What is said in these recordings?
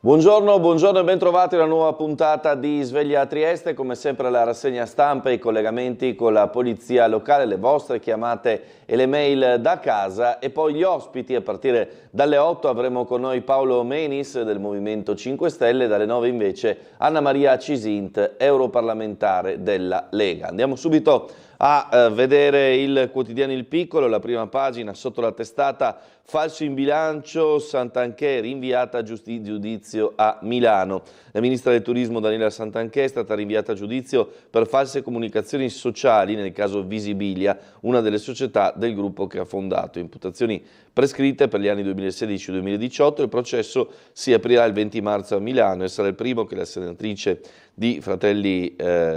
Buongiorno e bentrovati a una nuova puntata di Sveglia a Trieste, come sempre la rassegna stampa e i collegamenti con la polizia locale, le vostre chiamate e le mail da casa e poi gli ospiti. A partire dalle 8 avremo con noi Paolo Menis del Movimento 5 Stelle, dalle 9 invece Anna Maria Cisint, europarlamentare della Lega. Andiamo subito a vedere il quotidiano Il Piccolo, la prima pagina sotto la testata falso in bilancio, Santanchè rinviata a giudizio a Milano. La ministra del Turismo Daniela Santanchè è stata rinviata a giudizio per false comunicazioni sociali nel caso Visibilia, una delle società del gruppo che ha fondato. Imputazioni prescritte per gli anni 2016-2018, il processo si aprirà il 20 marzo a Milano e sarà il primo che la senatrice di Fratelli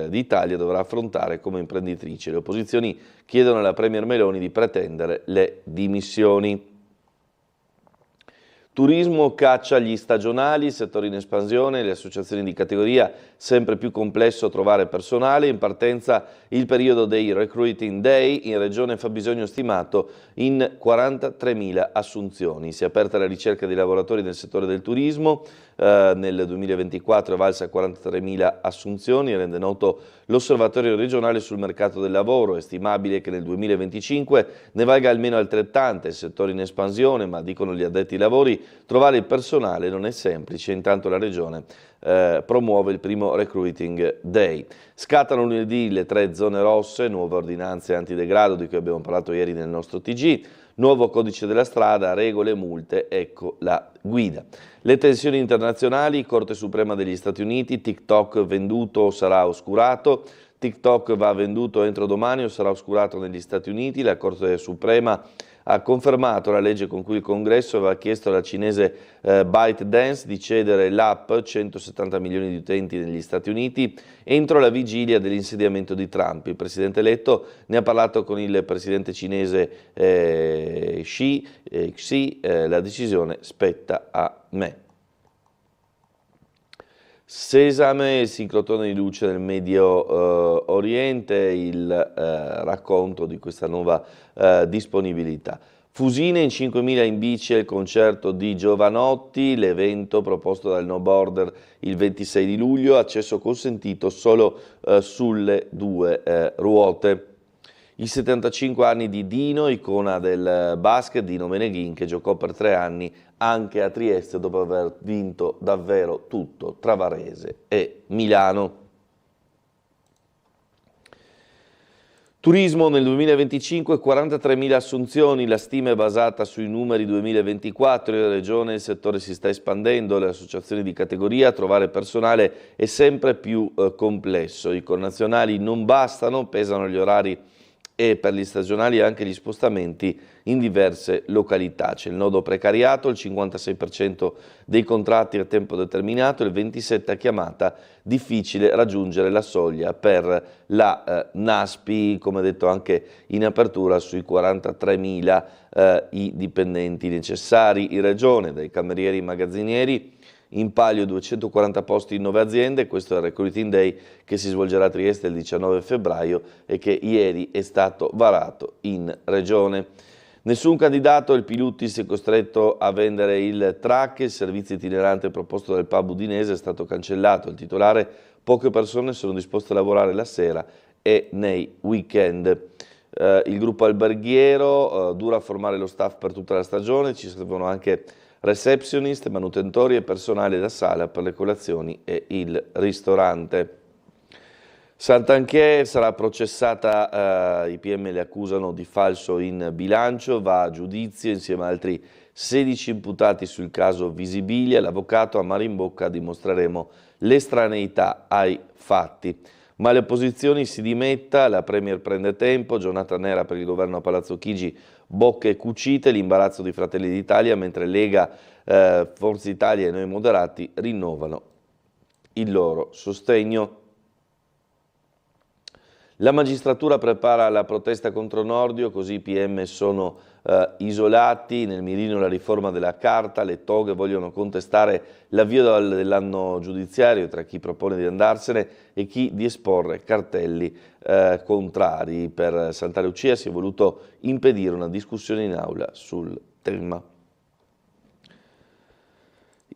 d'Italia dovrà affrontare come imprenditrice. Le opposizioni chiedono alla Premier Meloni di pretendere le dimissioni. Turismo caccia gli stagionali, settori in espansione, le associazioni di categoria, sempre più complesso trovare personale, in partenza il periodo dei Recruiting Day, in regione fabbisogno stimato in 43.000 assunzioni. Si è aperta la ricerca di lavoratori nel settore del turismo, nel 2024 è valsa 43.000 assunzioni, rende noto l'Osservatorio regionale sul mercato del lavoro, è stimabile che nel 2025 ne valga almeno altrettante, il settore in espansione, ma dicono gli addetti ai lavori, trovare il personale non è semplice, intanto la Regione promuove il primo Recruiting Day. Scattano lunedì le 3 zone rosse, nuove ordinanze antidegrado di cui abbiamo parlato ieri nel nostro TG, nuovo codice della strada, regole e multe, ecco la guida. Le tensioni internazionali, Corte Suprema degli Stati Uniti, TikTok venduto o sarà oscurato, TikTok va venduto entro domani o sarà oscurato negli Stati Uniti, la Corte Suprema ha confermato la legge con cui il Congresso aveva chiesto alla cinese ByteDance di cedere l'app 170 milioni di utenti negli Stati Uniti entro la vigilia dell'insediamento di Trump. Il presidente eletto ne ha parlato con il presidente cinese Xi, la decisione spetta a me. Sesame, il sincrotrone di luce nel Medio Oriente, il racconto di questa nuova disponibilità. Fusine in 5.000 in bici al concerto di Giovanotti, l'evento proposto dal No Border il 26 di luglio, accesso consentito solo sulle 2 ruote. I 75 anni di Dino, icona del basket, Dino Meneghin, che giocò per 3 anni anche a Trieste dopo aver vinto davvero tutto tra Varese e Milano. Turismo nel 2025, 43.000 assunzioni, la stima è basata sui numeri 2024, in regione il settore si sta espandendo, le associazioni di categoria, trovare personale è sempre più complesso, i connazionali non bastano, pesano gli orari e per gli stagionali anche gli spostamenti in diverse località. C'è il nodo precariato, il 56% dei contratti a tempo determinato, il 27% a chiamata, difficile raggiungere la soglia per la NASPI, come detto anche in apertura, sui 43.000 i dipendenti necessari in regione, dai camerieri ai magazzinieri. In palio 240 posti in 9 aziende, questo è il Recruiting Day che si svolgerà a Trieste il 19 febbraio e che ieri è stato varato in regione. Nessun candidato, il Piluttis è costretto a vendere il track, il servizio itinerante proposto dal pub udinese è stato cancellato, il titolare, poche persone sono disposte a lavorare la sera e nei weekend. Il gruppo alberghiero, dura a formare lo staff per tutta la stagione, ci servono anche receptionist, manutentori e personale da sala per le colazioni e il ristorante. Santanchè sarà processata, i PM le accusano di falso in bilancio, va a giudizio insieme a altri 16 imputati sul caso Visibilia, l'avvocato a mare in bocca dimostreremo l'estraneità ai fatti. Ma le opposizioni si dimetta, la Premier prende tempo, giornata nera per il governo a Palazzo Chigi, bocche cucite, l'imbarazzo di Fratelli d'Italia, mentre Lega, Forza Italia e Noi Moderati rinnovano il loro sostegno. La magistratura prepara la protesta contro Nordio, così i PM sono isolati, nel mirino la riforma della carta, le toghe vogliono contestare l'avvio dell'anno giudiziario tra chi propone di andarsene e chi di esporre cartelli contrari. Per Santa Lucia si è voluto impedire una discussione in aula sul tema.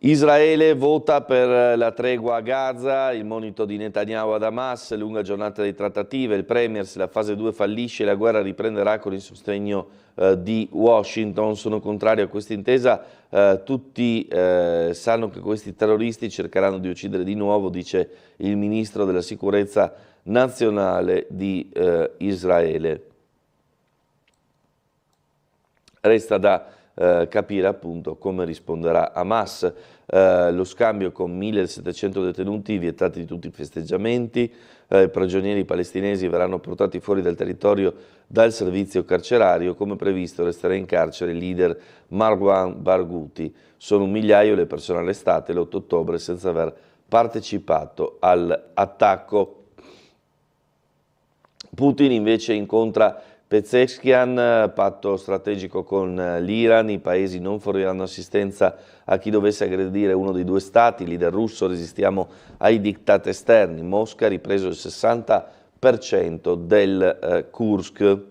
Israele vota per la tregua a Gaza, il monito di Netanyahu ad Hamas, lunga giornata di trattative, il Premier se la fase 2 fallisce la guerra riprenderà con il sostegno di Washington. Sono contrario a questa intesa, tutti sanno che questi terroristi cercheranno di uccidere di nuovo, dice il ministro della sicurezza nazionale di Israele. Resta da capire appunto come risponderà Hamas. Lo scambio con 1700 detenuti, vietati di tutti i festeggiamenti, i prigionieri palestinesi verranno portati fuori dal territorio dal servizio carcerario, come previsto resterà in carcere il leader Marwan Barghouti. Sono 1 migliaio le persone arrestate l'8 ottobre senza aver partecipato all'attacco. Putin invece incontra Pezeshkian, patto strategico con l'Iran, i paesi non forniranno assistenza a chi dovesse aggredire uno dei 2 stati, leader russo, resistiamo ai diktat esterni, Mosca ha ripreso il 60% del Kursk.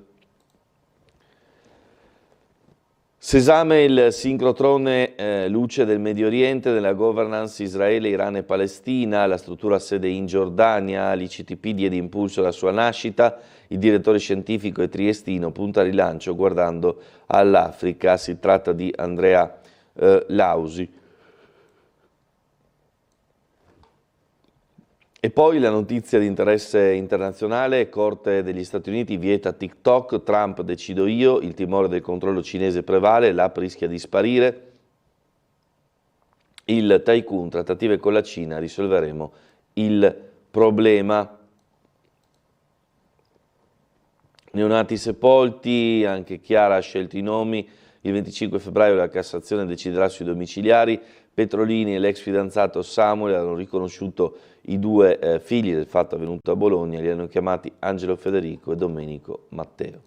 Sesame il sincrotrone luce del Medio Oriente, della governance Israele, Iran e Palestina, la struttura ha sede in Giordania, l'ICTP diede impulso alla sua nascita, il direttore scientifico è triestino, punta a rilancio guardando all'Africa, si tratta di Andrea Lausi. E poi la notizia di interesse internazionale, Corte degli Stati Uniti vieta TikTok, Trump decido io, il timore del controllo cinese prevale, l'app rischia di sparire, il tycoon, trattative con la Cina, risolveremo il problema. Neonati sepolti, anche Chiara ha scelto i nomi, il 25 febbraio la Cassazione deciderà sui domiciliari, Petrolini e l'ex fidanzato Samuel hanno riconosciuto i 2 figli del fatto avvenuto a Bologna, li hanno chiamati Angelo Federico e Domenico Matteo.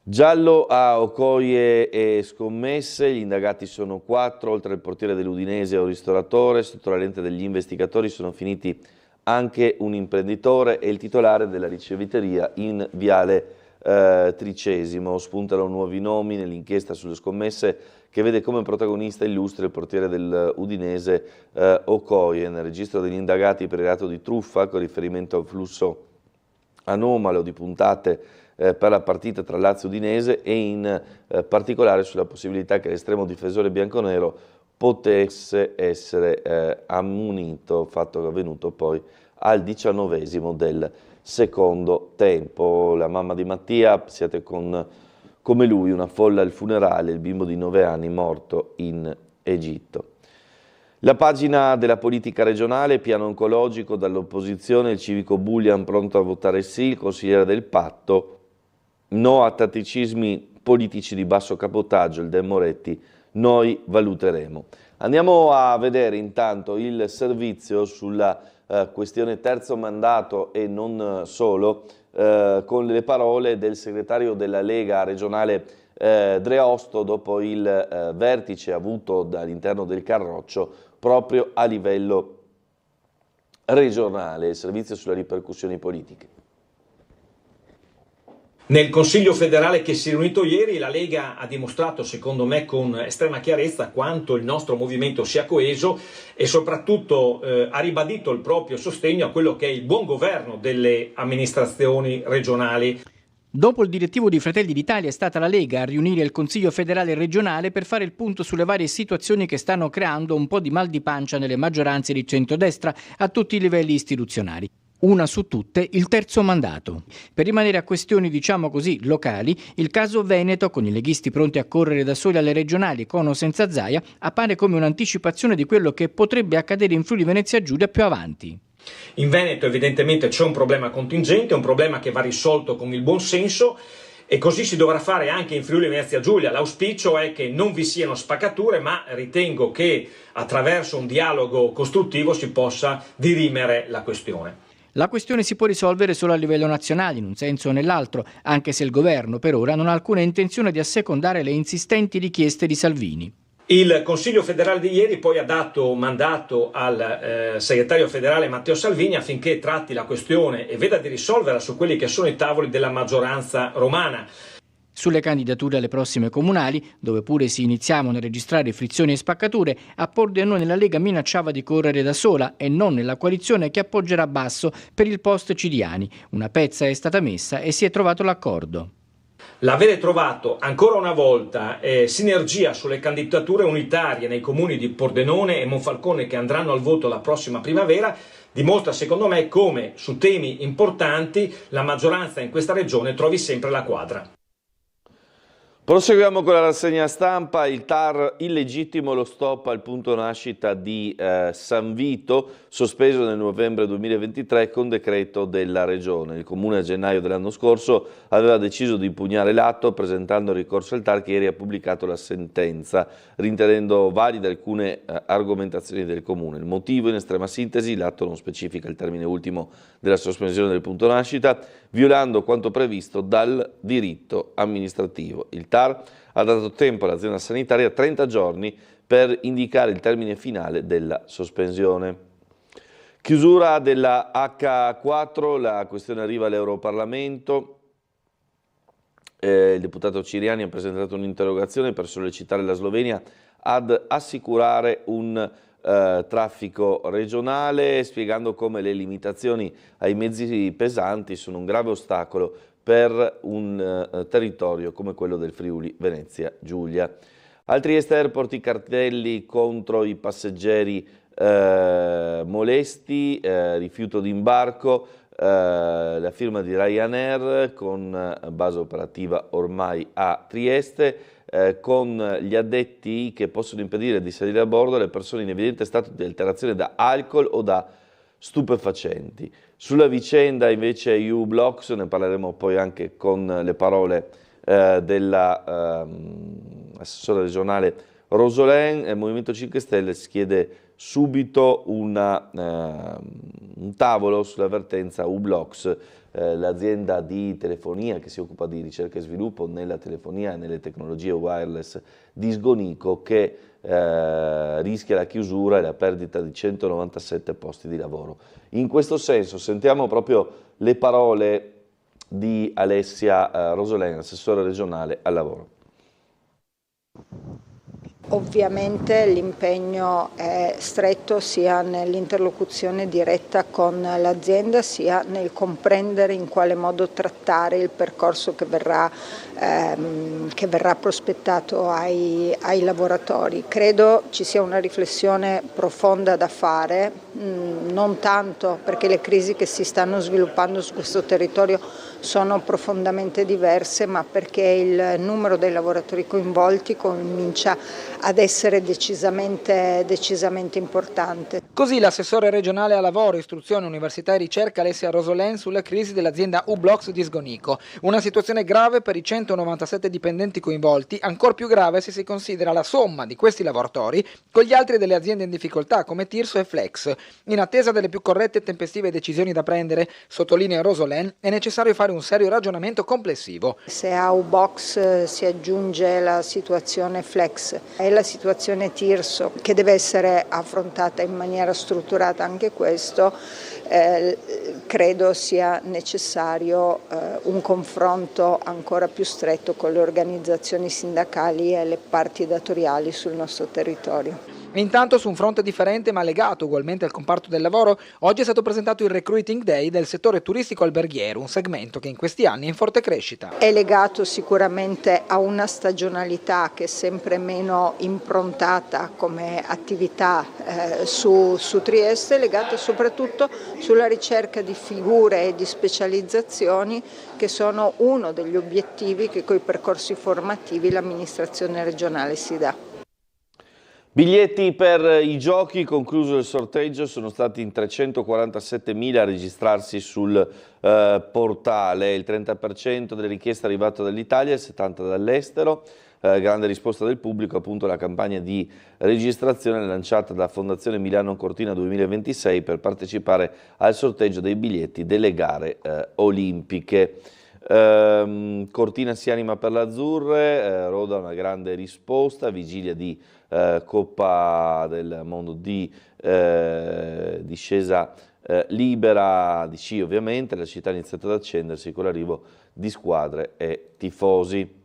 Giallo a Okoye e scommesse, gli indagati sono 4, oltre al portiere dell'Udinese e un ristoratore, sotto la lente degli investigatori sono finiti anche un imprenditore e il titolare della riceviteria in Viale Tricesimo. Spuntano nuovi nomi nell'inchiesta sulle scommesse che vede come protagonista illustre il portiere dell'Udinese Okoye. Nel registro degli indagati per il reato di truffa, con riferimento al flusso anomalo di puntate per la partita tra Lazio e Udinese e in particolare sulla possibilità che l'estremo difensore bianconero potesse essere ammonito, fatto che è avvenuto poi al 19esimo del secondo tempo. La mamma di Mattia, siete come lui, una folla al funerale, il bimbo di 9 anni morto in Egitto. La pagina della politica regionale, piano oncologico dall'opposizione, il civico Bullian pronto a votare sì, il consigliere del patto, no a tatticismi politici di basso cabotaggio, il De Moretti, noi valuteremo. Andiamo a vedere intanto il servizio sulla questione terzo mandato e non solo, con le parole del segretario della Lega regionale Dreosto dopo il vertice avuto all'interno del Carroccio proprio a livello regionale, il servizio sulle ripercussioni politiche. Nel Consiglio federale che si è riunito ieri, la Lega ha dimostrato, secondo me, con estrema chiarezza quanto il nostro movimento sia coeso e soprattutto ha ribadito il proprio sostegno a quello che è il buon governo delle amministrazioni regionali. Dopo il direttivo di Fratelli d'Italia è stata la Lega a riunire il Consiglio federale regionale per fare il punto sulle varie situazioni che stanno creando un po' di mal di pancia nelle maggioranze di centrodestra a tutti i livelli istituzionali. Una su tutte, il terzo mandato. Per rimanere a questioni, diciamo così, locali, il caso Veneto, con i leghisti pronti a correre da soli alle regionali con o senza Zaia, appare come un'anticipazione di quello che potrebbe accadere in Friuli Venezia Giulia più avanti. In Veneto evidentemente c'è un problema contingente, un problema che va risolto con il buon senso e così si dovrà fare anche in Friuli Venezia Giulia. L'auspicio è che non vi siano spaccature, ma ritengo che attraverso un dialogo costruttivo si possa dirimere la questione. La questione si può risolvere solo a livello nazionale, in un senso o nell'altro, anche se il governo per ora non ha alcuna intenzione di assecondare le insistenti richieste di Salvini. Il Consiglio federale di ieri poi ha dato mandato al segretario federale Matteo Salvini affinché tratti la questione e veda di risolverla su quelli che sono i tavoli della maggioranza romana. Sulle candidature alle prossime comunali, dove pure si iniziavano a registrare frizioni e spaccature, a Pordenone la Lega minacciava di correre da sola e non nella coalizione che appoggerà Basso per il post Ciriani. Una pezza è stata messa e si è trovato l'accordo. L'avere trovato ancora una volta sinergia sulle candidature unitarie nei comuni di Pordenone e Monfalcone che andranno al voto la prossima primavera dimostra secondo me come su temi importanti la maggioranza in questa regione trovi sempre la quadra. Proseguiamo con la rassegna stampa. Il TAR illegittimo lo stop al punto nascita di San Vito, sospeso nel novembre 2023 con decreto della Regione. Il Comune a gennaio dell'anno scorso aveva deciso di impugnare l'atto presentando ricorso al TAR che ieri ha pubblicato la sentenza, ritenendo valide alcune argomentazioni del Comune. Il motivo, in estrema sintesi, l'atto non specifica il termine ultimo della sospensione del punto nascita, violando quanto previsto dal diritto amministrativo. Il TAR ha dato tempo all'azienda sanitaria 30 giorni per indicare il termine finale della sospensione. Chiusura della H4, la questione arriva all'Europarlamento. Il deputato Ciriani ha presentato un'interrogazione per sollecitare la Slovenia ad assicurare un traffico regionale, spiegando come le limitazioni ai mezzi pesanti sono un grave ostacolo per un territorio come quello del Friuli Venezia Giulia. Al Trieste Airport i cartelli contro i passeggeri molesti, rifiuto d'imbarco, la firma di Ryanair con base operativa ormai a Trieste, con gli addetti che possono impedire di salire a bordo alle persone in evidente stato di alterazione da alcol o da stupefacenti. Sulla vicenda invece u-Blox ne parleremo poi anche con le parole dell'assessore regionale Rosolin. Il Movimento 5 Stelle si chiede subito un tavolo sull'avvertenza u-Blox, l'azienda di telefonia che si occupa di ricerca e sviluppo nella telefonia e nelle tecnologie wireless di Sgonico, che rischia la chiusura e la perdita di 197 posti di lavoro. In questo senso sentiamo proprio le parole di Alessia Rosolin, assessore regionale al lavoro. Ovviamente l'impegno è stretto sia nell'interlocuzione diretta con l'azienda sia nel comprendere in quale modo trattare il percorso che verrà prospettato ai lavoratori. Credo ci sia una riflessione profonda da fare, non tanto perché le crisi che si stanno sviluppando su questo territorio sono profondamente diverse, ma perché il numero dei lavoratori coinvolti comincia ad essere decisamente importante. Così l'assessore regionale a lavoro, istruzione, università e ricerca Alessia Rosolin sulla crisi dell'azienda u-Blox di Sgonico. Una situazione grave per i 197 dipendenti coinvolti, ancor più grave se si considera la somma di questi lavoratori con gli altri delle aziende in difficoltà come Tirso e Flex. In attesa delle più corrette e tempestive decisioni da prendere, sottolinea Rosolin, è necessario fare un serio ragionamento complessivo. Se a u-Blox si aggiunge la situazione Flex e la situazione Tirso, che deve essere affrontata in maniera strutturata anche questo, credo sia necessario un confronto ancora più stretto con le organizzazioni sindacali e le parti datoriali sul nostro territorio. Intanto, su un fronte differente ma legato ugualmente al comparto del lavoro, oggi è stato presentato il Recruiting Day del settore turistico alberghiero, un segmento che in questi anni è in forte crescita. È legato sicuramente a una stagionalità che è sempre meno improntata come attività su Trieste, legata soprattutto sulla ricerca di figure e di specializzazioni che sono uno degli obiettivi che coi percorsi formativi l'amministrazione regionale si dà. Biglietti per i giochi, concluso il sorteggio, sono stati in 347.000 a registrarsi sul portale, il 30% delle richieste è arrivato dall'Italia, il 70% dall'estero. Grande risposta del pubblico appunto alla campagna di registrazione lanciata da Fondazione Milano Cortina 2026 per partecipare al sorteggio dei biglietti delle gare olimpiche. Cortina si anima per l'Azzurre, Roda una grande risposta, vigilia di Coppa del Mondo di discesa libera di sci ovviamente, la città ha iniziato ad accendersi con l'arrivo di squadre e tifosi.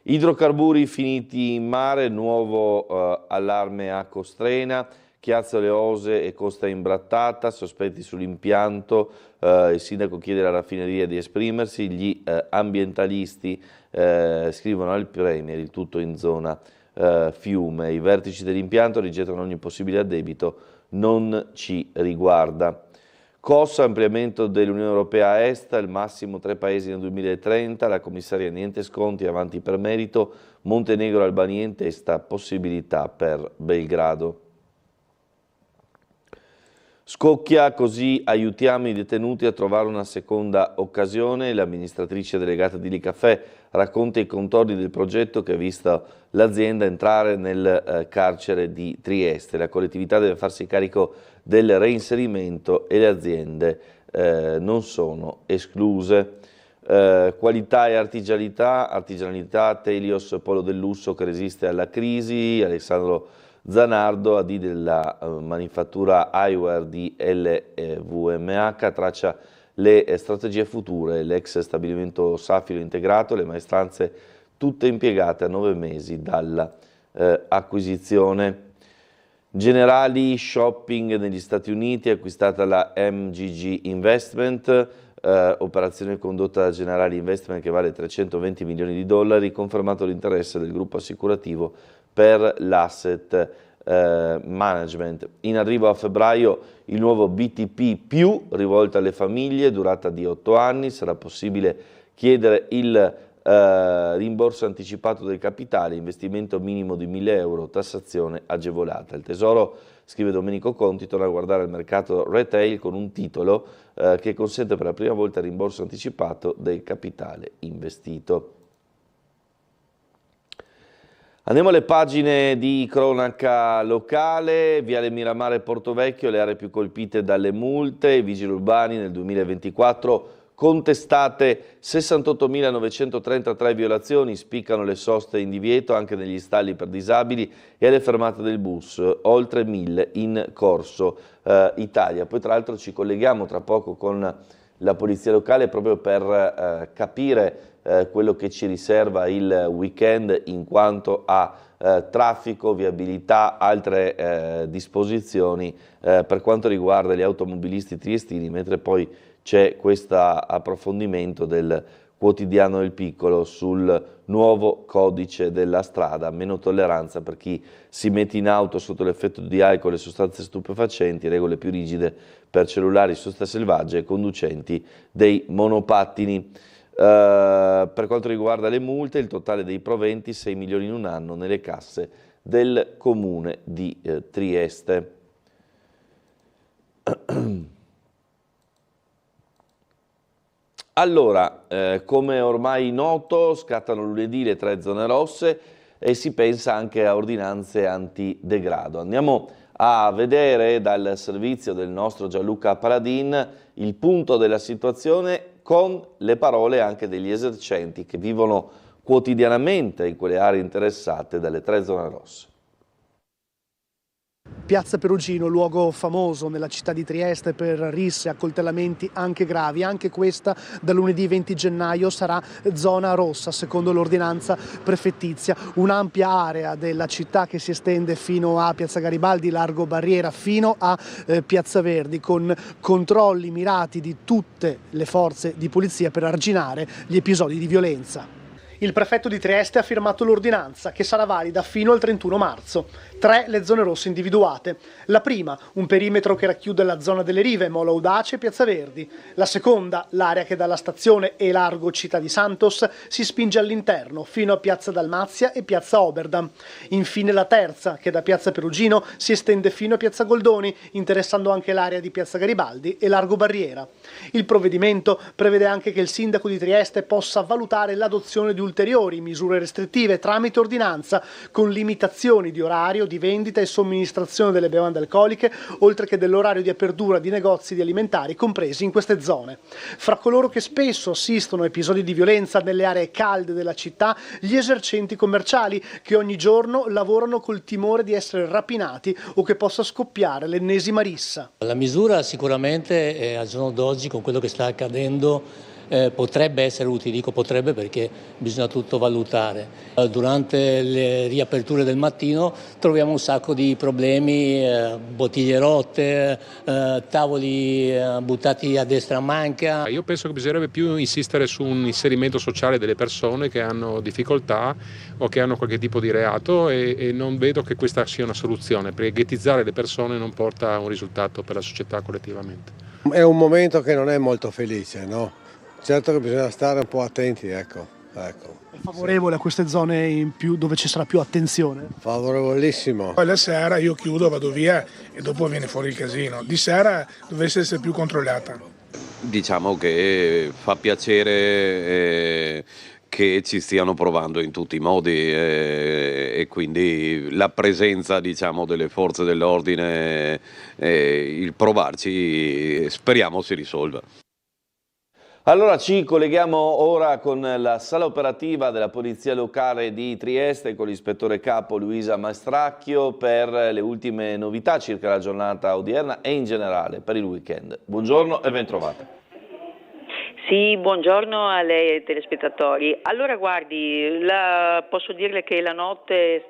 Idrocarburi finiti in mare, nuovo allarme a Costrena, Chiazza Leose e Costa Imbrattata, sospetti sull'impianto, il sindaco chiede alla raffineria di esprimersi, gli ambientalisti scrivono al Premier, il tutto in zona fiume, i vertici dell'impianto rigettano ogni possibile addebito, non ci riguarda. COS, ampliamento dell'Unione Europea a Est, il massimo 3 paesi nel 2030, la commissaria niente sconti, avanti per merito, Montenegro, Albania in testa, possibilità per Belgrado. Scocchia, così aiutiamo i detenuti a trovare una seconda occasione. L'amministratrice delegata di Licafè racconta i contorni del progetto che ha visto l'azienda entrare nel carcere di Trieste. La collettività deve farsi carico del reinserimento e le aziende non sono escluse. Qualità e artigianalità, Telios, polo del lusso che resiste alla crisi. Alessandro Zanardo, AD della manifattura eyewear di LVMH, traccia le strategie future, l'ex stabilimento Safilo integrato, le maestranze tutte impiegate a 9 mesi dalla acquisizione. Generali Shopping negli Stati Uniti, acquistata la MGG Investment, operazione condotta da Generali Investment che vale $320 milioni, confermato l'interesse del gruppo assicurativo per l'asset management. In arrivo a febbraio il nuovo BTP+, rivolto alle famiglie, durata di 8 anni, sarà possibile chiedere il rimborso anticipato del capitale, investimento minimo di €1.000, tassazione agevolata. Il Tesoro, scrive Domenico Conti, torna a guardare il mercato retail con un titolo che consente per la prima volta il rimborso anticipato del capitale investito. Andiamo alle pagine di cronaca locale. Viale Miramare e Portovecchio, le aree più colpite dalle multe. I vigili urbani nel 2024 contestate 68.933 violazioni, spiccano le soste in divieto anche negli stalli per disabili e alle fermate del bus, oltre 1.000 in corso Italia. Poi tra l'altro ci colleghiamo tra poco con la polizia locale proprio per capire quello che ci riserva il weekend in quanto a traffico, viabilità, altre disposizioni per quanto riguarda gli automobilisti triestini, mentre poi c'è questo approfondimento del quotidiano Il Piccolo sul nuovo codice della strada, meno tolleranza per chi si mette in auto sotto l'effetto di alcol e sostanze stupefacenti, regole più rigide per cellulari, sosta selvaggia e conducenti dei monopattini. Per quanto riguarda le multe, il totale dei proventi 6 milioni in un anno nelle casse del comune di Trieste. Allora, come ormai noto, scattano lunedì le 3 zone rosse e si pensa anche a ordinanze antidegrado. Andiamo a vedere dal servizio del nostro Gianluca Paladin il punto della situazione con le parole anche degli esercenti che vivono quotidianamente in quelle aree interessate dalle 3 zone rosse. Piazza Perugino, luogo famoso nella città di Trieste per risse e accoltellamenti anche gravi, anche questa da lunedì 20 gennaio sarà zona rossa secondo l'ordinanza prefettizia. Un'ampia area della città che si estende fino a Piazza Garibaldi, Largo Barriera, fino a Piazza Verdi, con controlli mirati di tutte le forze di polizia per arginare gli episodi di violenza. Il prefetto di Trieste ha firmato l'ordinanza che sarà valida fino al 31 marzo. 3 le zone rosse individuate. La prima, un perimetro che racchiude la zona delle Rive, Molo Audace e Piazza Verdi. La seconda, l'area che dalla stazione e largo Città di Santos si spinge all'interno fino a Piazza Dalmazia e Piazza Oberdam. Infine la terza, che da Piazza Perugino si estende fino a Piazza Goldoni, interessando anche l'area di Piazza Garibaldi e Largo Barriera. Il provvedimento prevede anche che il sindaco di Trieste possa valutare l'adozione di ulteriori misure restrittive tramite ordinanza, con limitazioni di orario, di vendita e somministrazione delle bevande alcoliche, oltre che dell'orario di apertura di negozi di alimentari compresi in queste zone. Fra coloro che spesso assistono a episodi di violenza nelle aree calde della città, gli esercenti commerciali che ogni giorno lavorano col timore di essere rapinati o che possa scoppiare l'ennesima rissa. La misura sicuramente al giorno d'oggi, con quello che sta accadendo, potrebbe essere utile, dico potrebbe perché bisogna tutto valutare. Durante le riaperture del mattino troviamo un sacco di problemi, bottiglie rotte, tavoli buttati a destra a manca. Io penso che bisognerebbe più insistere su un inserimento sociale delle persone che hanno difficoltà o che hanno qualche tipo di reato e non vedo che questa sia una soluzione, perché ghettizzare le persone non porta a un risultato per la società collettivamente. È un momento che non è molto felice, no? Certo che bisogna stare un po' attenti, ecco. È favorevole a queste zone in più dove ci sarà più attenzione? Favorevolissimo. Poi la sera io chiudo, vado via e dopo viene fuori il casino. Di sera dovesse essere più controllata. Diciamo che fa piacere che ci stiano provando in tutti i modi e quindi la presenza, diciamo, delle forze dell'ordine, il provarci, speriamo si risolva. Allora ci colleghiamo ora con la sala operativa della Polizia Locale di Trieste con l'ispettore capo Luisa Mastracchio per le ultime novità circa la giornata odierna e in generale per il weekend. Buongiorno e ben trovata. Sì, buongiorno a lei e ai telespettatori. Allora guardi, posso dirle che la notte è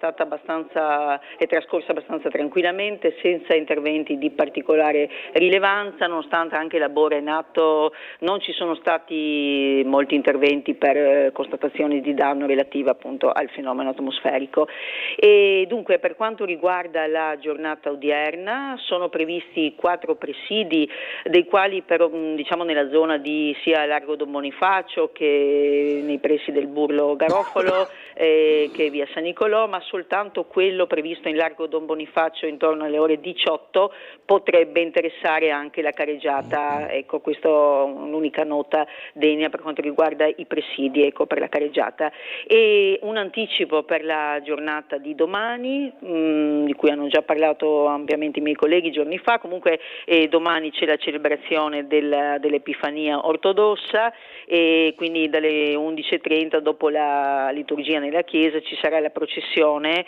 trascorsa abbastanza tranquillamente, senza interventi di particolare rilevanza, nonostante anche la bora in atto non ci sono stati molti interventi per constatazioni di danno relativa appunto al fenomeno atmosferico. E dunque per quanto riguarda la giornata odierna sono previsti 4 presidi, dei quali però diciamo nella zona di sia Largo Don Bonifacio che nei pressi del Burlo Garofalo che via San Nicolò, ma soltanto quello previsto in Largo Don Bonifacio intorno alle ore 18 potrebbe interessare anche la careggiata. Ecco, questa è l'unica nota degna per quanto riguarda i presidi, ecco, per la careggiata. E un anticipo per la giornata di domani, di cui hanno già parlato ampiamente i miei colleghi giorni fa. Comunque domani c'è la celebrazione dell'Epifania ortodossa e quindi dalle 11:30 dopo la liturgia nella chiesa ci sarà la processione,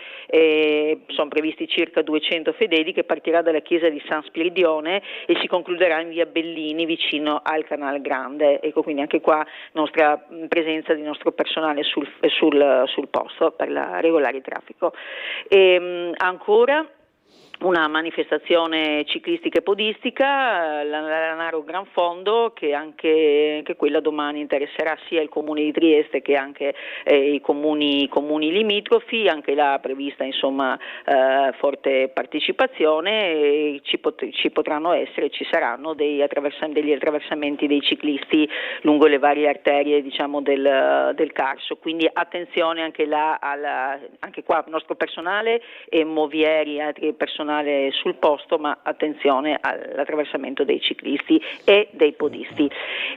sono previsti circa 200 fedeli che partirà dalla chiesa di San Spiridione e si concluderà in via Bellini vicino al Canal Grande. Ecco, quindi anche qua nostra presenza di nostro personale sul posto per la regolare traffico. Ancora una manifestazione ciclistica e podistica, la Lanaro Gran Fondo, che anche quella domani interesserà sia il comune di Trieste che anche i comuni limitrofi, anche là prevista insomma forte partecipazione e ci saranno degli attraversamenti dei ciclisti lungo le varie arterie diciamo del Carso, quindi attenzione anche là anche qua il nostro personale e movieri, altri personale sul posto, ma attenzione all'attraversamento dei ciclisti e dei podisti.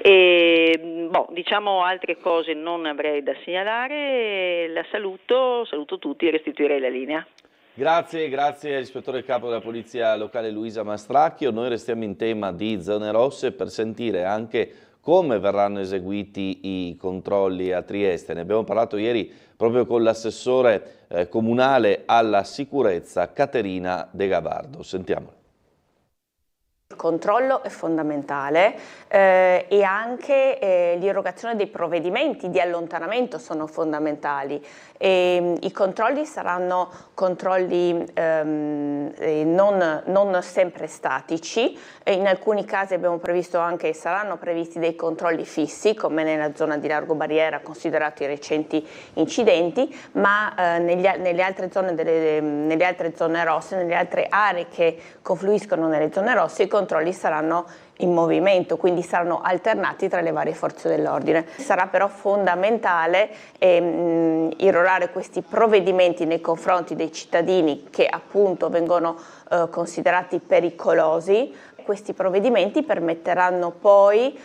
Diciamo altre cose non avrei da segnalare, la saluto tutti e restituirei la linea. Grazie all'ispettore capo della Polizia Locale Luisa Mastracchio. Noi restiamo in tema di zone rosse per sentire anche come verranno eseguiti i controlli a Trieste. Ne abbiamo parlato ieri proprio con l'assessore comunale alla sicurezza Caterina De Gavardo. Sentiamolo. Il controllo è fondamentale e anche l'irrogazione dei provvedimenti di allontanamento sono fondamentali. I controlli saranno controlli non sempre statici, in alcuni casi abbiamo previsto anche, saranno previsti dei controlli fissi come nella zona di Largo Barriera considerato i recenti incidenti, ma nelle altre zone rosse, nelle altre aree che confluiscono nelle zone rosse i controlli saranno in movimento, quindi saranno alternati tra le varie forze dell'ordine. Sarà però fondamentale irrorare questi provvedimenti nei confronti dei cittadini che appunto vengono considerati pericolosi. Questi provvedimenti permetteranno poi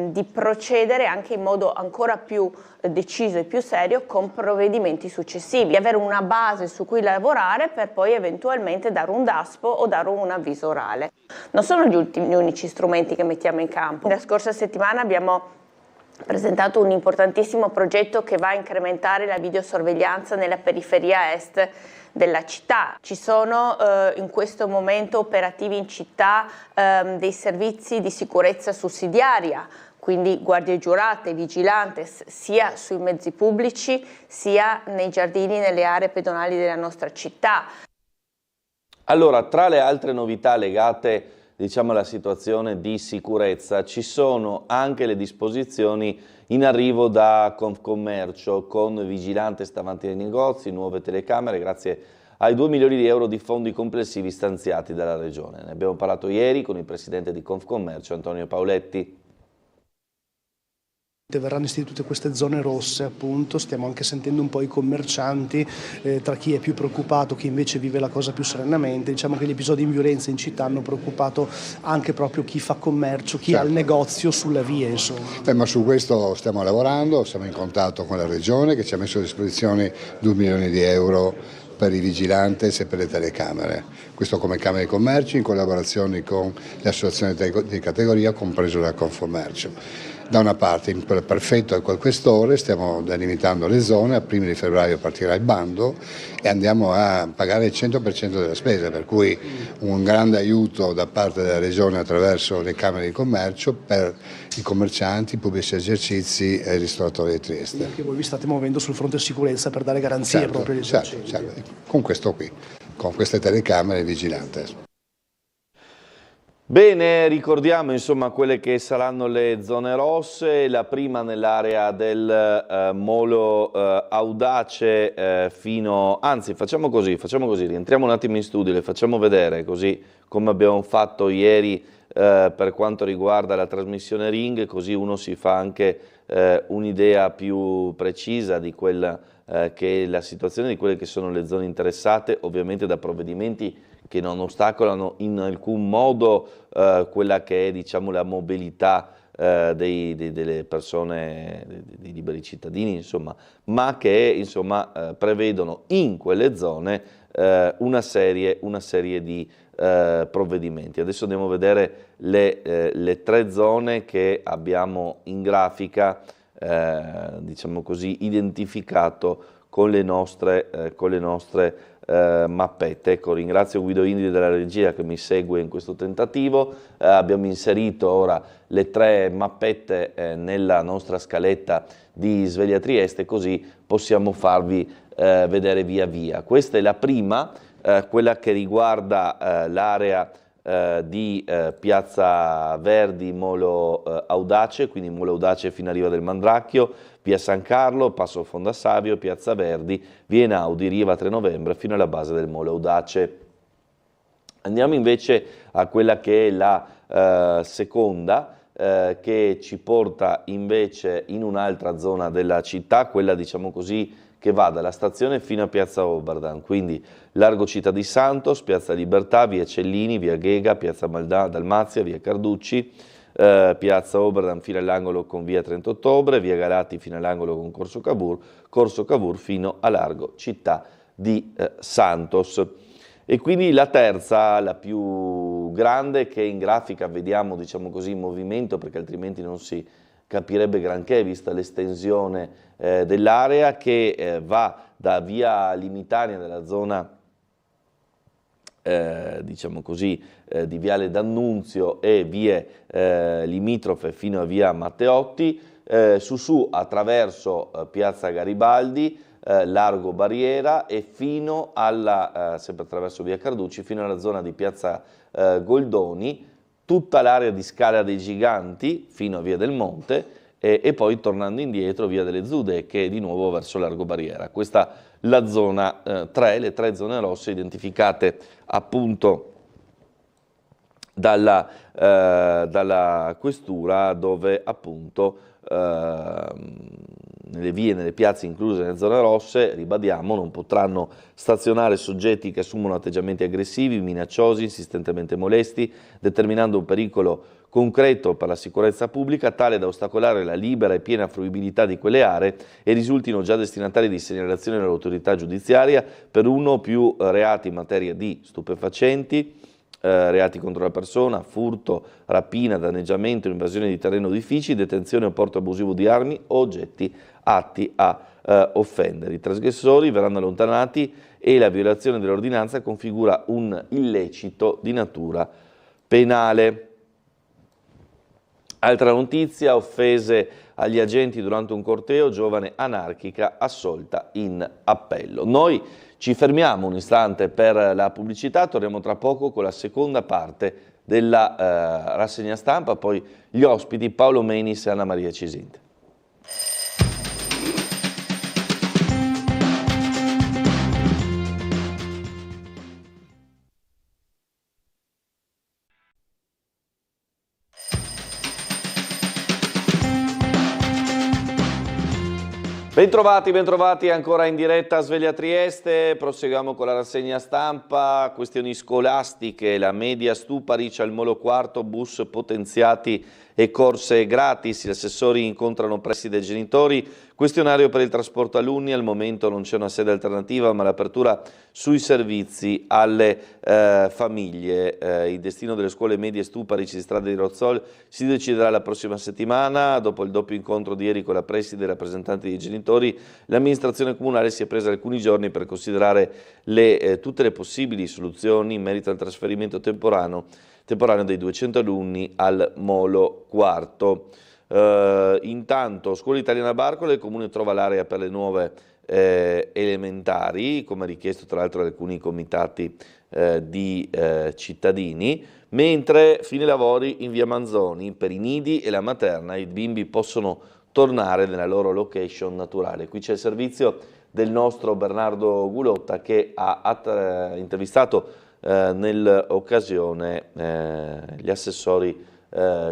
di procedere anche in modo ancora più deciso e più serio con provvedimenti successivi, avere una base su cui lavorare per poi eventualmente dare un DASPO o dare un avviso orale. Non sono gli unici strumenti che mettiamo in campo. La scorsa settimana abbiamo presentato un importantissimo progetto che va a incrementare la videosorveglianza nella periferia est della città. Ci sono in questo momento operativi in città dei servizi di sicurezza sussidiaria, quindi guardie giurate, vigilantes, sia sui mezzi pubblici sia nei giardini e nelle aree pedonali della nostra città. Allora, tra le altre novità legate alla situazione di sicurezza, ci sono anche le disposizioni in arrivo da Confcommercio con vigilantes davanti ai negozi, nuove telecamere grazie ai 2 milioni di euro di fondi complessivi stanziati dalla Regione. Ne abbiamo parlato ieri con il presidente di Confcommercio, Antonio Pauletti. Verranno istituite queste zone rosse, appunto, stiamo anche sentendo un po' i commercianti, tra chi è più preoccupato, chi invece vive la cosa più serenamente. Diciamo che gli episodi di violenza in città hanno preoccupato anche proprio chi fa commercio, chi ha il negozio sulla via, insomma. Ma su questo stiamo lavorando, siamo in contatto con la Regione che ci ha messo a disposizione 2 milioni di euro per i vigilantes e per le telecamere. Questo come Camera di Commercio in collaborazione con le associazioni di categoria, compreso la Confcommercio. Da una parte, in quel prefetto e quel questore, stiamo delimitando le zone, a 1° di febbraio partirà il bando e andiamo a pagare il 100% della spesa, per cui un grande aiuto da parte della Regione attraverso le Camere di Commercio per i commercianti, i pubblici esercizi e i ristoratori di Trieste. Anche voi vi state muovendo sul fronte sicurezza per dare garanzie proprio agli esercizi. Certo, con questo qui, con queste telecamere e vigilantes. Bene, ricordiamo quelle che saranno le zone rosse, la prima nell'area del Molo Audace facciamo così, rientriamo un attimo in studio, le facciamo vedere così come abbiamo fatto ieri per quanto riguarda la trasmissione Ring, così uno si fa anche un'idea più precisa di quella che è la situazione, di quelle che sono le zone interessate, ovviamente da provvedimenti che non ostacolano in alcun modo quella che è la mobilità delle persone, dei liberi cittadini, ma che prevedono in quelle zone una serie di provvedimenti. Adesso andiamo a vedere le 3 zone che abbiamo in grafica, identificato con le nostre mappette. Ecco, ringrazio Guido Indi della regia che mi segue in questo tentativo. Abbiamo inserito ora le 3 mappette nella nostra scaletta di Sveglia Trieste, così possiamo farvi vedere via via. Questa è la prima, quella che riguarda l'area di Piazza Verdi, Molo Audace, quindi Molo Audace fino a Riva del Mandracchio, via San Carlo, Passo Fondassavio, Piazza Verdi, via Einaudi, Riva 3 Novembre fino alla base del Molo Audace. Andiamo invece a quella che è la seconda, che ci porta invece in un'altra zona della città, quella che va dalla stazione fino a Piazza Oberdan, quindi Largo Città di Santos, Piazza Libertà, via Cellini, via Ghega, Piazza Dalmazia, via Carducci, Piazza Oberdan fino all'angolo con via 30 Ottobre, via Galati fino all'angolo con Corso Cavour fino a Largo Città di Santos. E quindi la terza, la più grande, che in grafica vediamo in movimento, perché altrimenti non si capirebbe granché vista l'estensione dell'area, che va da via Limitania della zona di Viale D'Annunzio e vie limitrofe fino a via Matteotti, su attraverso Piazza Garibaldi, Largo Barriera e fino alla, sempre attraverso via Carducci, fino alla zona di Piazza Goldoni, tutta l'area di Scala dei Giganti fino a via del Monte e poi tornando indietro via delle Zudecche e di nuovo verso Largo Barriera. Questa la zona 3, le 3 zone rosse identificate appunto dalla questura, dove appunto nelle vie, nelle piazze incluse nelle zone rosse, ribadiamo, non potranno stazionare soggetti che assumono atteggiamenti aggressivi, minacciosi, insistentemente molesti, determinando un pericolo concreto per la sicurezza pubblica, tale da ostacolare la libera e piena fruibilità di quelle aree e risultino già destinatari di segnalazione all'autorità giudiziaria per uno o più reati in materia di stupefacenti, reati contro la persona, furto, rapina, danneggiamento, invasione di terreno o edifici, detenzione o porto abusivo di armi o oggetti atti a offendere. I trasgressori verranno allontanati e la violazione dell'ordinanza configura un illecito di natura penale. Altra notizia, offese agli agenti durante un corteo, giovane anarchica assolta in appello. Noi ci fermiamo un istante per la pubblicità, torniamo tra poco con la seconda parte della rassegna stampa, poi gli ospiti Paolo Menis e Anna Maria Cisinte. Bentrovati ancora in diretta a Sveglia Trieste, proseguiamo con la rassegna stampa, questioni scolastiche, la media Stuparic al Molo Quarto, bus potenziati e corse gratis, gli assessori incontrano presidi e genitori, questionario per il trasporto alunni, al momento non c'è una sede alternativa ma l'apertura sui servizi alle famiglie. Il destino delle scuole medie Stuparic di Strada di Rozzol si deciderà la prossima settimana, dopo il doppio incontro di ieri con la preside e i rappresentanti dei genitori, l'amministrazione comunale si è presa alcuni giorni per considerare tutte le possibili soluzioni in merito al trasferimento temporaneo dei 200 alunni al Molo Quarto. Intanto, Scuola Italiana Barcola, il Comune trova l'area per le nuove elementari, come richiesto tra l'altro da alcuni comitati di cittadini, mentre fine lavori in via Manzoni per i nidi e la materna, i bimbi possono tornare nella loro location naturale. Qui c'è il servizio del nostro Bernardo Gulotta che ha intervistato nell'occasione gli assessori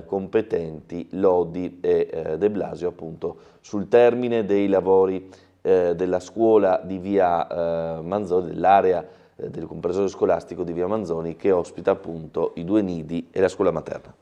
competenti Lodi e De Blasio appunto sul termine dei lavori della scuola di via Manzoni, dell'area del comprensorio scolastico di via Manzoni che ospita appunto i 2 nidi e la scuola materna.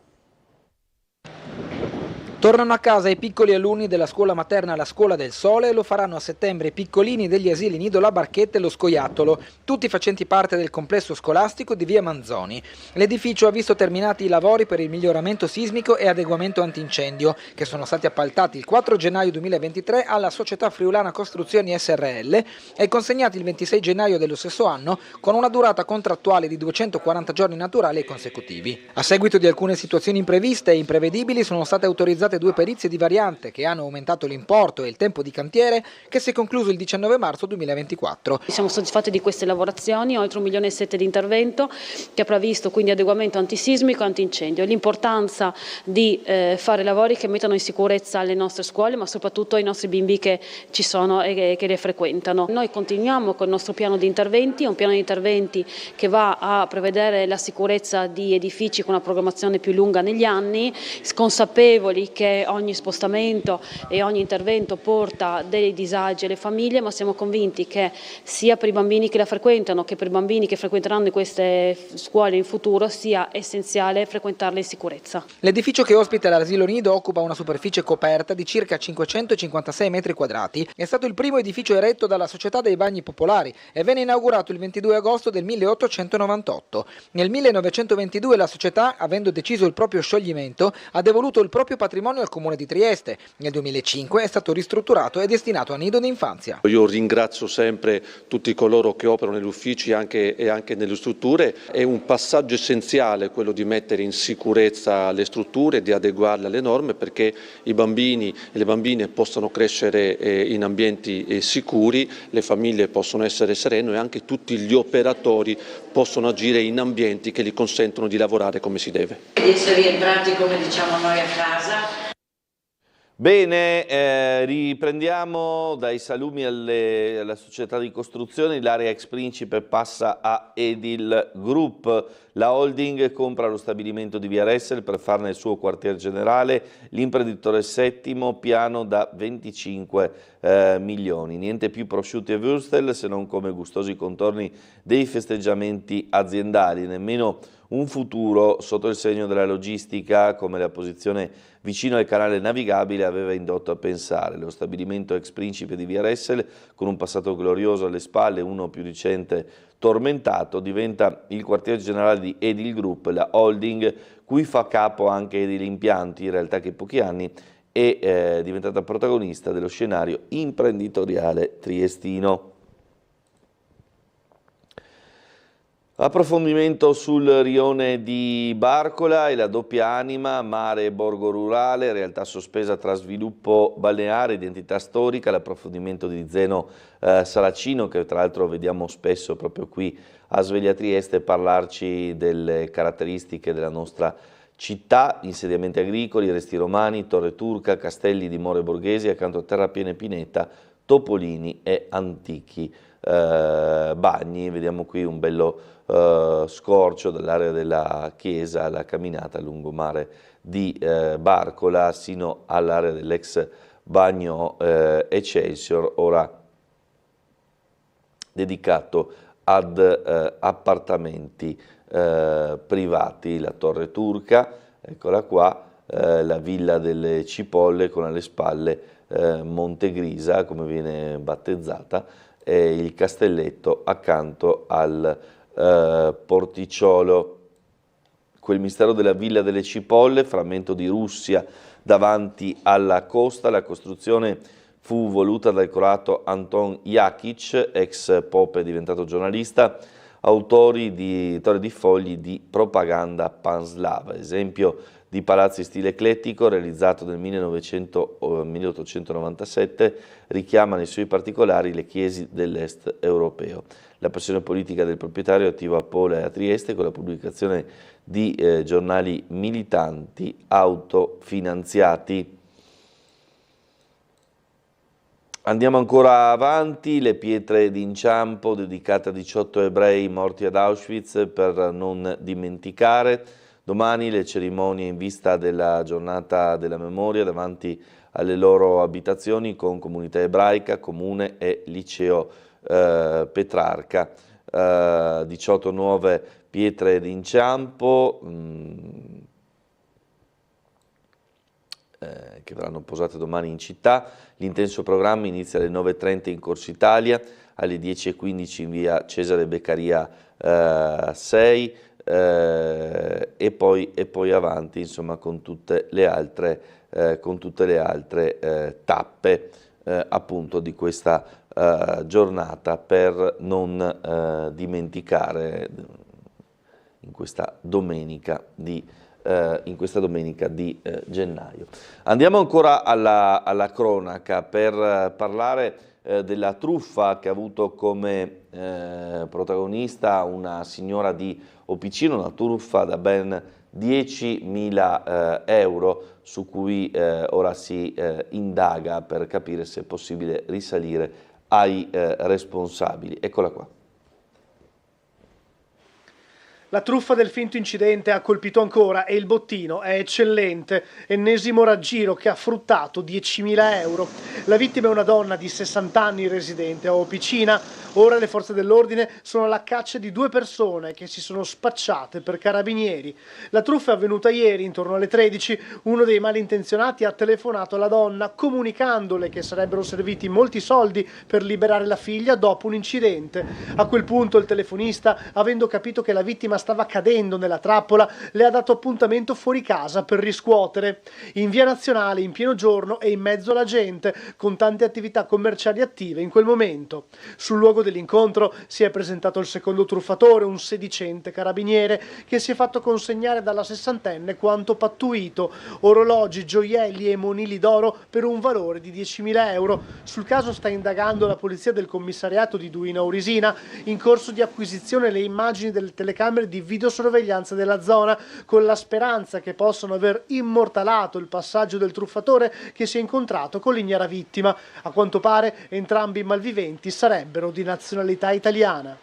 Tornano a casa i piccoli alunni della scuola materna La Scuola del Sole e lo faranno a settembre i piccolini degli asili Nido La Barchetta e Lo Scoiattolo, tutti facenti parte del complesso scolastico di via Manzoni. L'edificio ha visto terminati i lavori per il miglioramento sismico e adeguamento antincendio, che sono stati appaltati il 4 gennaio 2023 alla società friulana Costruzioni SRL e consegnati il 26 gennaio dello stesso anno con una durata contrattuale di 240 giorni naturali e consecutivi. A seguito di alcune situazioni impreviste e imprevedibili sono state autorizzate 2 perizie di variante che hanno aumentato l'importo e il tempo di cantiere che si è concluso il 19 marzo 2024. Siamo soddisfatti di queste lavorazioni, oltre 1,7 milioni di intervento che ha previsto quindi adeguamento antisismico e antincendio. L'importanza di fare lavori che mettano in sicurezza le nostre scuole ma soprattutto i nostri bimbi che ci sono e che le frequentano. Noi continuiamo con il nostro piano di interventi, un piano di interventi che va a prevedere la sicurezza di edifici con una programmazione più lunga negli anni, consapevoli che ogni spostamento e ogni intervento porta dei disagi alle famiglie, ma siamo convinti che sia per i bambini che la frequentano che per i bambini che frequenteranno queste scuole in futuro sia essenziale frequentarle in sicurezza. L'edificio che ospita l'asilo Nido occupa una superficie coperta di circa 556 metri quadrati. È stato il primo edificio eretto dalla Società dei Bagni Popolari e venne inaugurato il 22 agosto del 1898. Nel 1922 la società, avendo deciso il proprio scioglimento, ha devoluto il proprio patrimonio al Comune di Trieste. Nel 2005 è stato ristrutturato e destinato a nido d'infanzia. Io ringrazio sempre tutti coloro che operano negli uffici e anche nelle strutture. È un passaggio essenziale quello di mettere in sicurezza le strutture, di adeguarle alle norme perché i bambini e le bambine possano crescere in ambienti sicuri, le famiglie possono essere serene e anche tutti gli operatori possono agire in ambienti che gli consentono di lavorare come si deve. Di essere rientrati, come diciamo noi, a casa. Bene, riprendiamo dai salumi alla società di costruzione. L'area ex Principe passa a Edil Group. La holding compra lo stabilimento di via Ressel per farne il suo quartier generale. L'imprenditore Settimo, piano da 25 milioni. Niente più prosciutti e würstel se non come gustosi contorni dei festeggiamenti aziendali. Nemmeno un futuro sotto il segno della logistica, come la posizione vicino al canale navigabile aveva indotto a pensare. Lo stabilimento ex principe di Via Ressel, con un passato glorioso alle spalle, uno più recente tormentato, diventa il quartier generale di Edil Group, la holding cui fa capo anche Edil Impianti, in realtà che in pochi anni è diventata protagonista dello scenario imprenditoriale triestino. Approfondimento sul rione di Barcola e la doppia anima, mare e borgo rurale, realtà sospesa tra sviluppo balneare, identità storica, l'approfondimento di Zeno Saracino, che tra l'altro vediamo spesso proprio qui a Sveglia Trieste parlarci delle caratteristiche della nostra città, insediamenti agricoli, resti romani, Torre Turca, castelli, dimore borghesi, accanto a Terrapiena e Pineta, topolini e antichi bagni. Vediamo qui un bello scorcio dall'area della chiesa alla camminata a lungomare di Barcola sino all'area dell'ex bagno Excelsior, ora dedicato ad appartamenti privati. La Torre Turca, eccola qua, la Villa delle Cipolle con alle spalle Montegrisa, come viene battezzata, e il castelletto accanto al porticciolo. Quel mistero della Villa delle Cipolle, frammento di Russia davanti alla costa. La costruzione fu voluta dal croato Anton Jakic, ex pope diventato giornalista, autore di fogli di propaganda panslava, esempio di palazzo in stile eclettico realizzato nel 1897, richiama nei suoi particolari le chiese dell'est europeo. La passione politica del proprietario attiva a Pola e a Trieste con la pubblicazione di giornali militanti autofinanziati. Andiamo ancora avanti, le pietre d'inciampo dedicate a 18 ebrei morti ad Auschwitz per non dimenticare. Domani le cerimonie in vista della giornata della memoria davanti alle loro abitazioni con comunità ebraica, comune e liceo Petrarca. 18 nuove pietre d'inciampo che verranno posate domani in città. L'intenso programma inizia alle 9:30 in Corso Italia, alle 10:15 in via Cesare Beccaria 6 e poi avanti, insomma, con tutte le altre tappe appunto di questa giornata per non dimenticare in questa domenica di gennaio. Andiamo ancora alla cronaca per parlare della truffa che ha avuto come protagonista una signora di Opicino, una truffa da ben 10.000 euro su cui ora si indaga per capire se è possibile risalire ai responsabili. Eccola qua. La truffa del finto incidente ha colpito ancora e il bottino è eccellente, ennesimo raggiro che ha fruttato 10.000 euro. La vittima è una donna di 60 anni residente a Opicina. Ora le forze dell'ordine sono alla caccia di 2 persone che si sono spacciate per carabinieri. La truffa è avvenuta ieri intorno alle 13. Uno dei malintenzionati ha telefonato alla donna comunicandole che sarebbero serviti molti soldi per liberare la figlia dopo un incidente. A quel punto il telefonista, avendo capito che la vittima stava cadendo nella trappola, le ha dato appuntamento fuori casa per riscuotere. In via Nazionale, in pieno giorno e in mezzo alla gente, con tante attività commerciali attive in quel momento. Sul luogo dell'incontro si è presentato il secondo truffatore, un sedicente carabiniere che si è fatto consegnare dalla sessantenne quanto pattuito: orologi, gioielli e monili d'oro per un valore di 10.000 euro. Sul caso sta indagando la polizia del commissariato di Duino Aurisina, in corso di acquisizione le immagini delle telecamere di videosorveglianza della zona, con la speranza che possano aver immortalato il passaggio del truffatore che si è incontrato con l'ignara vittima. A quanto pare entrambi i malviventi sarebbero di nazionalità italiana.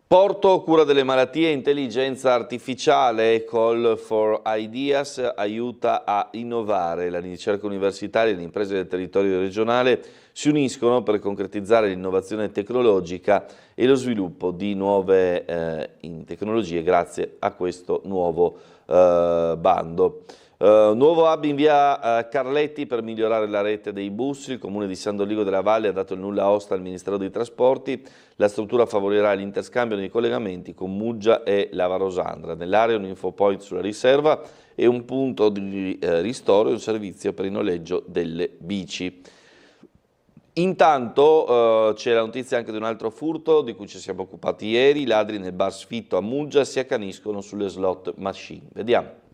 Porto, cura delle malattie, intelligenza artificiale, Call for Ideas aiuta a innovare. La ricerca universitaria e le imprese del territorio regionale si uniscono per concretizzare l'innovazione tecnologica e lo sviluppo di nuove tecnologie grazie a questo nuovo bando. Nuovo hub in via Carletti per migliorare la rete dei bus. Il comune di San Doligo della Valle ha dato il nulla osta al Ministero dei Trasporti. La struttura favorirà l'interscambio dei collegamenti con Muggia e Lavarosandra. Nell'area un infopoint sulla riserva e un punto di ristoro e un servizio per il noleggio delle bici. Intanto c'è la notizia anche di un altro furto di cui ci siamo occupati ieri. I ladri nel bar Sfitto a Muggia si accaniscono sulle slot machine. Vediamo.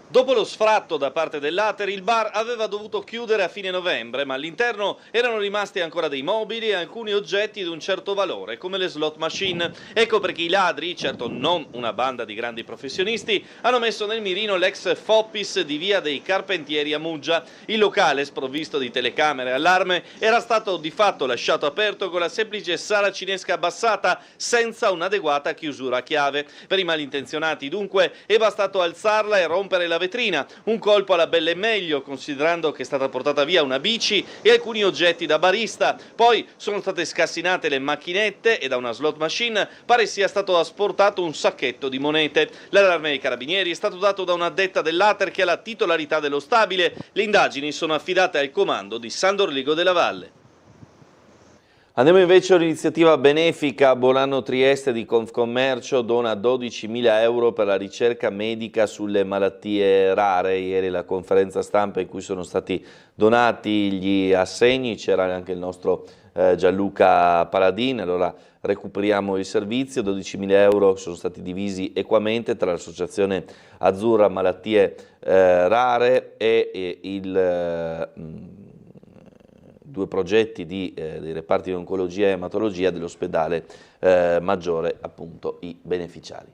Dopo lo sfratto da parte dell'Ater, il bar aveva dovuto chiudere a fine novembre, ma all'interno erano rimasti ancora dei mobili e alcuni oggetti di un certo valore, come le slot machine. Ecco perché i ladri, certo non una banda di grandi professionisti, hanno messo nel mirino l'ex Foppis di via dei Carpentieri a Muggia. Il locale, sprovvisto di telecamere e allarme, era stato di fatto lasciato aperto con la semplice sala cinesca abbassata, senza un'adeguata chiusura a chiave. Per i malintenzionati, dunque, è bastato alzarla e rompere la vetrina, un colpo alla belle e meglio, considerando che è stata portata via una bici e alcuni oggetti da barista. Poi sono state scassinate le macchinette e da una slot machine pare sia stato asportato un sacchetto di monete. L'allarme dei carabinieri è stato dato da un'addetta dell'Ater che ha la titolarità dello stabile. Le indagini sono affidate al comando di San Dorligo della Valle. Andiamo invece all'iniziativa benefica. Buonanno Trieste di Confcommercio dona 12.000 euro per la ricerca medica sulle malattie rare. Ieri la conferenza stampa in cui sono stati donati gli assegni, c'era anche il nostro Gianluca Paladin. Allora recuperiamo il servizio, 12.000 euro sono stati divisi equamente tra l'associazione Azzurra Malattie Rare e due progetti dei reparti di oncologia e ematologia dell'ospedale Maggiore, appunto i beneficiari.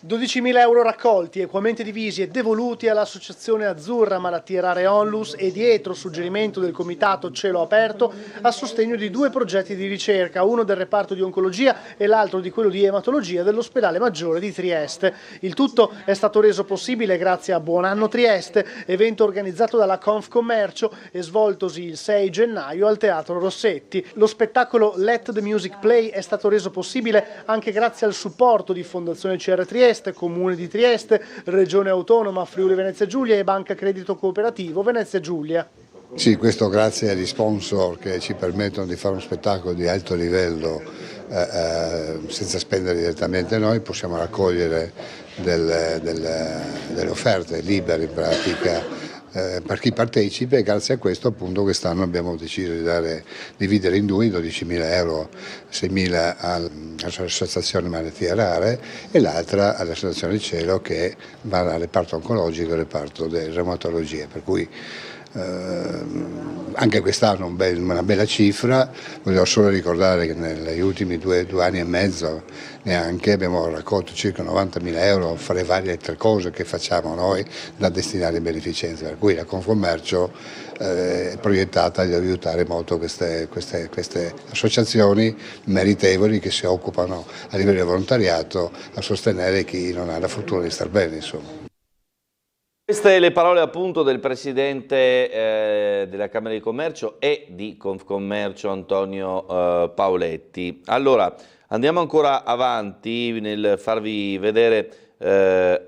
12.000 euro raccolti, equamente divisi e devoluti all'Associazione Azzurra Malattie Rare Onlus e dietro suggerimento del Comitato Cielo Aperto a sostegno di due progetti di ricerca, uno del reparto di oncologia e l'altro di quello di ematologia dell'ospedale Maggiore di Trieste. Il tutto è stato reso possibile grazie a Buonanno Trieste, evento organizzato dalla Confcommercio e svoltosi il 6 gennaio al Teatro Rossetti. Lo spettacolo Let the Music Play è stato reso possibile anche grazie al supporto di Fondazione CR Trieste, Comune di Trieste, Regione Autonoma Friuli Venezia Giulia e Banca Credito Cooperativo Venezia Giulia. Sì, questo grazie agli sponsor che ci permettono di fare uno spettacolo di alto livello senza spendere direttamente noi, possiamo raccogliere delle offerte libere in pratica per chi partecipa e grazie a questo appunto quest'anno abbiamo deciso di dividere in due 12.000 euro, 6.000 all'Associazione Malattie Rare e l'altra all'Associazione Cielo che va al reparto oncologico e al reparto di reumatologia, per cui anche quest'anno una bella cifra. Voglio solo ricordare che negli ultimi due anni e mezzo neanche abbiamo raccolto circa 90.000 euro a fare varie altre cose che facciamo noi da destinare in beneficenza, per cui la Confcommercio è proiettata ad aiutare molto queste associazioni meritevoli che si occupano a livello di volontariato a sostenere chi non ha la fortuna di star bene, insomma. Queste le parole appunto del Presidente della Camera di Commercio e di Confcommercio Antonio Paoletti. Allora, andiamo ancora avanti nel farvi vedere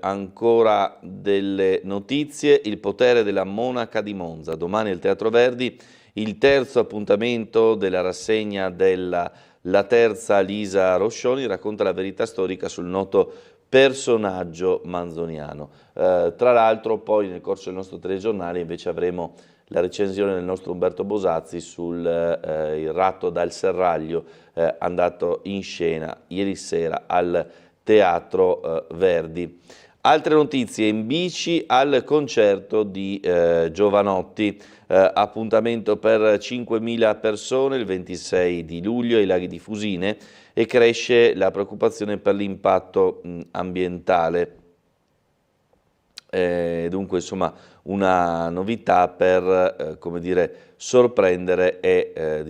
ancora delle notizie. Il potere della monaca di Monza. Domani al Teatro Verdi il terzo appuntamento della rassegna della La Terza Lisa Roscioni racconta la verità storica sul noto personaggio manzoniano. Tra l'altro poi nel corso del nostro telegiornale invece avremo la recensione del nostro Umberto Bosazzi sul Il ratto dal serraglio andato in scena ieri sera al Teatro Verdi. Altre notizie: in bici al concerto di Giovanotti, appuntamento per 5.000 persone il 26 di luglio ai Laghi di Fusine e cresce la preoccupazione per l'impatto ambientale. Dunque insomma una novità per come dire, sorprendere e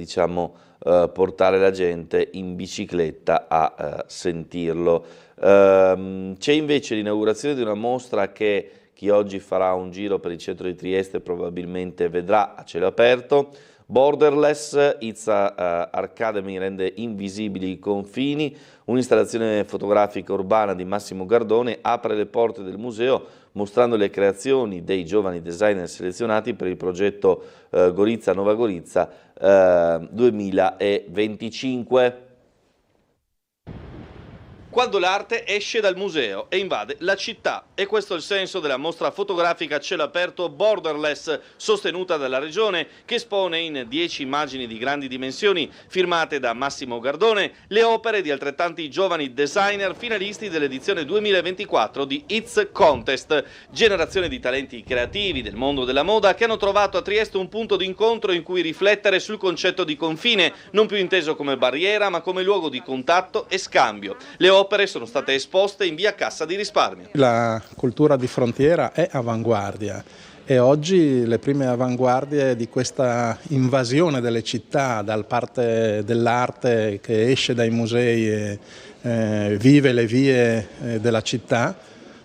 portare la gente in bicicletta a sentirlo. C'è invece l'inaugurazione di una mostra che chi oggi farà un giro per il centro di Trieste probabilmente vedrà a cielo aperto. Borderless, It's Academy rende invisibili i confini, un'installazione fotografica urbana di Massimo Gardone apre le porte del museo mostrando le creazioni dei giovani designer selezionati per il progetto Gorizia Nova Gorizia 2025. Quando l'arte esce dal museo e invade la città. E questo è il senso della mostra fotografica a cielo aperto Borderless, sostenuta dalla Regione, che espone in 10 immagini di grandi dimensioni, firmate da Massimo Gardone, le opere di altrettanti giovani designer finalisti dell'edizione 2024 di It's Contest, generazione di talenti creativi del mondo della moda che hanno trovato a Trieste un punto di incontro in cui riflettere sul concetto di confine, non più inteso come barriera ma come luogo di contatto e scambio. Le opere sono state esposte in via Cassa di Risparmio. La cultura di frontiera è avanguardia e oggi le prime avanguardie di questa invasione delle città dal parte dell'arte che esce dai musei e vive le vie della città,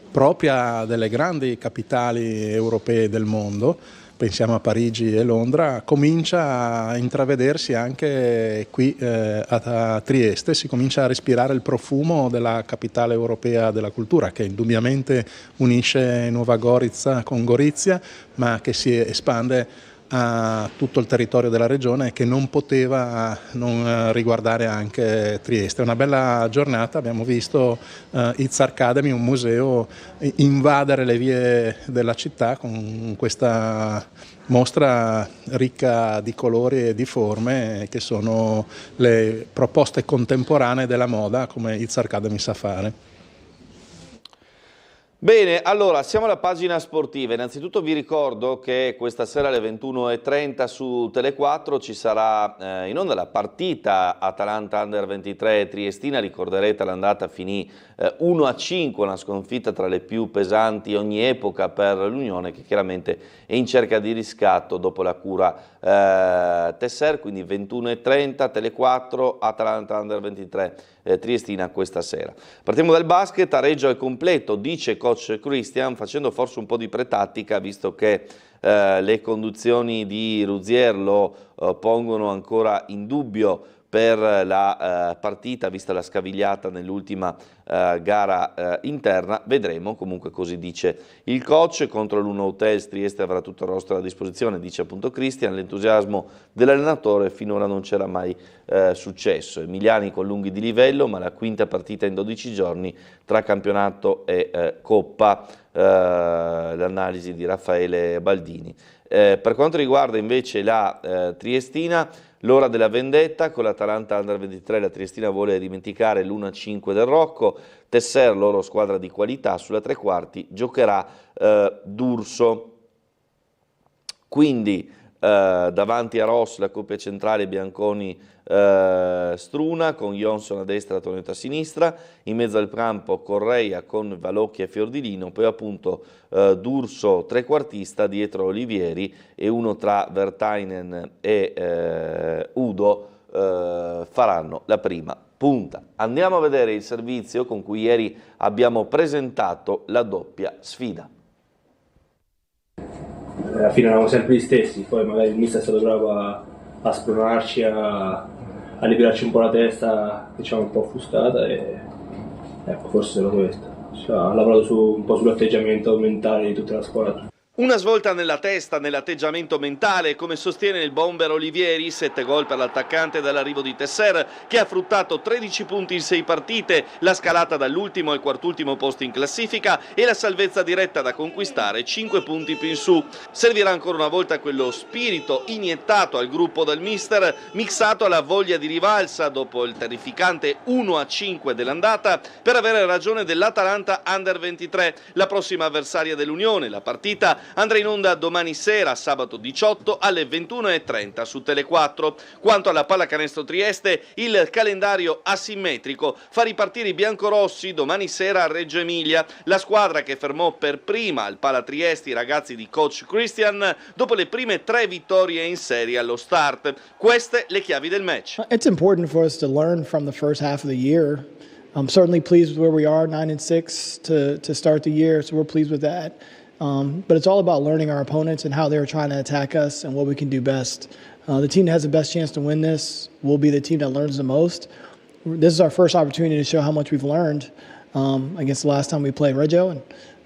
propria delle grandi capitali europee del mondo, pensiamo a Parigi e Londra, comincia a intravedersi anche qui a Trieste, si comincia a respirare il profumo della capitale europea della cultura che indubbiamente unisce Nova Gorica con Gorizia, ma che si espande a tutto il territorio della regione e che non poteva non riguardare anche Trieste. È una bella giornata, abbiamo visto It's Academy, un museo, invadere le vie della città con questa mostra ricca di colori e di forme che sono le proposte contemporanee della moda come It's Academy sa fare. Bene, allora siamo alla pagina sportiva. Innanzitutto vi ricordo che questa sera alle 21:30 su Tele4 ci sarà in onda la partita Atalanta Under 23 Triestina. Ricorderete l'andata finì 1-5, una sconfitta tra le più pesanti ogni epoca per l'Unione, che chiaramente è in cerca di riscatto dopo la cura Tesser, quindi 21:30 Tele4 Atalanta Under 23 Triestina questa sera. Partiamo dal basket, a Reggio al completo, dice coach Christian, facendo forse un po' di pretattica, visto che le conduzioni di Ruzier lo pongono ancora in dubbio per la partita, vista la scavigliata nell'ultima gara interna. Vedremo, comunque così dice il coach. Contro l'Uno Hotels Trieste avrà tutto il roster a disposizione, dice appunto Christian. L'entusiasmo dell'allenatore finora non c'era mai successo. Emiliani con lunghi di livello, ma la quinta partita in 12 giorni tra campionato e Coppa. L'analisi di Raffaele Baldini. Per quanto riguarda invece la Triestina, l'ora della vendetta con l'Atalanta Under 23, la Triestina vuole dimenticare l'1-5 del Rocco. Tesser, loro squadra di qualità, sulla tre quarti giocherà D'Urso. Quindi davanti a Ross la coppia centrale Bianconi Struna, con Johnson a destra e Tonetta a sinistra, in mezzo al campo Correia con Valocchia e Fiordilino, poi appunto D'Urso trequartista, dietro Olivieri, e uno tra Vertainen e Udo faranno la prima punta. Andiamo a vedere il servizio con cui ieri abbiamo presentato la doppia sfida. Alla fine eravamo sempre gli stessi, poi magari il mister è stato bravo a spronarci, a liberarci un po' la testa, diciamo un po' offuscata, e ecco, forse solo questo. Ha lavorato un po' sull'atteggiamento mentale di tutta la squadra. Una svolta nella testa, nell'atteggiamento mentale, come sostiene il bomber Olivieri, 7 gol per l'attaccante dall'arrivo di Tesser, che ha fruttato 13 punti in 6 partite, la scalata dall'ultimo al quartultimo posto in classifica e la salvezza diretta da conquistare 5 punti più in su. Servirà ancora una volta quello spirito iniettato al gruppo dal mister, mixato alla voglia di rivalsa dopo il terrificante 1-5 dell'andata, per avere ragione dell'Atalanta Under 23, la prossima avversaria dell'Unione. La partita andrà in onda domani sera, sabato 18 alle 21:30 su Tele4. Quanto alla Pallacanestro Trieste, il calendario asimmetrico fa ripartire i biancorossi domani sera a Reggio Emilia, la squadra che fermò per prima al Pala Trieste i ragazzi di coach Christian dopo le prime 3 vittorie in serie allo start. Queste le chiavi del match. It's important for us to learn from the first half of the year. I'm certainly pleased with where we are, 9-6 to start the year, so we're pleased with that. But it's all about learning our opponents and how they're trying to attack us and what we can do best. The team that has the best chance to win this will be the team that learns the most. This is our first opportunity to show how much we've learned against the last time we played Reggio,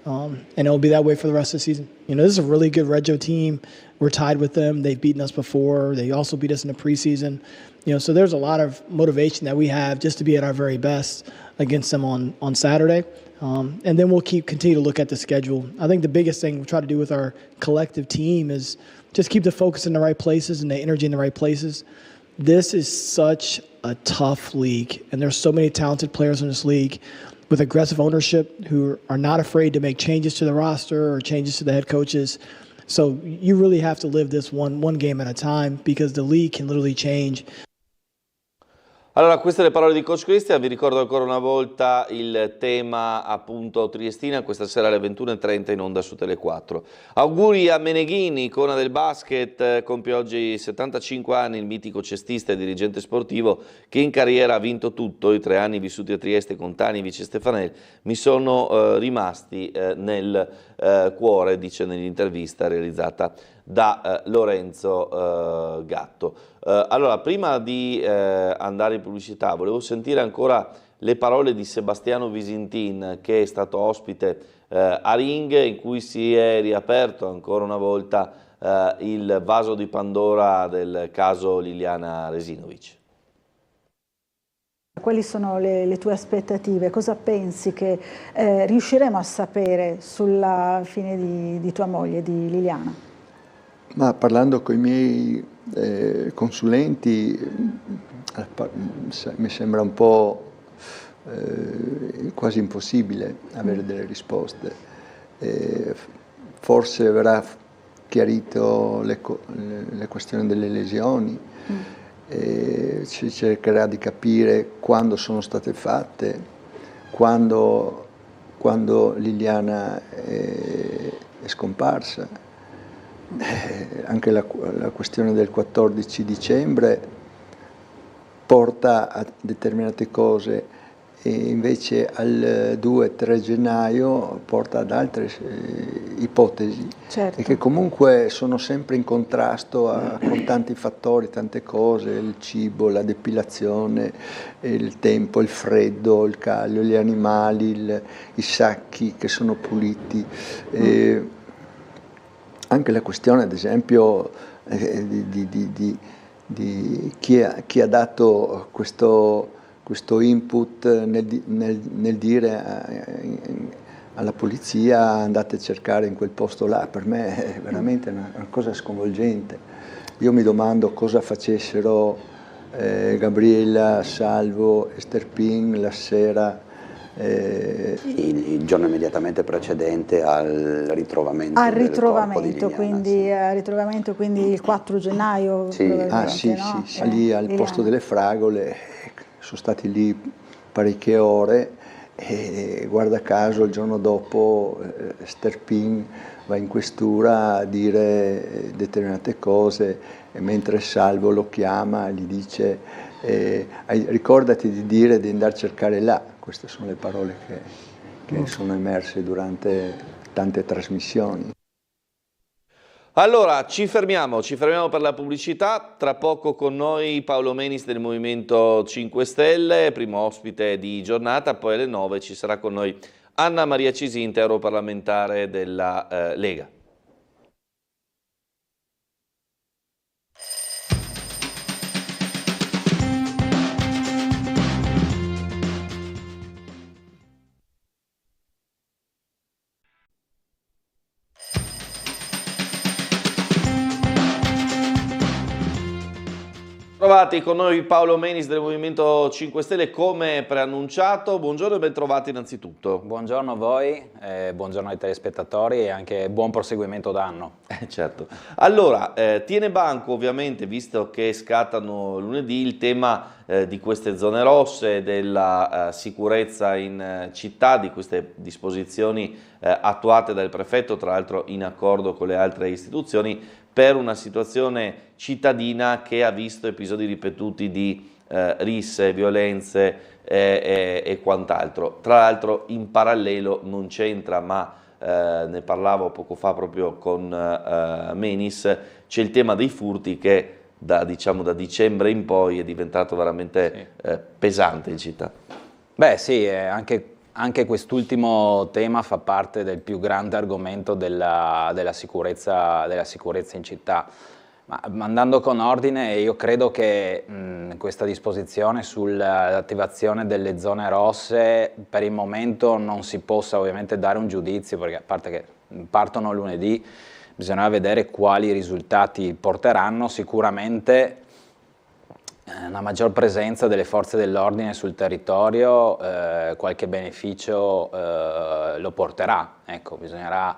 and it'll be that way for the rest of the season. You know, this is a really good Reggio team. We're tied with them. They've beaten us before. They also beat us in the preseason. You know, so there's a lot of motivation that we have just to be at our very best against them on Saturday. And then we'll continue to look at the schedule. I think the biggest thing we try to do with our collective team is just keep the focus in the right places and the energy in the right places. This is such a tough league, and there's so many talented players in this league with aggressive ownership who are not afraid to make changes to the roster or changes to the head coaches. So you really have to live this one game at a time because the league can literally change. Allora, queste le parole di Coach Christian, vi ricordo ancora una volta il tema appunto triestina, questa sera alle 21:30 in onda su Tele4. Auguri a Meneghini, icona del basket, compie oggi 75 anni, il mitico cestista e dirigente sportivo che in carriera ha vinto tutto, i 3 anni vissuti a Trieste con Tani, Vice Stefanelli, mi sono rimasti nel cuore, dice nell'intervista realizzata da Lorenzo Gatto. Allora, prima di andare in pubblicità, volevo sentire ancora le parole di Sebastiano Visintin, che è stato ospite a Ring, in cui si è riaperto ancora una volta il vaso di Pandora del caso Liliana Resinovic. Quali sono le tue aspettative? Cosa pensi che riusciremo a sapere sulla fine di tua moglie, di Liliana? Ma parlando con i miei consulenti mi sembra un po' quasi impossibile avere delle risposte. Forse verrà chiarito le questioni delle lesioni, si cercherà di capire quando sono state fatte, quando Liliana è scomparsa. Anche la questione del 14 dicembre porta a determinate cose e invece al 2-3 gennaio porta ad altre ipotesi, certo, e che comunque sono sempre in contrasto con tanti fattori, tante cose, il cibo, la depilazione, il tempo, il freddo, il caldo, gli animali, i sacchi che sono puliti. Anche la questione, ad esempio, di chi ha dato questo input nel dire alla polizia andate a cercare in quel posto là, per me è veramente una cosa sconvolgente. Io mi domando cosa facessero Gabriella, Salvo e Sterpin la sera. Il giorno immediatamente precedente al ritrovamento del corpo di Liliana, quindi il 4 gennaio. Sì, lì al posto delle fragole, sono stati lì parecchie ore e guarda caso il giorno dopo Sterpin va in questura a dire determinate cose e mentre Salvo lo chiama gli dice ricordati di dire di andare a cercare là. Queste sono le parole che sono emerse durante tante trasmissioni. Allora, ci fermiamo per la pubblicità. Tra poco con noi Paolo Menis del Movimento 5 Stelle, primo ospite di giornata, poi alle 9 ci sarà con noi Anna Maria Cisinta, europarlamentare della Lega. Trovati con noi Paolo Menis del Movimento 5 Stelle come preannunciato. Buongiorno e ben trovati innanzitutto. Buongiorno a voi, buongiorno ai telespettatori e anche buon proseguimento d'anno. Certo. Allora, tiene banco ovviamente, visto che scattano lunedì, il tema di queste zone rosse, della sicurezza in città, di queste disposizioni attuate dal prefetto, tra l'altro in accordo con le altre istituzioni, per una situazione cittadina che ha visto episodi ripetuti di risse, violenze e quant'altro. Tra l'altro in parallelo non c'entra, ma ne parlavo poco fa proprio con Menis, c'è il tema dei furti che da dicembre in poi è diventato veramente pesante in città. Beh sì, anche quest'ultimo tema fa parte del più grande argomento della sicurezza in città. Ma andando con ordine, io credo che questa disposizione sull'attivazione delle zone rosse per il momento non si possa ovviamente dare un giudizio, perché a parte che partono lunedì, bisognerà vedere quali risultati porteranno. Sicuramente una maggior presenza delle forze dell'ordine sul territorio qualche beneficio lo porterà. Ecco, bisognerà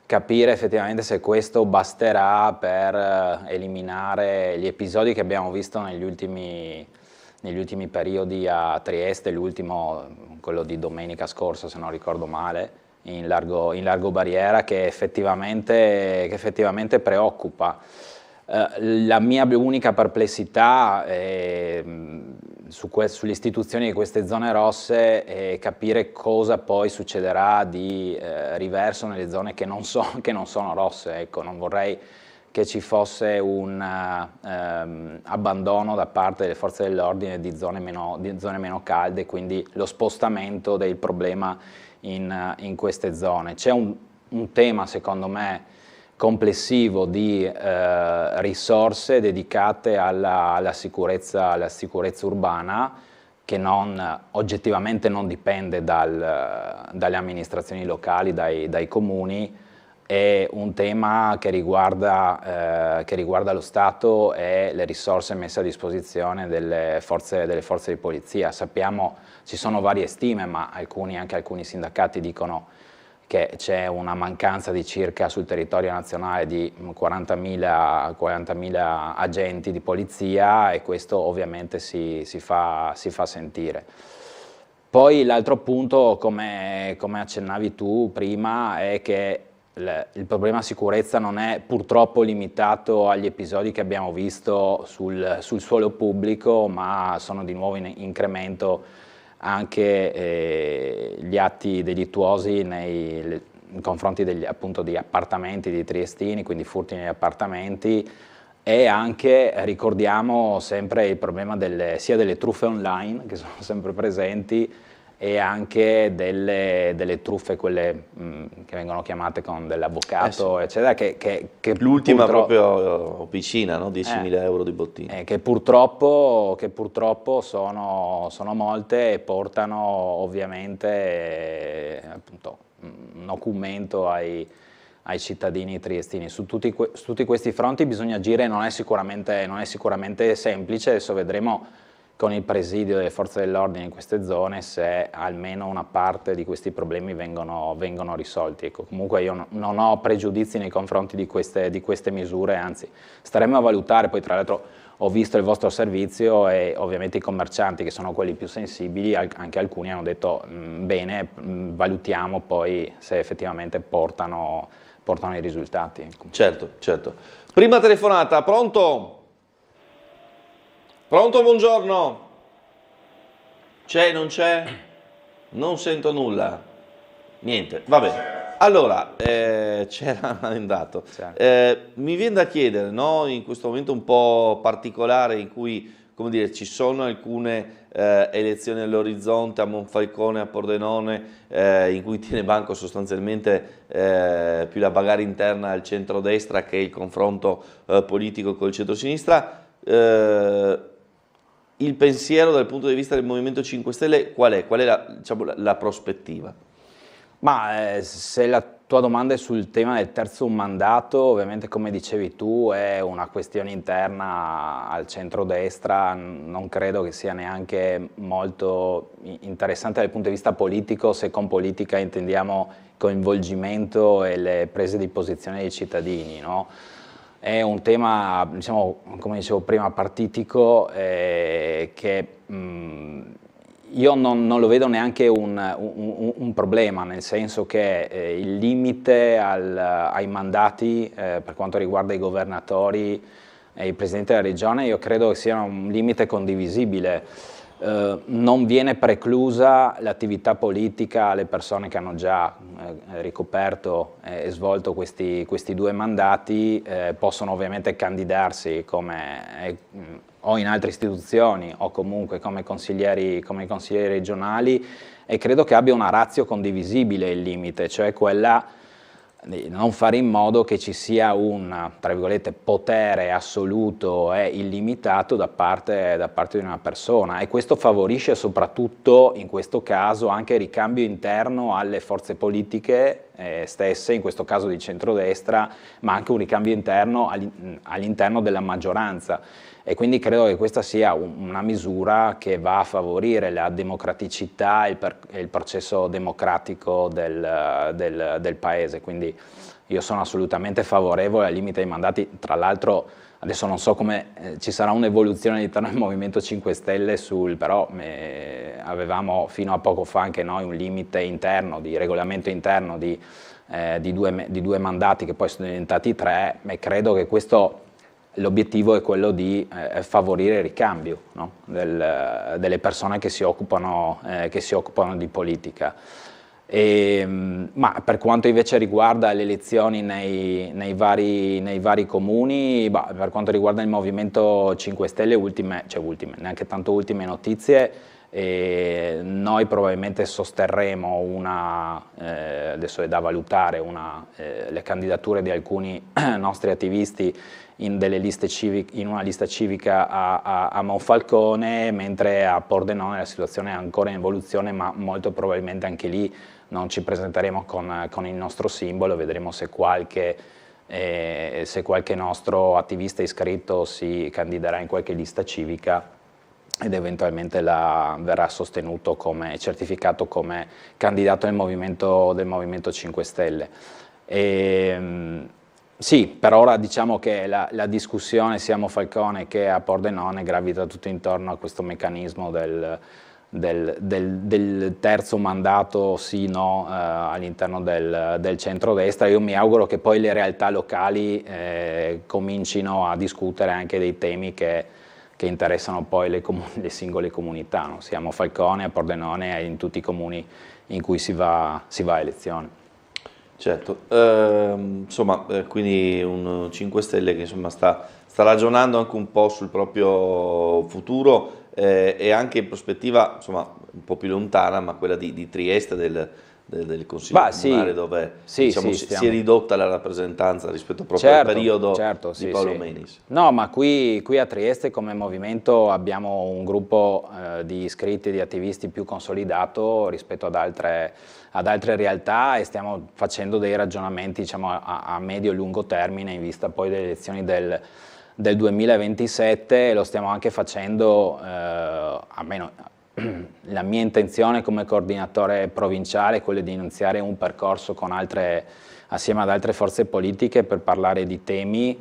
capire effettivamente se questo basterà per eliminare gli episodi che abbiamo visto negli ultimi periodi a Trieste, l'ultimo, quello di domenica scorsa se non ricordo male, in largo Barriera, che effettivamente preoccupa. La mia unica perplessità sulle istituzioni di queste zone rosse è capire cosa poi succederà di riverso nelle zone che non sono rosse. Ecco, non vorrei che ci fosse un abbandono da parte delle forze dell'ordine di zone meno calde, quindi lo spostamento del problema in queste zone. C'è un tema, secondo me, complessivo di risorse dedicate alla sicurezza urbana, che oggettivamente non dipende dalle amministrazioni locali, dai comuni. È un tema che riguarda lo Stato e le risorse messe a disposizione delle forze di polizia. Sappiamo, ci sono varie stime, ma anche alcuni sindacati dicono che c'è una mancanza di circa sul territorio nazionale di 40.000 agenti di polizia, e questo ovviamente si fa sentire. Poi l'altro punto, come accennavi tu prima, è che il problema sicurezza non è purtroppo limitato agli episodi che abbiamo visto sul suolo pubblico, ma sono di nuovo in incremento anche gli atti delittuosi nei confronti appunto di appartamenti di triestini, quindi furti negli appartamenti, e anche ricordiamo sempre il problema sia delle truffe online, che sono sempre presenti, e anche delle truffe, quelle che vengono chiamate con dell'avvocato, eccetera, che l'ultima proprio Officina, no? 10.000 euro di bottine. Che purtroppo sono molte e portano ovviamente appunto un nocumento ai cittadini triestini. Su tutti questi fronti bisogna agire, non è sicuramente semplice. Adesso vedremo con il presidio delle forze dell'ordine in queste zone se almeno una parte di questi problemi vengono risolti. Ecco, comunque io non ho pregiudizi nei confronti di queste misure, anzi staremo a valutare. Poi tra l'altro ho visto il vostro servizio e ovviamente i commercianti, che sono quelli più sensibili, anche alcuni hanno detto bene, valutiamo poi se effettivamente portano i risultati. Certo. Prima telefonata, pronto? Pronto, buongiorno? C'è, non c'è? Non sento nulla. Niente, va bene. Allora, c'era andato. Mi viene da chiedere, no, in questo momento un po' particolare in cui, come dire, ci sono alcune elezioni all'orizzonte a Monfalcone, a Pordenone, in cui tiene banco sostanzialmente più la bagarre interna al centrodestra che il confronto politico col centrosinistra. Il pensiero dal punto di vista del Movimento 5 Stelle qual è? Qual è la prospettiva? Ma se la tua domanda è sul tema del terzo mandato, ovviamente come dicevi tu è una questione interna al centrodestra, non credo che sia neanche molto interessante dal punto di vista politico, se con politica intendiamo coinvolgimento e le prese di posizione dei cittadini, no? È un tema, diciamo, come dicevo prima, partitico che io non lo vedo neanche un problema, nel senso che il limite ai mandati per quanto riguarda i governatori e i presidenti della regione io credo che sia un limite condivisibile. Non viene preclusa l'attività politica alle persone che hanno già ricoperto e svolto questi 2 mandati, possono ovviamente candidarsi o in altre istituzioni o comunque come consiglieri regionali, e credo che abbia una ratio condivisibile il limite, cioè quella di non fare in modo che ci sia un, tra virgolette, potere assoluto e illimitato da parte di una persona, e questo favorisce soprattutto in questo caso anche il ricambio interno alle forze politiche stesse, in questo caso di centrodestra, ma anche un ricambio interno all'interno della maggioranza. E quindi credo che questa sia una misura che va a favorire la democraticità e il processo democratico del Paese. Quindi io sono assolutamente favorevole al limite dei mandati. Tra l'altro adesso non so come ci sarà un'evoluzione all'interno del Movimento 5 Stelle però avevamo fino a poco fa anche noi un limite interno, di regolamento interno di 2 mandati che poi sono diventati 3, e credo che questo... L'obiettivo è quello di favorire il ricambio, no? delle persone che si occupano di politica. Ma per quanto invece riguarda le elezioni nei vari comuni, per quanto riguarda il Movimento 5 Stelle, neanche tanto ultime notizie, noi probabilmente sosterremo adesso è da valutare, le candidature di alcuni nostri attivisti in una lista civica a Monfalcone, mentre a Pordenone la situazione è ancora in evoluzione, ma molto probabilmente anche lì non ci presenteremo con il nostro simbolo, vedremo se qualche nostro attivista iscritto si candiderà in qualche lista civica ed eventualmente verrà sostenuto certificato come candidato del Movimento 5 Stelle. Sì, per ora diciamo che la discussione sia a Monfalcone che a Pordenone gravita tutto intorno a questo meccanismo del terzo mandato sì no all'interno del centrodestra. Io mi auguro che poi le realtà locali comincino a discutere anche dei temi che interessano poi le singole comunità, no? Sia a Monfalcone, a Pordenone e in tutti i comuni in cui si va a elezioni. Certo, insomma, quindi un 5 Stelle che insomma sta ragionando anche un po' sul proprio futuro e anche in prospettiva insomma un po' più lontana, ma quella di Trieste del Consiglio Comunale, dove si è ridotta la rappresentanza rispetto proprio al periodo di Paolo Menis. No, ma qui a Trieste come movimento abbiamo un gruppo di iscritti e di attivisti più consolidato rispetto ad altre realtà, e stiamo facendo dei ragionamenti diciamo, a medio e lungo termine in vista poi delle elezioni del 2027, e lo stiamo anche facendo, almeno la mia intenzione come coordinatore provinciale è quella di iniziare un percorso assieme ad altre forze politiche per parlare di temi,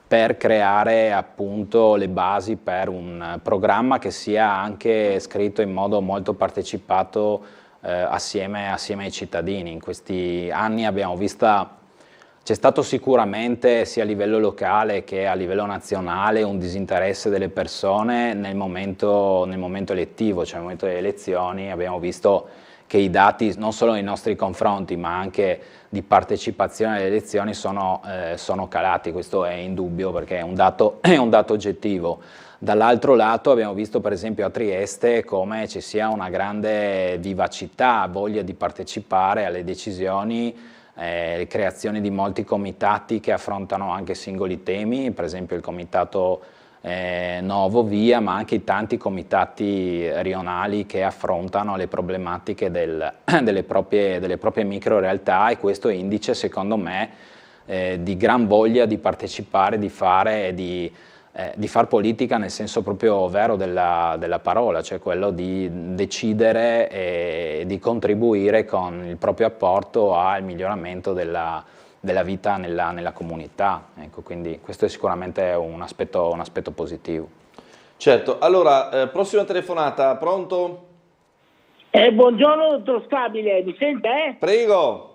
per creare appunto le basi per un programma che sia anche scritto in modo molto partecipato assieme ai cittadini. In questi anni abbiamo visto c'è stato sicuramente sia a livello locale che a livello nazionale un disinteresse delle persone nel momento elettivo, cioè nel momento delle elezioni. Abbiamo visto che i dati non solo nei nostri confronti ma anche di partecipazione alle elezioni sono calati. Questo è indubbio perché è un dato oggettivo. Dall'altro lato abbiamo visto per esempio a Trieste come ci sia una grande vivacità, voglia di partecipare alle decisioni, creazione di molti comitati che affrontano anche singoli temi, per esempio il comitato Novo Via, ma anche i tanti comitati rionali che affrontano le problematiche delle proprie micro realtà, e questo è indice, secondo me, di gran voglia di partecipare, di fare e di far politica nel senso proprio vero della parola, cioè quello di decidere e di contribuire con il proprio apporto al miglioramento della vita nella comunità. Ecco, quindi questo è sicuramente un aspetto positivo. Certo, allora, prossima telefonata, pronto? Buongiorno dottor Stabile, mi sente? Prego.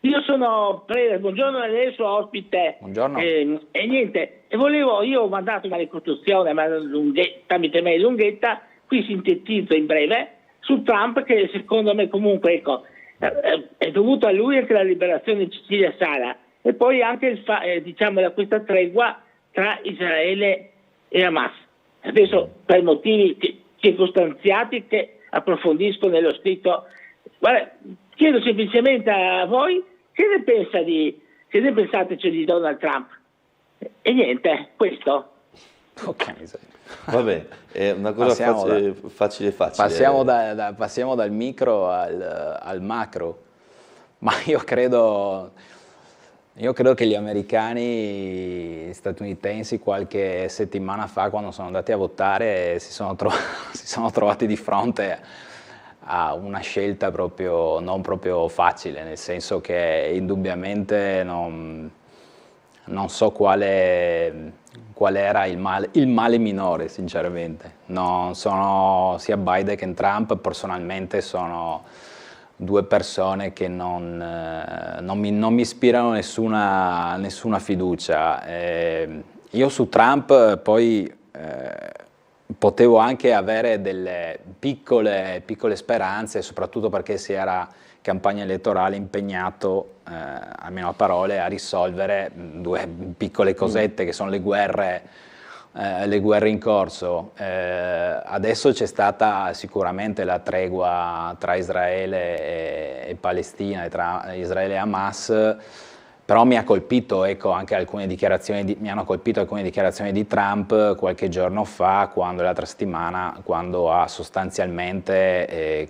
Io sono buongiorno a lei, suo ospite. Buongiorno. E niente, io ho mandato una ricostruzione tramite mail lunghetta, qui sintetizzo in breve, su Trump, che secondo me comunque, ecco, è dovuto a lui anche la liberazione di Cecilia Sala, e poi anche questa tregua tra Israele e Hamas. Adesso, per motivi circostanziati che approfondisco nello scritto, guarda, chiedo semplicemente a voi che ne pensate di Donald Trump. E niente, questo. Ok, vabbè, è una cosa facile. Passiamo dal micro al macro, ma io credo che gli americani statunitensi qualche settimana fa, quando sono andati a votare, si sono trovati di fronte a una scelta non proprio facile, nel senso che indubbiamente non so quale era il male minore, sinceramente. Sia Biden che Trump personalmente sono due persone che non mi ispirano nessuna fiducia. Io su Trump poi potevo anche avere delle piccole speranze, soprattutto perché si era campagna elettorale impegnato, almeno a parole, a risolvere due piccole cosette che sono le guerre in corso. Adesso c'è stata sicuramente la tregua tra Israele e Palestina, e tra Israele e Hamas, però mi ha colpito, ecco, anche mi hanno colpito alcune dichiarazioni di Trump qualche giorno fa, l'altra settimana, quando ha sostanzialmente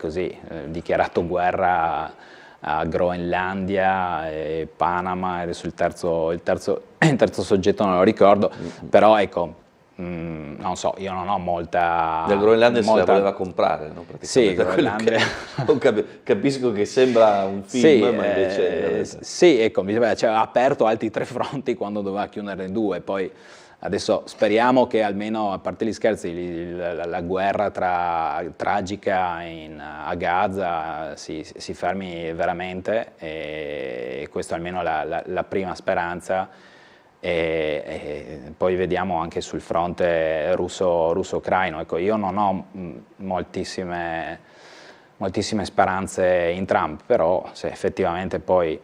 dichiarato guerra a Groenlandia e Panama, e adesso il terzo soggetto non lo ricordo, però ecco, non so, io non ho molta... Del Groenlandia se la voleva comprare, no? Sì, Groenlandia... Capisco che sembra un film, ma invece... Sì, ecco, ha aperto altri 3 fronti quando doveva chiuderne 2, poi adesso speriamo che almeno, a parte gli scherzi, la guerra tragica a Gaza si fermi veramente, e questa è almeno la prima speranza. E poi vediamo anche sul fronte russo-ucraino. Ecco, io non ho moltissime speranze in Trump, però se effettivamente poi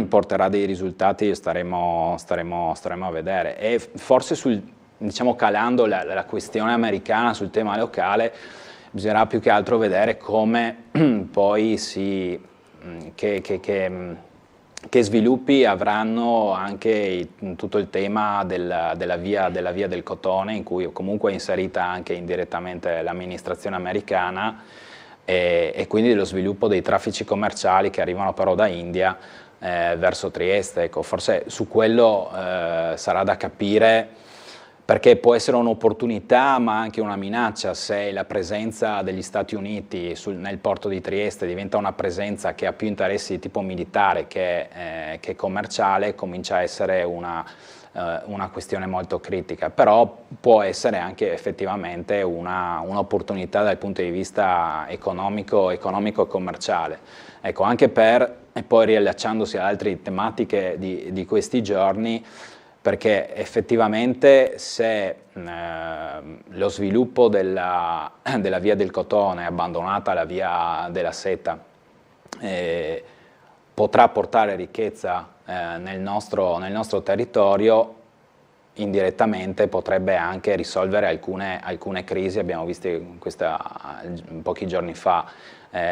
porterà dei risultati staremo a vedere. E forse calando la questione americana sul tema locale, bisognerà più che altro vedere come poi che sviluppi avranno anche tutto il tema della via del cotone, in cui comunque è inserita anche indirettamente l'amministrazione americana, e quindi dello sviluppo dei traffici commerciali che arrivano però da India verso Trieste. Ecco, forse su quello sarà da capire, perché può essere un'opportunità ma anche una minaccia se la presenza degli Stati Uniti nel porto di Trieste diventa una presenza che ha più interessi di tipo militare che commerciale, comincia a essere una questione molto critica, però può essere anche effettivamente un'opportunità dal punto di vista economico e commerciale. Ecco, anche e poi riallacciandosi ad altre tematiche di questi giorni, perché effettivamente se lo sviluppo della via del cotone, abbandonata la via della seta, potrà portare ricchezza nel nostro territorio, indirettamente potrebbe anche risolvere alcune crisi. Abbiamo visto pochi giorni fa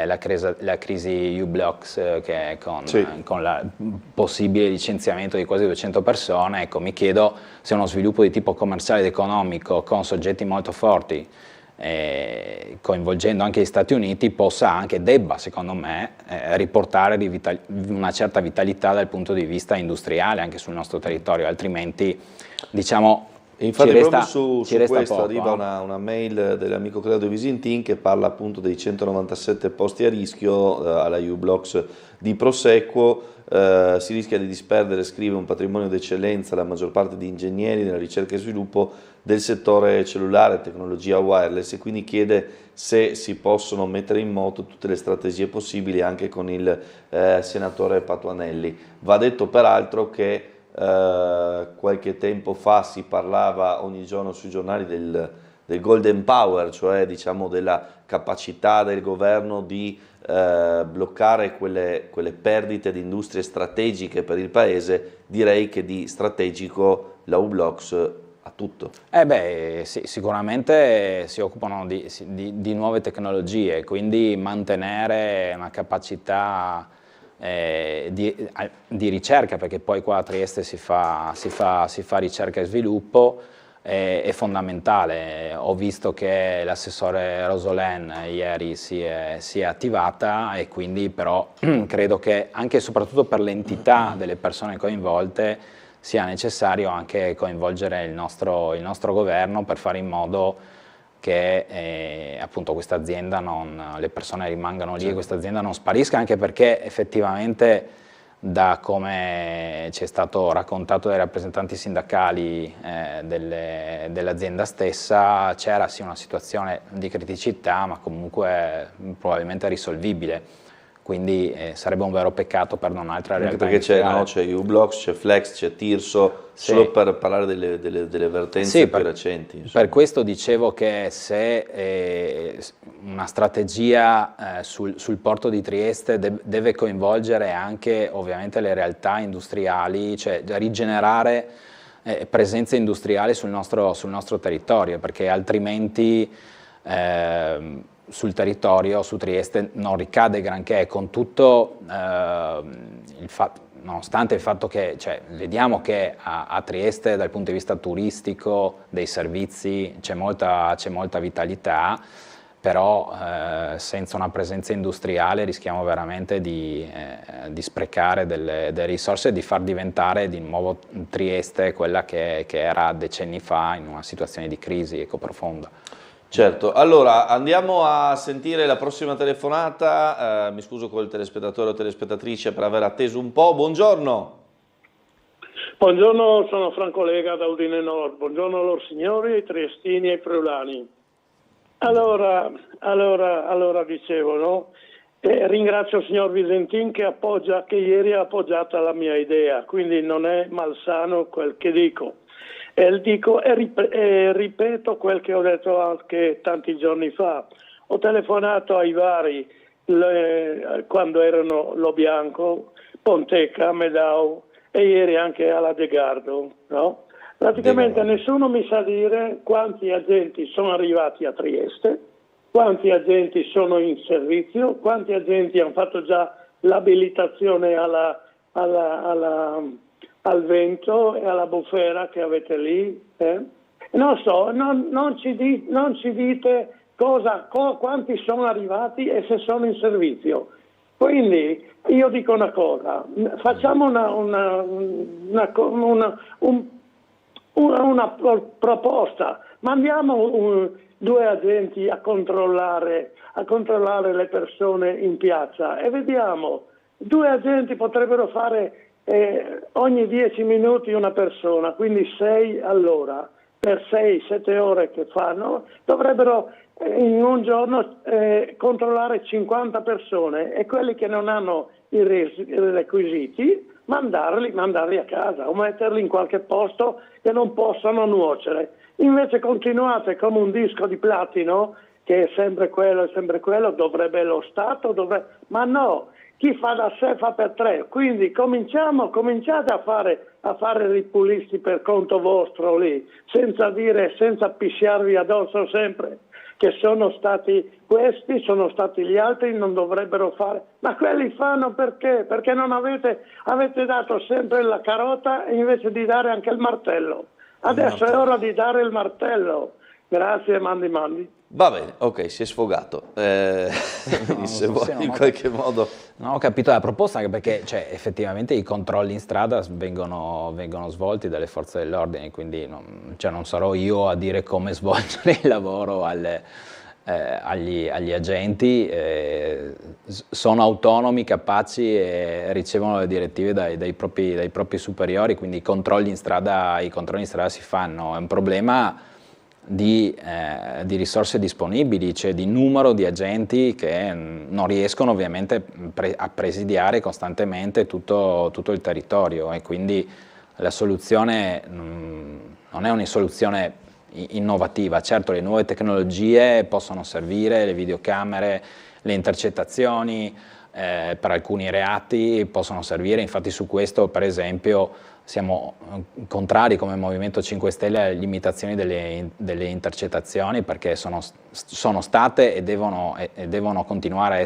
la crisi u-Blox che con il possibile licenziamento di quasi 200 persone, ecco, mi chiedo se uno sviluppo di tipo commerciale ed economico con soggetti molto forti, coinvolgendo anche gli Stati Uniti, debba secondo me riportare una certa vitalità dal punto di vista industriale anche sul nostro territorio, altrimenti diciamo infatti ci resta, proprio su resta questo poco, arriva una mail dell'amico Claudio Visintin che parla appunto dei 197 posti a rischio alla u-Blox di Prosequo. Si rischia di disperdere, scrive, un patrimonio d'eccellenza, la maggior parte di ingegneri nella ricerca e sviluppo del settore cellulare, tecnologia wireless, e quindi chiede se si possono mettere in moto tutte le strategie possibili anche con il senatore Patuanelli. Va detto peraltro che qualche tempo fa si parlava ogni giorno sui giornali del golden power, cioè diciamo della capacità del governo di bloccare quelle perdite di industrie strategiche per il paese. Direi che di strategico la u-Blox ha tutto. Sì, sicuramente si occupano di nuove tecnologie, quindi mantenere una capacità di ricerca, perché poi qua a Trieste si fa ricerca e sviluppo, è fondamentale. Ho visto che l'assessore Rosolén ieri si è attivata, e quindi però credo che anche e soprattutto per l'entità delle persone coinvolte sia necessario anche coinvolgere il nostro governo per fare in modo che appunto questa azienda le persone rimangano lì e questa azienda non sparisca, anche perché effettivamente, da come ci è stato raccontato dai rappresentanti sindacali dell'azienda stessa, c'era sì una situazione di criticità, ma comunque probabilmente risolvibile. Quindi sarebbe un vero peccato per un'altra realtà. Anche perché c'è u-Blox, c'è Flex, c'è Tirso, solo per parlare delle vertenze più recenti. Insomma. Per questo dicevo che se una strategia sul porto di Trieste deve coinvolgere anche ovviamente le realtà industriali, cioè rigenerare presenza industriale sul nostro territorio, territorio, perché altrimenti sul territorio, su Trieste, non ricade granché, con tutto nonostante il fatto che vediamo che a Trieste dal punto di vista turistico, dei servizi, c'è molta vitalità, però senza una presenza industriale rischiamo veramente di sprecare delle risorse e di far diventare di nuovo Trieste quella che era decenni fa, in una situazione di crisi profonda. Certo, allora andiamo a sentire la prossima telefonata. Mi scuso col telespettatore o telespettatrice per aver atteso un po'. Buongiorno. Buongiorno, sono Franco Lega da Udine Nord. Buongiorno loro signori, ai triestini e ai friulani. Allora dicevo, no? Ringrazio il signor Visintin che ieri ha appoggiato la mia idea, quindi non è malsano quel che dico. Ripeto quel che ho detto anche tanti giorni fa. Ho telefonato ai vari quando erano Lo Bianco, Ponteca, Medau e ieri anche alla De Gardo, no? Praticamente nessuno mi sa dire quanti agenti sono arrivati a Trieste, quanti agenti sono in servizio, quanti agenti hanno fatto già l'abilitazione al vento e alla bufera che avete lì. Non so, non ci dite quanti sono arrivati e se sono in servizio. Quindi io dico una cosa, facciamo una proposta, mandiamo 2 agenti a controllare le persone in piazza e vediamo. 2 agenti potrebbero fare ogni 10 minuti una persona, quindi 6 all'ora, per 6-7 ore che fanno, dovrebbero in un giorno controllare 50 persone, e quelli che non hanno i requisiti mandarli a casa o metterli in qualche posto che non possano nuocere. Invece continuate come un disco di platino, che è sempre quello, dovrebbe lo Stato, ma no, chi fa da sé fa per 3, quindi cominciate a fare ripulisti per conto vostro lì, senza pisciarvi addosso sempre che sono stati questi, sono stati gli altri, non dovrebbero fare. Ma quelli fanno perché? Perché non avete dato sempre la carota invece di dare anche il martello. Adesso è ora di dare il martello. Grazie, mandi. Va bene, ok, si è sfogato. Se vuoi in qualche modo... Non ho capito la proposta, anche perché effettivamente i controlli in strada vengono svolti dalle forze dell'ordine, quindi non sarò io a dire come svolgere il lavoro agli agenti. Sono autonomi, capaci e ricevono le direttive dai propri superiori, quindi i controlli in strada si fanno. È un problema di risorse disponibili, cioè di numero di agenti che non riescono ovviamente a presidiare costantemente tutto il territorio, e quindi la soluzione non è una soluzione innovativa. Certo, le nuove tecnologie possono servire, le videocamere, le intercettazioni per alcuni reati possono servire, infatti su questo per esempio siamo contrari come Movimento 5 Stelle alle limitazioni delle intercettazioni, perché sono state e devono continuare a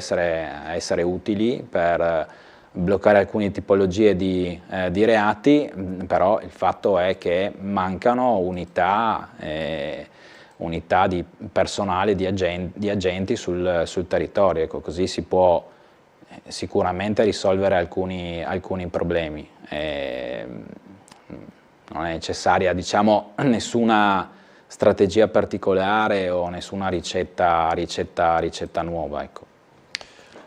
essere utili per bloccare alcune tipologie di reati, però il fatto è che mancano unità di personale, di agenti sul territorio. Ecco, così si può sicuramente risolvere alcuni problemi. Non è necessaria, diciamo, nessuna strategia particolare o nessuna ricetta nuova, ecco.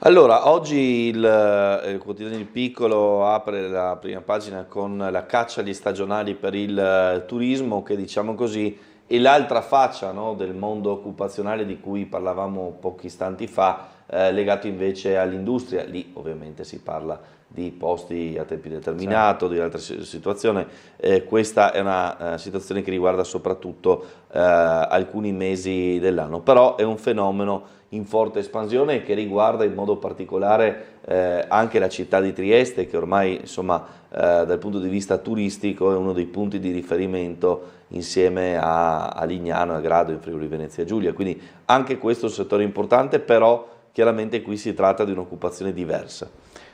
Allora, oggi il quotidiano Il Piccolo apre la prima pagina con la caccia agli stagionali per il turismo, che diciamo così è l'altra faccia, no, del mondo occupazionale di cui parlavamo pochi istanti fa, legato invece all'industria. Lì ovviamente si parla di posti a tempo determinato, di altre situazioni. Questa è una situazione che riguarda soprattutto alcuni mesi dell'anno, però è un fenomeno in forte espansione che riguarda in modo particolare anche la città di Trieste, che ormai insomma dal punto di vista turistico è uno dei punti di riferimento insieme a Lignano e a Grado in Friuli Venezia Giulia, quindi anche questo è un settore importante, però chiaramente qui si tratta di un'occupazione diversa.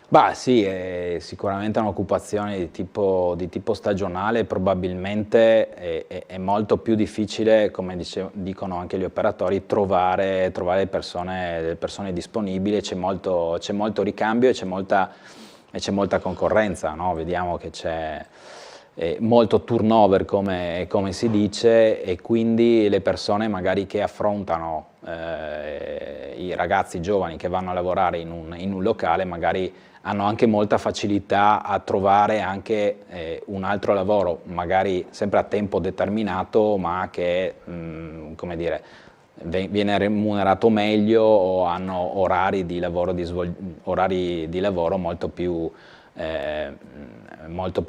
Bah sì, è sicuramente un'occupazione di tipo stagionale, probabilmente è molto più difficile, come dicono anche gli operatori, trovare le persone disponibili, c'è molto ricambio e c'è molta concorrenza, no? Vediamo che c'è molto turnover, come si dice, e quindi le persone magari che affrontano i ragazzi giovani che vanno a lavorare in un locale magari hanno anche molta facilità a trovare anche un altro lavoro, magari sempre a tempo determinato, ma che come dire, viene remunerato meglio o hanno orari di lavoro molto più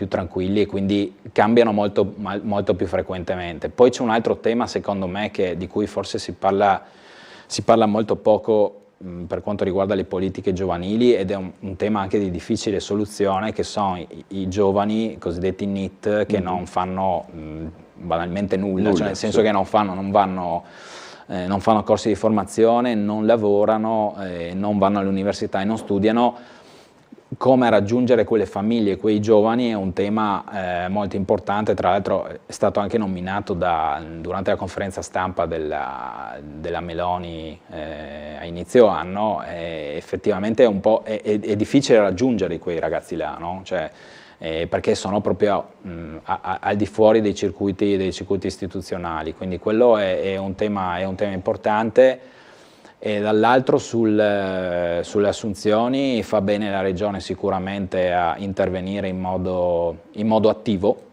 tranquilli, e quindi cambiano molto più frequentemente. Poi c'è un altro tema, secondo me, di cui forse si parla molto poco per quanto riguarda le politiche giovanili, ed è un tema anche di difficile soluzione, che sono i giovani cosiddetti NEET che non fanno banalmente nulla, cioè nel senso che non fanno corsi di formazione, non lavorano, non vanno all'università e non studiano. Come raggiungere quelle famiglie, quei giovani, è un tema molto importante. Tra l'altro è stato anche nominato durante la conferenza stampa della Meloni a inizio anno. Effettivamente è difficile raggiungere quei ragazzi là, no? Cioè, perché sono proprio al di fuori dei circuiti istituzionali, quindi quello è un tema importante. E dall'altro sulle assunzioni fa bene la Regione sicuramente a intervenire in modo attivo,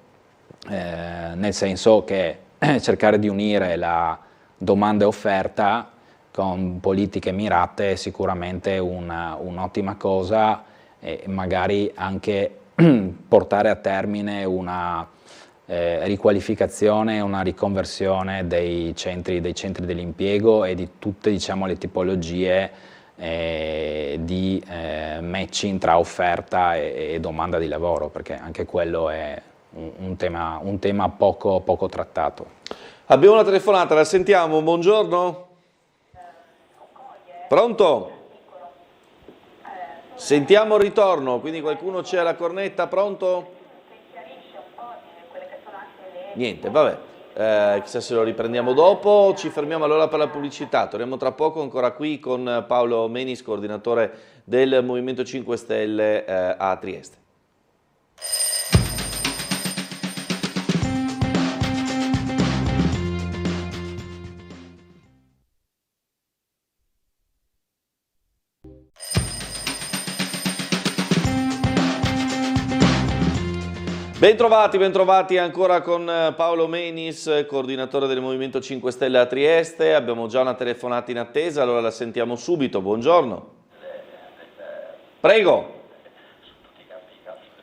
nel senso che cercare di unire la domanda e offerta con politiche mirate è sicuramente un'ottima cosa, e magari anche portare a termine una riqualificazione, una riconversione dei centri dell'impiego e di tutte, diciamo, le tipologie di matching tra offerta e domanda di lavoro, perché anche quello è un tema poco trattato. Abbiamo una telefonata, la sentiamo, buongiorno. Pronto? Sentiamo il ritorno, quindi qualcuno c'è alla cornetta, pronto? Niente, vabbè, chissà se lo riprendiamo dopo, ci fermiamo allora per la pubblicità, torniamo tra poco ancora qui con Paolo Menis, coordinatore del Movimento 5 Stelle a Trieste. Bentrovati ancora con Paolo Menis, coordinatore del Movimento 5 Stelle a Trieste. Abbiamo già una telefonata in attesa, allora la sentiamo subito. Buongiorno. Prego.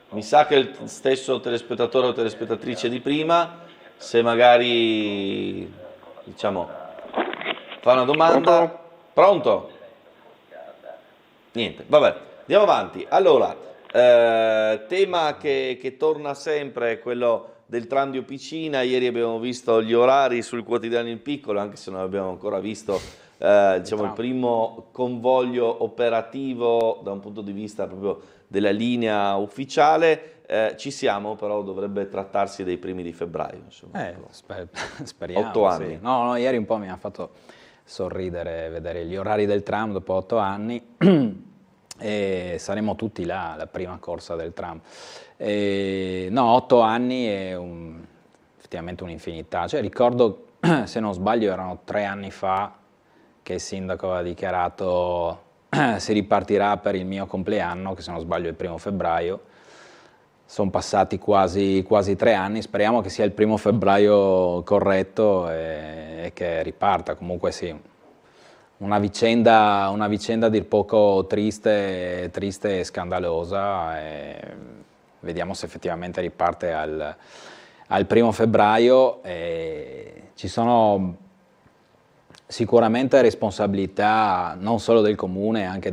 Mi sa che è il stesso telespettatore o telespettatrice di prima, se magari, diciamo, fa una domanda. Pronto? Niente, vabbè, andiamo avanti. Allora, tema che torna sempre è quello del tram di Opicina. Ieri abbiamo visto gli orari sul quotidiano Il Piccolo, anche se non abbiamo ancora visto diciamo, il primo convoglio operativo da un punto di vista proprio della linea ufficiale. Ci siamo, però dovrebbe trattarsi dei primi di febbraio. Insomma, speriamo. 8 anni. Sì. No, ieri un po' mi ha fatto sorridere vedere gli orari del tram dopo 8 anni. E saremo tutti là, la prima corsa del tram. No, 8 anni è effettivamente un'infinità. Cioè, ricordo, se non sbaglio, erano 3 anni fa che il sindaco aveva dichiarato si ripartirà per il mio compleanno, che se non sbaglio è il 1° febbraio. Sono passati quasi 3 anni, speriamo che sia il 1° febbraio corretto e che riparta. Comunque sì. Una vicenda a dir poco triste e scandalosa, e vediamo se effettivamente riparte al 1° febbraio. Ci sono sicuramente responsabilità non solo del Comune, anche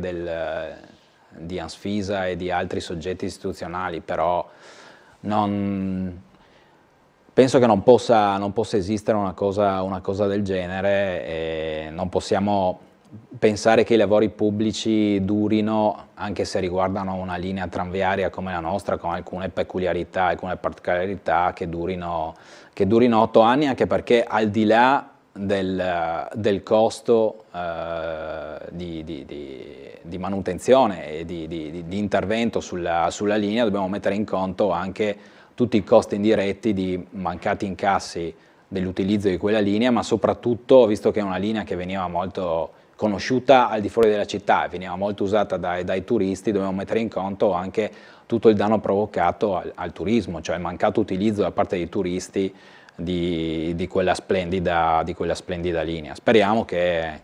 di Ansfisa e di altri soggetti istituzionali, però penso che non possa esistere una cosa del genere, e non possiamo pensare che i lavori pubblici durino, anche se riguardano una linea tranviaria come la nostra, con alcune peculiarità, alcune particolarità, che durino 8 anni, anche perché al di là del costo di manutenzione e di intervento sulla linea, dobbiamo mettere in conto anche tutti i costi indiretti di mancati incassi dell'utilizzo di quella linea, ma soprattutto, visto che è una linea che veniva molto conosciuta al di fuori della città e veniva molto usata dai turisti, dobbiamo mettere in conto anche tutto il danno provocato al turismo, cioè il mancato utilizzo da parte dei turisti di quella splendida linea. Speriamo che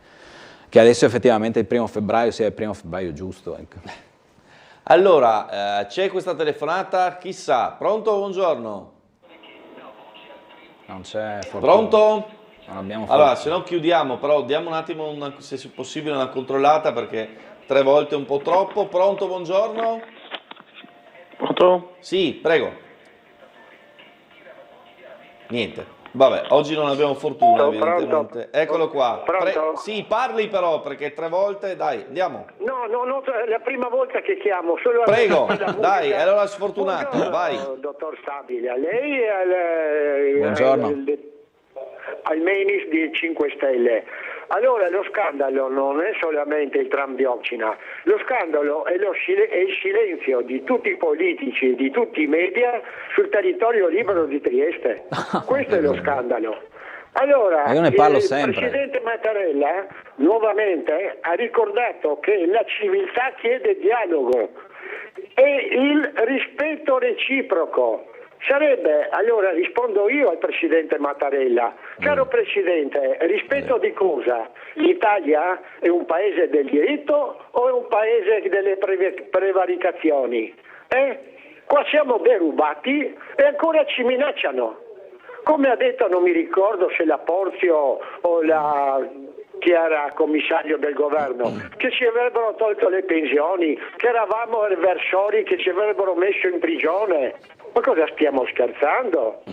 adesso effettivamente il 1° febbraio sia il 1° febbraio giusto. Ecco. Allora, c'è questa telefonata, chissà. Pronto? Buongiorno. Non c'è fortuna. Pronto? Non abbiamo allora, se no chiudiamo, però diamo un attimo, se è possibile, una controllata, perché 3 volte è un po' troppo. Pronto? Buongiorno. Pronto? Sì, prego. Niente. Vabbè, oggi non abbiamo fortuna, evidentemente. Pronto? Eccolo qua. Pronto? Sì, parli però, perché 3 volte, dai, andiamo. No, è la prima volta che chiamo. Solo prego, dai, allora sfortunato, buongiorno, vai. Dottor Stabile, a lei e buongiorno. Al Menis di 5 Stelle. Allora, lo scandalo non è solamente il tram di Opicina, lo scandalo è il silenzio di tutti i politici e di tutti i media sul territorio libero di Trieste. Questo è lo scandalo. Allora, io ne parlo il sempre. Presidente Mattarella nuovamente ha ricordato che la civiltà chiede dialogo e il rispetto reciproco. Sarebbe, allora rispondo io al Presidente Mattarella, caro Presidente, rispetto di cosa? L'Italia è un paese del diritto o è un paese delle prevaricazioni? Qua siamo derubati e ancora ci minacciano. Come ha detto, non mi ricordo se la Porzio o la chi era commissario del governo, che ci avrebbero tolto le pensioni, che eravamo eversori, che ci avrebbero messo in prigione. Ma cosa stiamo scherzando?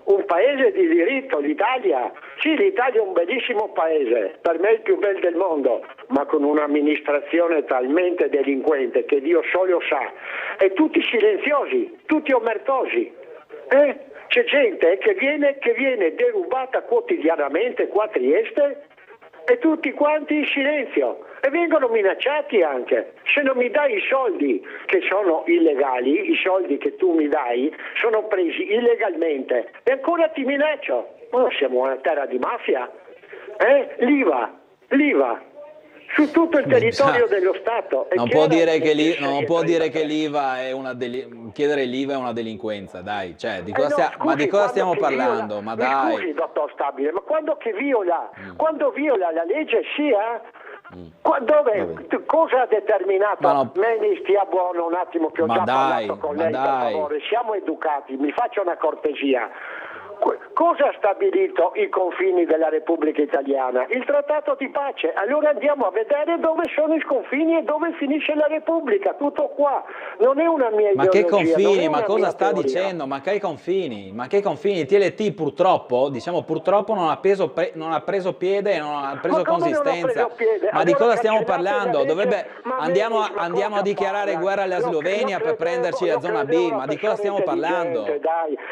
Un paese di diritto, l'Italia. Sì, l'Italia è un bellissimo paese, per me il più bel del mondo, ma con un'amministrazione talmente delinquente che Dio solo sa, e tutti silenziosi, tutti omertosi. C'è gente che viene derubata quotidianamente qua a Trieste e tutti quanti in silenzio, e vengono minacciati anche. Se non mi dai i soldi che sono illegali, i soldi che tu mi dai sono presi illegalmente e ancora ti minaccio. Ma siamo una terra di mafia? L'IVA su tutto il territorio dello Stato. Non può dire che l'IVA è chiedere l'IVA è una delinquenza, dai, cioè, di cosa stiamo parlando? Ma dai. Scusi, dottor Stabile, ma quando viola la legge sia? Cosa ha determinato? Me ne stia buono un attimo che ho già parlato con lei, per favore, siamo educati, mi faccia una cortesia. Cosa ha stabilito i confini della Repubblica Italiana? Il trattato di pace. Allora andiamo a vedere dove sono i confini e dove finisce la Repubblica. Tutto qua. Non è una mia ideologia. Ma che confini? Ma cosa sta teoria dicendo? Ma che confini? Ma che confini? Il TLT purtroppo non ha preso piede e non ha preso consistenza. Ma di cosa stiamo parlando? Andiamo a dichiarare guerra alla Slovenia per prenderci la zona B. Ma di cosa stiamo parlando?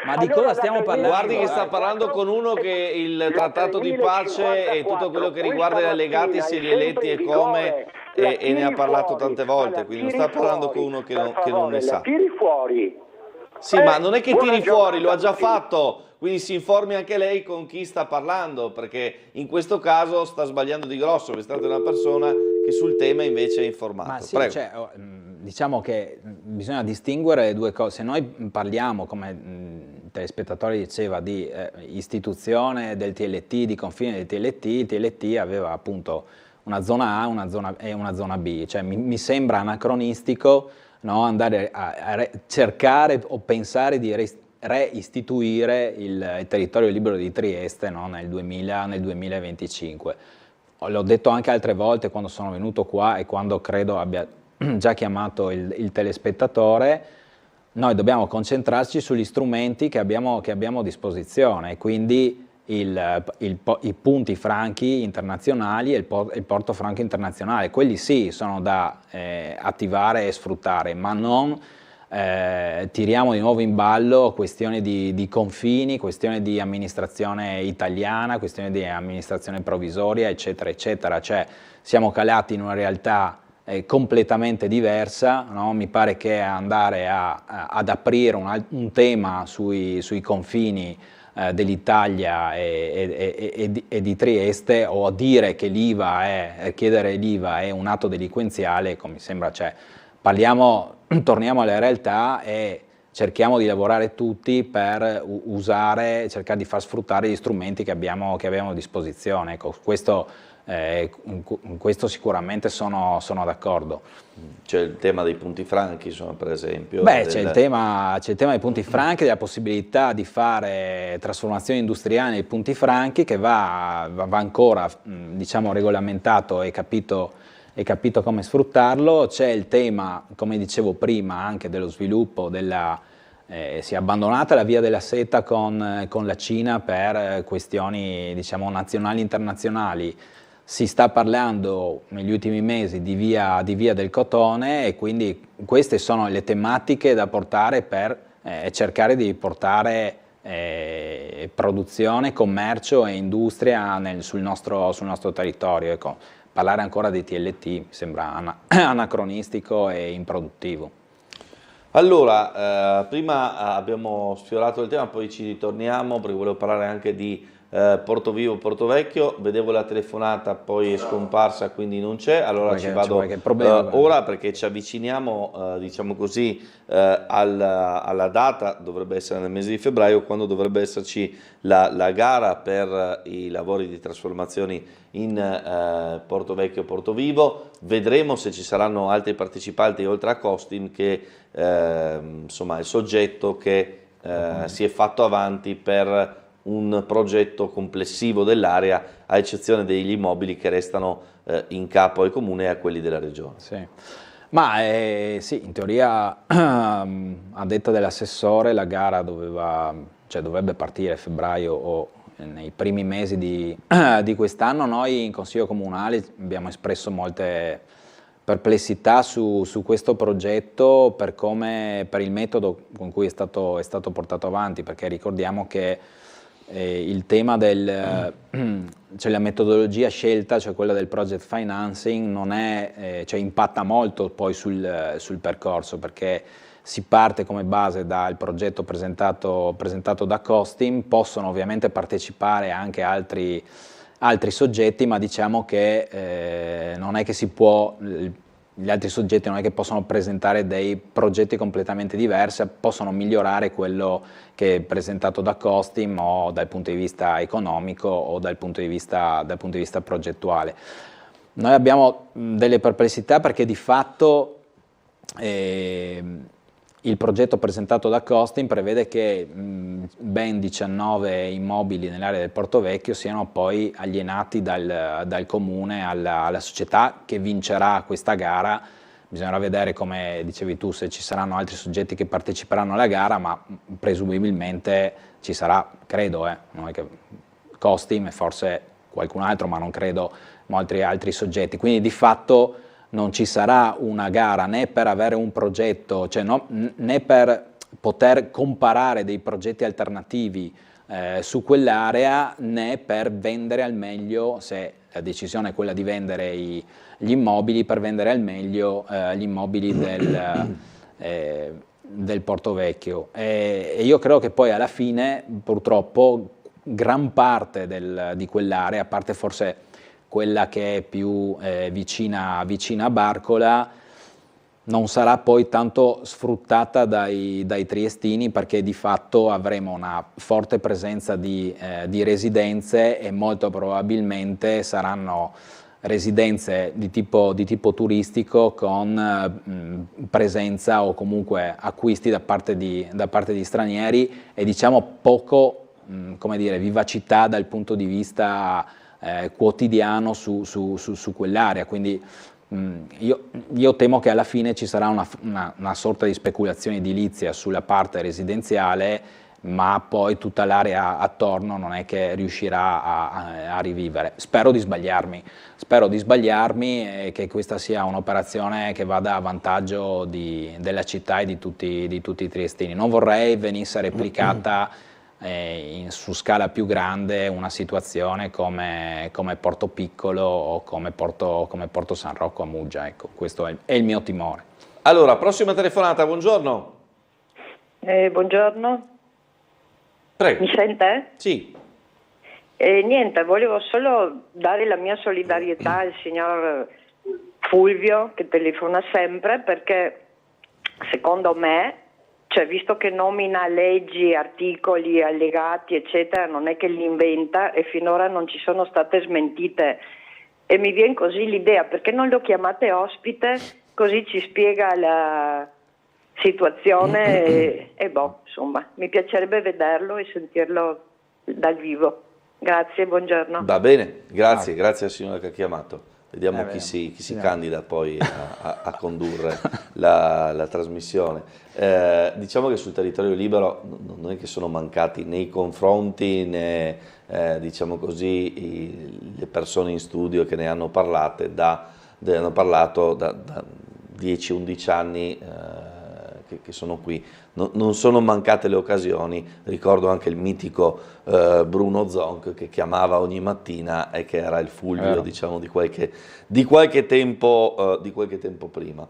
Ma di cosa stiamo parlando? Guardi che sta parlando con uno che il trattato di pace e tutto quello che riguarda gli allegati si è rieletti e come e ne ha parlato tante volte, quindi non sta parlando con uno che non ne sa. Tiri fuori. Sì, ma non è che tiri fuori, lo ha già fatto, quindi si informi anche lei con chi sta parlando, perché in questo caso sta sbagliando di grosso, perché è stata una persona che sul tema invece è informato. Ma sì, diciamo che bisogna distinguere due cose. Se noi parliamo, come il telespettatore diceva, di istituzione del TLT, di confine del TLT, il TLT aveva appunto una zona A e una zona B, cioè mi sembra anacronistico, no, andare a cercare o pensare di reistituire il territorio libero di Trieste, no, nel 2025. L'ho detto anche altre volte quando sono venuto qua e quando credo abbia già chiamato il telespettatore. Noi dobbiamo concentrarci sugli strumenti che abbiamo a disposizione, quindi i punti franchi internazionali e il porto franco internazionale. Quelli sì sono da attivare e sfruttare, ma non tiriamo di nuovo in ballo questioni di confini, questioni di amministrazione italiana, questioni di amministrazione provvisoria, eccetera, eccetera. Cioè siamo calati in una realtà completamente diversa, no? Mi pare che andare ad aprire un tema sui confini dell'Italia e di Trieste, o a dire che chiedere l'IVA è un atto delinquenziale, come mi sembra, cioè, torniamo alla realtà e cerchiamo di lavorare tutti per cercare di far sfruttare gli strumenti che abbiamo a disposizione. Ecco, in questo sicuramente sono d'accordo. C'è il tema dei punti franchi, insomma, per esempio. C'è il tema dei punti franchi, della possibilità di fare trasformazione industriale nei punti franchi, che va ancora, diciamo, regolamentato e capito come sfruttarlo. C'è il tema, come dicevo prima, anche dello sviluppo si è abbandonata la via della seta con la Cina per questioni, diciamo, nazionali e internazionali. Si sta parlando negli ultimi mesi di via del cotone, e quindi queste sono le tematiche da portare per cercare di portare produzione, commercio e industria sul nostro territorio. Ecco, parlare ancora dei TLT mi sembra anacronistico e improduttivo. Allora, prima abbiamo sfiorato il tema, poi ci ritorniamo perché volevo parlare anche di Porto Vivo, Porto Vecchio. Vedevo la telefonata, poi è scomparsa, quindi non c'è. Allora ci vado ora, perché ci avviciniamo, diciamo così, alla data, dovrebbe essere nel mese di febbraio, quando dovrebbe esserci la gara per i lavori di trasformazioni in Porto Vecchio, Porto Vivo. Vedremo se ci saranno altri partecipanti oltre a Costin, che insomma è il soggetto che si è fatto avanti per un progetto complessivo dell'area, a eccezione degli immobili che restano in capo al comune e a quelli della regione. Sì. Ma sì, in teoria, a detta dell'assessore, la gara dovrebbe partire a febbraio o nei primi mesi di quest'anno. Noi in Consiglio Comunale abbiamo espresso molte perplessità su questo progetto per il metodo con cui è stato portato avanti, perché ricordiamo che il tema cioè la metodologia scelta, cioè quella del project financing, non è, cioè impatta molto poi sul percorso, perché si parte come base dal progetto presentato da Costim. Possono ovviamente partecipare anche altri soggetti, ma diciamo che non è che gli altri soggetti non è che possono presentare dei progetti completamente diversi, possono migliorare quello che è presentato da Costim, o dal punto di vista economico o dal punto di vista progettuale. Noi abbiamo delle perplessità perché di fatto il progetto presentato da Costim prevede che ben 19 immobili nell'area del Porto Vecchio siano poi alienati dal comune alla società che vincerà questa gara. Bisognerà vedere, come dicevi tu, se ci saranno altri soggetti che parteciperanno alla gara, ma presumibilmente ci sarà, credo, non è che Costim e forse qualcun altro, ma non credo molti altri soggetti. Quindi di fatto non ci sarà una gara né per avere un progetto, cioè né per poter comparare dei progetti alternativi su quell'area, né per vendere al meglio, se la decisione è quella di vendere gli immobili, per vendere al meglio gli immobili del Porto Vecchio. E io credo che poi alla fine, purtroppo, gran parte di quell'area, a parte forse quella che è più vicina a Barcola, non sarà poi tanto sfruttata dai triestini, perché di fatto avremo una forte presenza di residenze e molto probabilmente saranno residenze di tipo turistico con presenza o comunque acquisti da parte di stranieri e diciamo poco come dire, vivacità dal punto di vista quotidiano su quell'area, quindi io temo che alla fine ci sarà una sorta di speculazione edilizia sulla parte residenziale, ma poi tutta l'area attorno non è che riuscirà a rivivere. Spero di sbagliarmi e che questa sia un'operazione che vada a vantaggio della città e di tutti i triestini. Non vorrei venisse replicata su scala più grande una situazione come Porto Piccolo o come Porto San Rocco a Muggia, ecco, questo è il mio timore. Allora, prossima telefonata, buongiorno. Buongiorno. Prego. Mi sente? Sì. Niente, volevo solo dare la mia solidarietà al signor Fulvio, che telefona sempre, perché secondo me, cioè, visto che nomina leggi, articoli, allegati, eccetera, non è che li inventa e finora non ci sono state smentite. E mi viene così l'idea, perché non lo chiamate ospite, così ci spiega la situazione e insomma, mi piacerebbe vederlo e sentirlo dal vivo. Grazie, buongiorno. Va bene, grazie al signore che ha chiamato. Vediamo chi si candida poi a condurre la trasmissione. Diciamo che sul territorio libero non è che sono mancati né i confronti né diciamo così le persone in studio che ne hanno parlato da 10-11 anni che sono qui. Non sono mancate le occasioni, ricordo anche il mitico Bruno Zonc che chiamava ogni mattina e che era il Fulvio diciamo, di qualche tempo prima.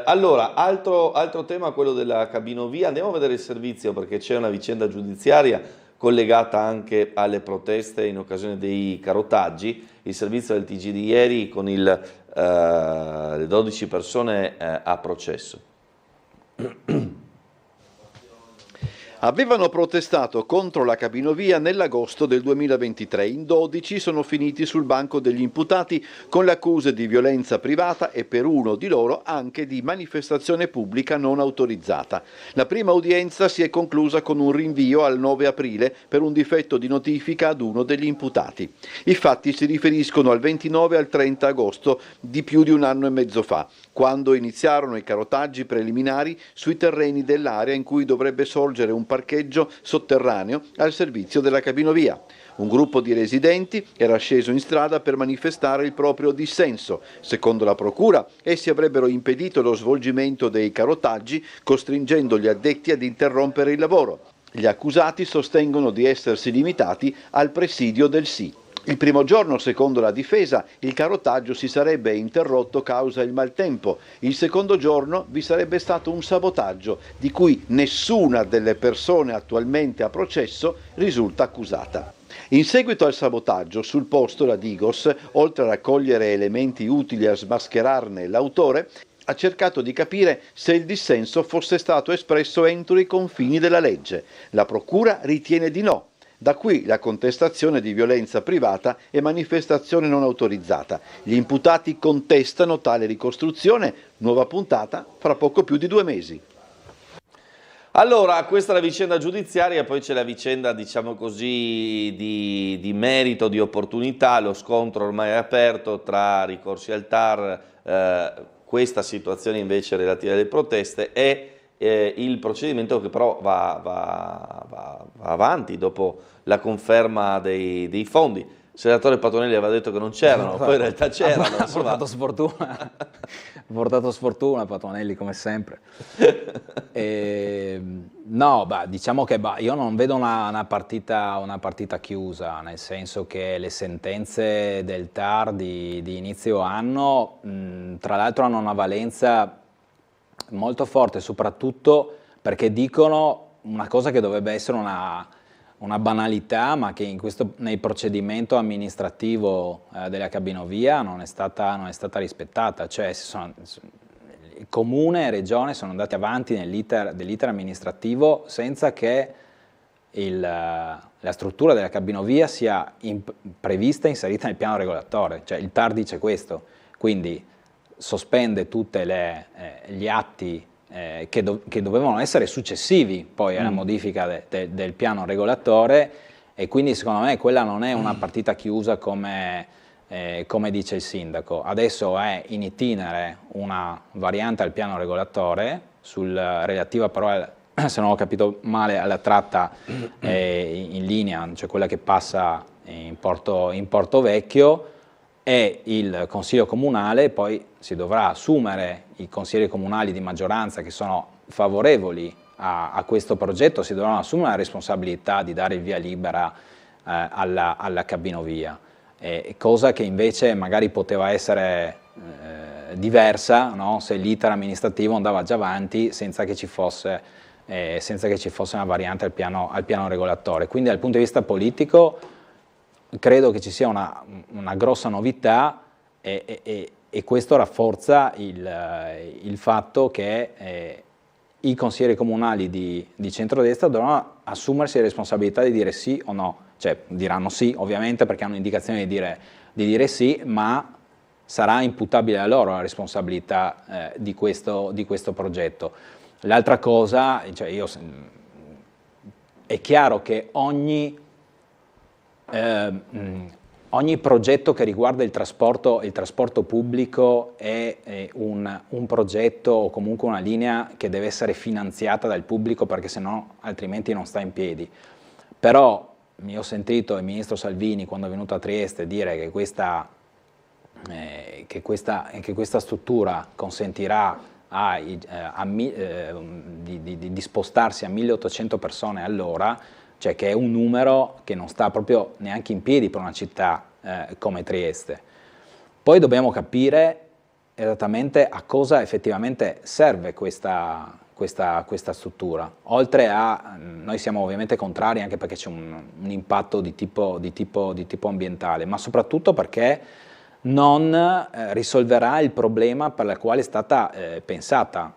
Allora, altro tema, quello della cabinovia. Andiamo a vedere il servizio, perché c'è una vicenda giudiziaria collegata anche alle proteste in occasione dei carotaggi. Il servizio del TG di ieri con le 12 persone a processo. avevano protestato contro la cabinovia nell'agosto del 2023. In 12 sono finiti sul banco degli imputati con le accuse di violenza privata e per uno di loro anche di manifestazione pubblica non autorizzata. La prima udienza si è conclusa con un rinvio al 9 aprile per un difetto di notifica ad uno degli imputati. I fatti si riferiscono al 29 e al 30 agosto di più di un anno e mezzo fa, quando iniziarono i carotaggi preliminari sui terreni dell'area in cui dovrebbe sorgere un parcheggio sotterraneo al servizio della cabinovia. Un gruppo di residenti era sceso in strada per manifestare il proprio dissenso. Secondo la procura, essi avrebbero impedito lo svolgimento dei carotaggi, costringendo gli addetti ad interrompere il lavoro. Gli accusati sostengono di essersi limitati al presidio del sì. Il primo giorno, secondo la difesa, il carotaggio si sarebbe interrotto causa il maltempo. Il secondo giorno vi sarebbe stato un sabotaggio di cui nessuna delle persone attualmente a processo risulta accusata. In seguito al sabotaggio, sul posto la Digos, oltre a raccogliere elementi utili a smascherarne l'autore, ha cercato di capire se il dissenso fosse stato espresso entro i confini della legge. La procura ritiene di no. Da qui la contestazione di violenza privata e manifestazione non autorizzata. Gli imputati contestano tale ricostruzione, nuova puntata fra poco più di 2 mesi. Allora, questa è la vicenda giudiziaria, poi c'è la vicenda, diciamo così, di merito, di opportunità, lo scontro ormai è aperto tra ricorsi al TAR, questa situazione invece relativa alle proteste e il procedimento che però va avanti dopo la conferma dei fondi. Il senatore Patuanelli aveva detto che non c'erano, poi in realtà c'erano. Ha portato sfortuna Patuanelli come sempre. No, diciamo che io non vedo una partita chiusa, nel senso che le sentenze del TAR di inizio anno tra l'altro hanno una valenza molto forte, soprattutto perché dicono una cosa che dovrebbe essere una banalità, ma che nel procedimento amministrativo della cabinovia non è stata rispettata. Cioè il Comune e Regione sono andati avanti dell'iter amministrativo senza che la struttura della cabinovia sia prevista e inserita nel piano regolatore. Cioè il TAR dice questo, quindi sospende tutti gli atti che dovevano essere successivi poi alla modifica del piano regolatore, e quindi secondo me quella non è una partita chiusa come dice il sindaco. Adesso è in itinere una variante al piano regolatore relativa però, se non ho capito male, alla tratta in linea, cioè quella che passa in Porto Vecchio, e il Consiglio Comunale poi si dovrà assumere, i consiglieri comunali di maggioranza che sono favorevoli a questo progetto si dovranno assumere la responsabilità di dare il via libera alla cabinovia, cosa che invece magari poteva essere diversa, no? Se l'iter amministrativo andava già avanti senza che ci fosse una variante al piano regolatore. Quindi dal punto di vista politico credo che ci sia una grossa novità e questo rafforza il fatto che i consiglieri comunali di centrodestra dovranno assumersi la responsabilità di dire sì o no. Cioè diranno sì ovviamente perché hanno indicazione di dire sì, ma sarà imputabile a loro la responsabilità di questo progetto. L'altra cosa, cioè è chiaro che ogni progetto che riguarda il trasporto pubblico è un progetto o comunque una linea che deve essere finanziata dal pubblico, perché sennò altrimenti non sta in piedi. Però io ho sentito il ministro Salvini quando è venuto a Trieste dire che questa struttura consentirà di spostarsi a 1800 persone all'ora, cioè che è un numero che non sta proprio neanche in piedi per una città come Trieste. Poi dobbiamo capire esattamente a cosa effettivamente serve questa struttura. Oltre a, noi siamo ovviamente contrari anche perché c'è un impatto di tipo ambientale, ma soprattutto perché non risolverà il problema per il quale è stata pensata.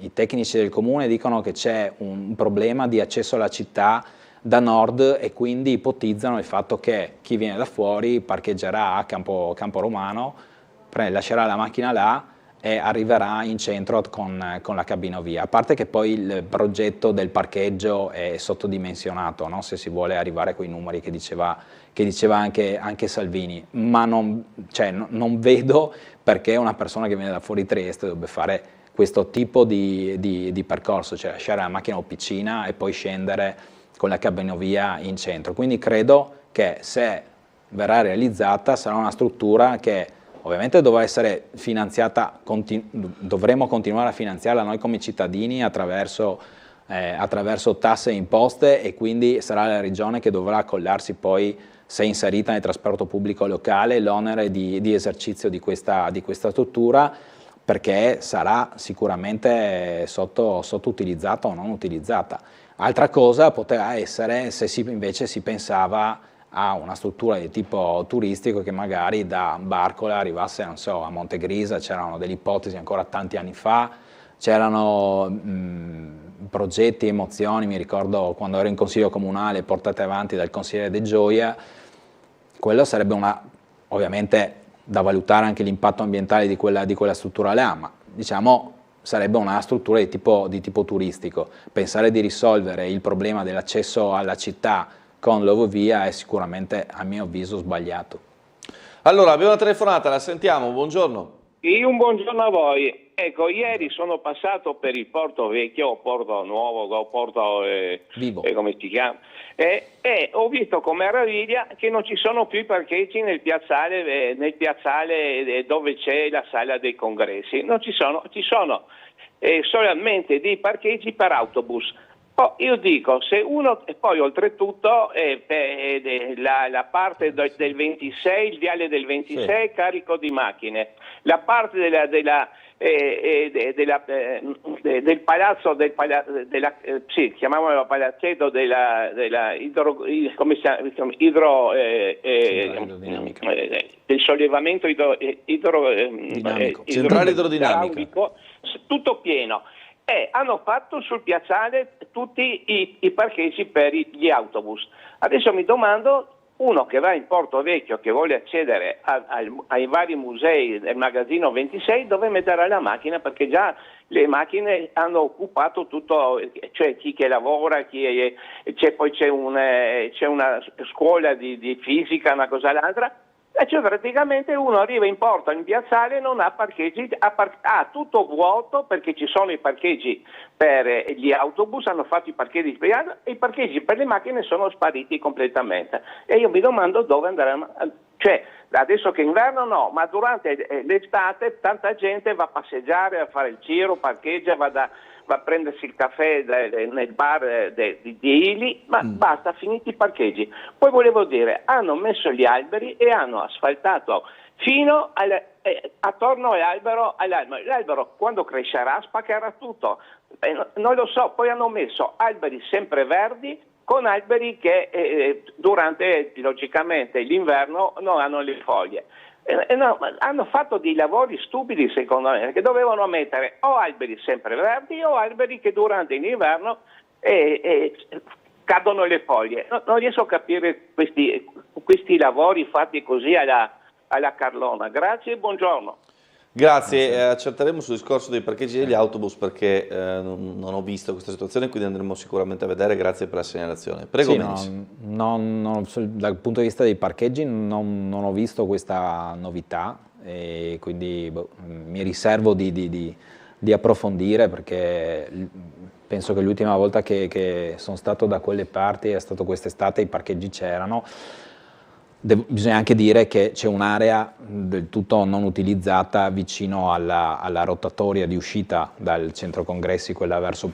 i tecnici del comune dicono che c'è un problema di accesso alla città da nord e quindi ipotizzano il fatto che chi viene da fuori parcheggerà a Campo Romano, lascerà la macchina là e arriverà in centro con la cabinovia. A parte che poi il progetto del parcheggio è sottodimensionato, no? Se si vuole arrivare a quei numeri che diceva anche Salvini, ma non vedo perché una persona che viene da fuori Trieste dovrebbe fare questo tipo di percorso, cioè lasciare la macchina officina e poi scendere con la cabinovia in centro. Quindi credo che se verrà realizzata sarà una struttura che ovviamente dovrà essere finanziata, dovremo continuare a finanziarla noi come cittadini attraverso tasse e imposte, e quindi sarà la regione che dovrà accollarsi poi, se inserita nel trasporto pubblico locale, l'onere di esercizio di questa struttura, perché sarà sicuramente sottoutilizzata o non utilizzata. Altra cosa poteva essere se invece si pensava a una struttura di tipo turistico che magari da Barcola arrivasse, non so, a Montegrisa. C'erano delle ipotesi ancora tanti anni fa, c'erano progetti, emozioni, mi ricordo quando ero in consiglio comunale, portate avanti dal consigliere De Gioia. Quello sarebbe ovviamente da valutare anche l'impatto ambientale di quella struttura là, ma diciamo sarebbe una struttura di tipo turistico. Pensare di risolvere il problema dell'accesso alla città con l'ovovia è sicuramente, a mio avviso, sbagliato. Allora, abbiamo una telefonata, la sentiamo, buongiorno. Un buongiorno a voi. Ecco, ieri sono passato per il Porto Vecchio, o Porto Nuovo, o Porto Vivo, come si chiama, e ho visto con meraviglia che non ci sono più i parcheggi nel piazzale dove c'è la sala dei congressi. Non ci sono solamente dei parcheggi per autobus. Io dico, se uno, e poi oltretutto la parte del 26, il viale del 26 carico di macchine, la parte del palazzo, chiamiamolo palazzetto del sollevamento centrale idrodinamico, tutto pieno. Hanno fatto sul piazzale tutti i parcheggi per gli autobus. Adesso mi domando, uno che va in Porto Vecchio, che vuole accedere ai vari musei del magazzino 26, dove metterà la macchina, perché già le macchine hanno occupato tutto, cioè chi che lavora, poi c'è una scuola di fisica, una cosa l'altra. Cioè praticamente uno arriva in porto, in piazzale, non ha parcheggi, ha tutto vuoto, perché ci sono i parcheggi per gli autobus, hanno fatto i parcheggi per gli autobus, e i parcheggi per le macchine sono spariti completamente. E io mi domando dove andranno, cioè adesso che inverno no, ma durante l'estate tanta gente va a passeggiare, a fare il giro, parcheggia, va a prendersi il caffè nel bar di Ili, ma basta, finiti i parcheggi. Poi volevo dire, hanno messo gli alberi e hanno asfaltato fino attorno all'albero. L'albero quando crescerà spaccherà tutto, non lo so. Poi hanno messo alberi sempreverdi con alberi che durante logicamente l'inverno non hanno le foglie. No, hanno fatto dei lavori stupidi, secondo me, che dovevano mettere o alberi sempreverdi o alberi che durante l'inverno cadono le foglie. Non riesco a capire questi lavori fatti così alla Carlona. Grazie e buongiorno. Grazie, accerteremo sul discorso dei parcheggi degli autobus, perché non ho visto questa situazione, quindi andremo sicuramente a vedere. Grazie per la segnalazione. Prego. Sì, dal punto di vista dei parcheggi non ho visto questa novità, e quindi mi riservo di approfondire, perché penso che l'ultima volta che sono stato da quelle parti è stato quest'estate, i parcheggi c'erano. Bisogna anche dire che c'è un'area del tutto non utilizzata vicino alla rotatoria di uscita dal centro congressi, quella verso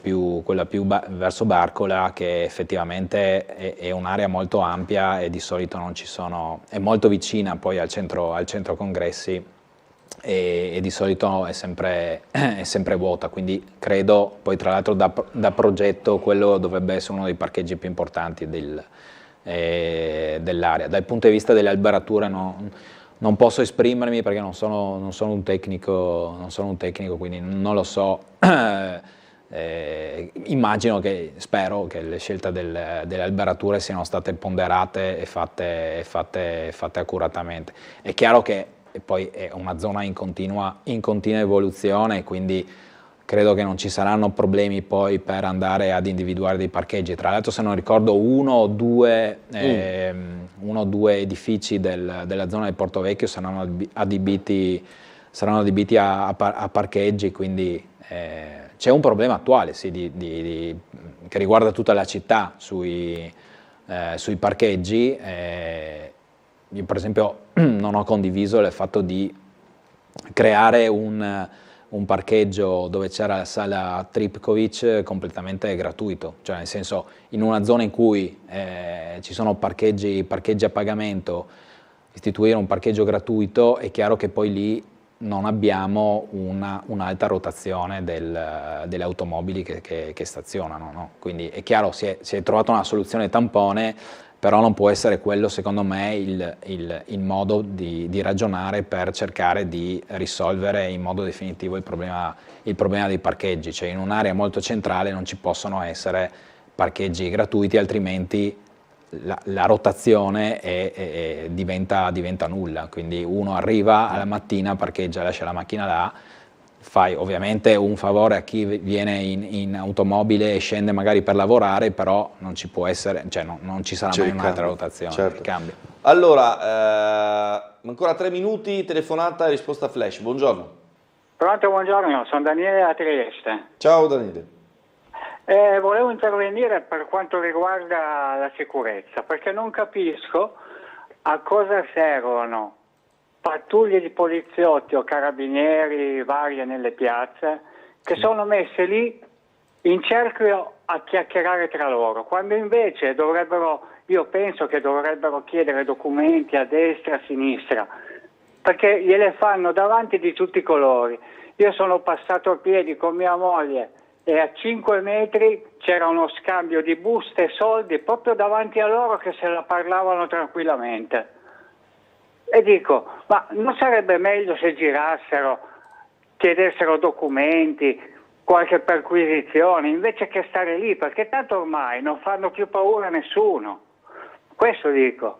Barcola, che effettivamente è un'area molto ampia e di solito non ci sono, è molto vicina poi al centro congressi, e di solito è sempre vuota, quindi credo, poi tra l'altro da progetto quello dovrebbe essere uno dei parcheggi più importanti dell'area. Dal punto di vista delle alberature non posso esprimermi perché non sono un tecnico, quindi non lo so. Immagino spero che le scelte delle alberature siano state ponderate e fatte accuratamente. È chiaro che poi è una zona in continua evoluzione, quindi credo che non ci saranno problemi poi per andare ad individuare dei parcheggi. Tra l'altro, se non ricordo, uno o due edifici della zona di Porto Vecchio saranno adibiti a parcheggi, quindi c'è un problema attuale, sì, che riguarda tutta la città sui parcheggi. Io per esempio non ho condiviso il fatto di creare un parcheggio dove c'era la sala Tripkovic completamente gratuito, cioè nel senso, in una zona in cui ci sono parcheggi a pagamento, istituire un parcheggio gratuito, è chiaro che poi lì non abbiamo un'alta rotazione delle automobili che stazionano, no? Quindi è chiaro, si è trovata una soluzione tampone, però non può essere quello, secondo me, il modo di ragionare per cercare di risolvere in modo definitivo il problema dei parcheggi. Cioè, in un'area molto centrale non ci possono essere parcheggi gratuiti, altrimenti la rotazione diventa nulla. Quindi uno arriva alla mattina, parcheggia, lascia la macchina là, fai ovviamente un favore a chi viene in automobile e scende magari per lavorare, però non ci può essere, cioè non ci sarà mai un'altra rotazione, certo. Cambia. Allora, ancora 3 minuti, telefonata e risposta flash. Buongiorno. Pronto, buongiorno, sono Daniele da Trieste. Ciao Daniele. Volevo intervenire per quanto riguarda la sicurezza, perché non capisco a cosa servono pattuglie di poliziotti o carabinieri varie nelle piazze che sono messe lì in cerchio a chiacchierare tra loro, quando invece io penso che dovrebbero chiedere documenti a destra e a sinistra, perché gliele fanno davanti di tutti i colori. Io sono passato a piedi con mia moglie e a 5 metri c'era uno scambio di buste e soldi proprio davanti a loro che se la parlavano tranquillamente. E dico, ma non sarebbe meglio se girassero, chiedessero documenti, qualche perquisizione, invece che stare lì, perché tanto ormai non fanno più paura a nessuno. Questo dico.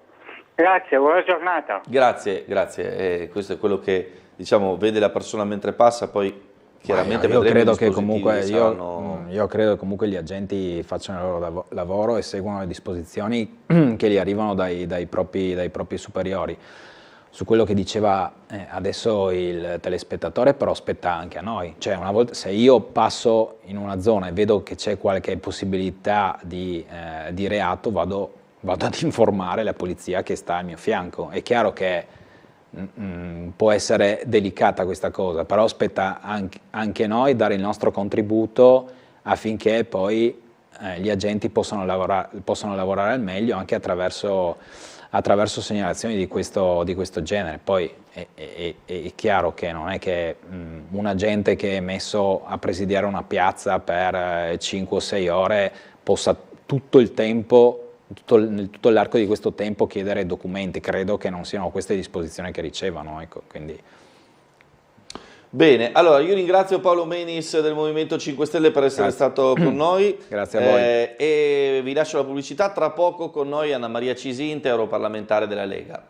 Grazie, buona giornata. Grazie. Questo è quello che, diciamo, vede la persona mentre passa, poi chiaramente io credo che comunque gli agenti facciano il loro lavoro e seguano le disposizioni che gli arrivano dai propri superiori. Su quello che diceva adesso il telespettatore, però spetta anche a noi. Cioè, una volta, se io passo in una zona e vedo che c'è qualche possibilità di reato, vado ad informare la polizia che sta al mio fianco. È chiaro che può essere delicata questa cosa, però spetta anche noi dare il nostro contributo affinché poi gli agenti possano lavorare al meglio anche attraverso segnalazioni di questo genere. Poi è chiaro che non è che un agente che è messo a presidiare una piazza per 5 o 6 ore possa tutto il tempo, tutto l'arco di questo tempo chiedere documenti. Credo che non siano queste disposizioni che ricevono, ecco, quindi. Bene, allora io ringrazio Paolo Menis del Movimento 5 Stelle per essere stato con noi. Grazie a voi. E vi lascio la pubblicità. Tra poco con noi Anna Maria Cisinta, europarlamentare della Lega.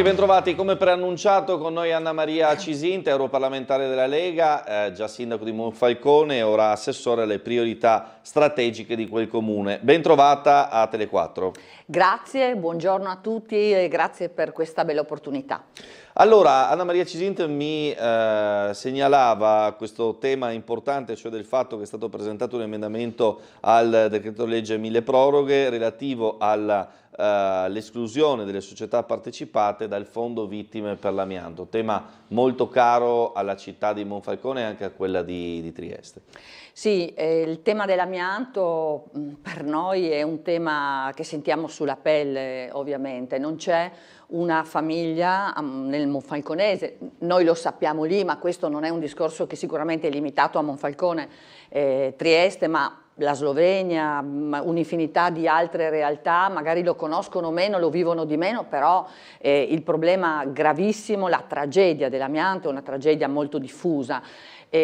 Bentrovati, come preannunciato con noi Anna Maria Cisinta, europarlamentare della Lega, già sindaco di Monfalcone e ora assessore alle priorità strategiche di quel comune. Bentrovata a Tele4. Grazie, buongiorno a tutti e grazie per questa bella opportunità. Allora, Anna Maria Cisint mi segnalava questo tema importante, cioè del fatto che è stato presentato un emendamento al decreto legge mille proroghe relativo all'esclusione delle società partecipate dal fondo vittime per l'amianto, tema molto caro alla città di Monfalcone e anche a quella di Trieste. Sì, il tema dell'amianto per noi è un tema che sentiamo sulla pelle, ovviamente. Non c'è una famiglia nel Monfalconese, noi lo sappiamo lì, ma questo non è un discorso che sicuramente è limitato a Monfalcone, Trieste, ma la Slovenia, un'infinità di altre realtà, magari lo conoscono meno, lo vivono di meno, però il problema gravissimo, la tragedia dell'amianto è una tragedia molto diffusa.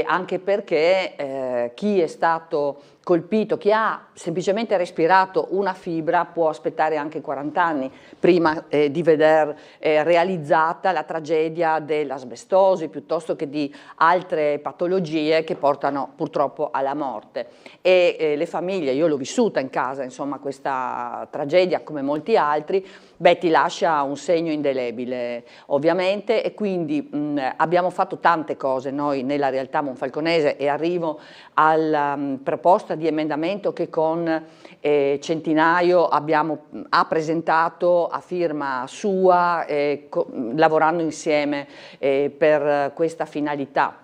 Anche perché chi è stato colpito, chi ha semplicemente respirato una fibra può aspettare anche 40 anni prima di veder realizzata la tragedia dell'asbestosi piuttosto che di altre patologie che portano purtroppo alla morte. E le famiglie, io l'ho vissuta in casa, insomma, questa tragedia come molti altri, ti lascia un segno indelebile ovviamente, e quindi abbiamo fatto tante cose noi nella realtà monfalconese, e arrivo alla proposta di emendamento che con Centinaio ha presentato a firma sua, lavorando insieme per questa finalità.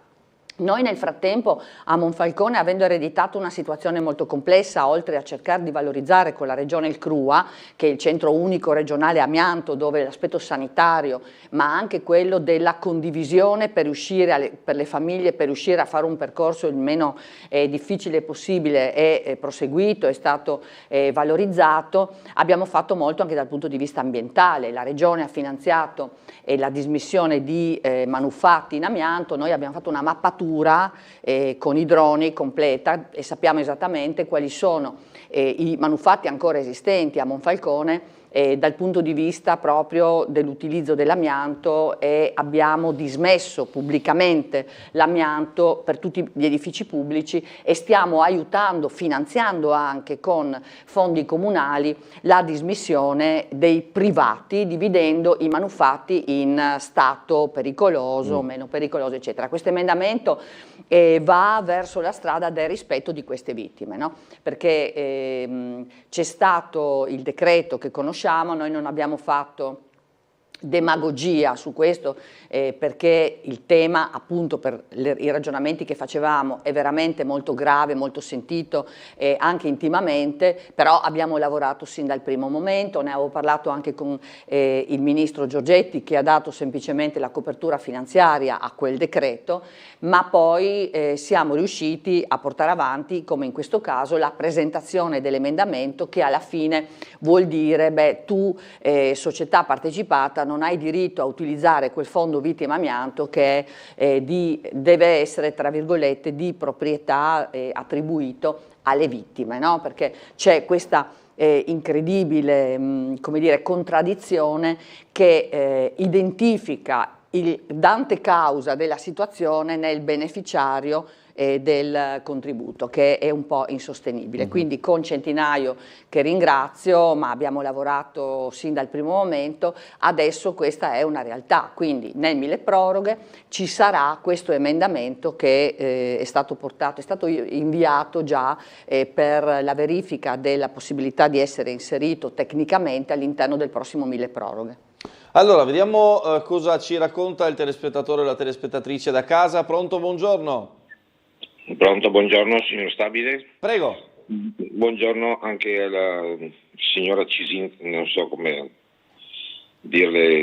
Noi nel frattempo a Monfalcone, avendo ereditato una situazione molto complessa, oltre a cercare di valorizzare con la regione il CRUA, che è il centro unico regionale amianto, dove l'aspetto sanitario, ma anche quello della condivisione per riuscire per le famiglie, per riuscire a fare un percorso il meno difficile possibile, è proseguito, è stato valorizzato, abbiamo fatto molto anche dal punto di vista ambientale. La regione ha finanziato la dismissione di manufatti in amianto, noi abbiamo fatto una mappatura con i droni completa e sappiamo esattamente quali sono i manufatti ancora esistenti a Monfalcone dal punto di vista proprio dell'utilizzo dell'amianto, e abbiamo dismesso pubblicamente l'amianto per tutti gli edifici pubblici e stiamo aiutando, finanziando anche con fondi comunali la dismissione dei privati, dividendo i manufatti in stato pericoloso, meno pericoloso, eccetera. Questo emendamento va verso la strada del rispetto di queste vittime, no? Perché c'è stato il decreto che conosciamo, noi non abbiamo fatto demagogia su questo, perché il tema, appunto per i ragionamenti che facevamo, è veramente molto grave, molto sentito anche intimamente, però abbiamo lavorato sin dal primo momento, ne avevo parlato anche con il ministro Giorgetti, che ha dato semplicemente la copertura finanziaria a quel decreto, ma poi siamo riusciti a portare avanti, come in questo caso, la presentazione dell'emendamento, che alla fine vuol dire, tu società partecipata non hai diritto a utilizzare quel fondo vittima amianto che deve essere, tra virgolette, di proprietà attribuito alle vittime, no? Perché c'è questa incredibile come dire, contraddizione che identifica il dante causa della situazione nel beneficiario del contributo, che è un po' insostenibile. Quindi con Centinaio, che ringrazio, ma abbiamo lavorato sin dal primo momento, adesso questa è una realtà, quindi nel milleproroghe ci sarà questo emendamento che è stato inviato già per la verifica della possibilità di essere inserito tecnicamente all'interno del prossimo milleproroghe. Allora, vediamo cosa ci racconta il telespettatore o la telespettatrice da casa. Pronto, buongiorno. Pronto, buongiorno signor Stabile. Prego. Buongiorno anche alla signora Cisint, non so come dirle,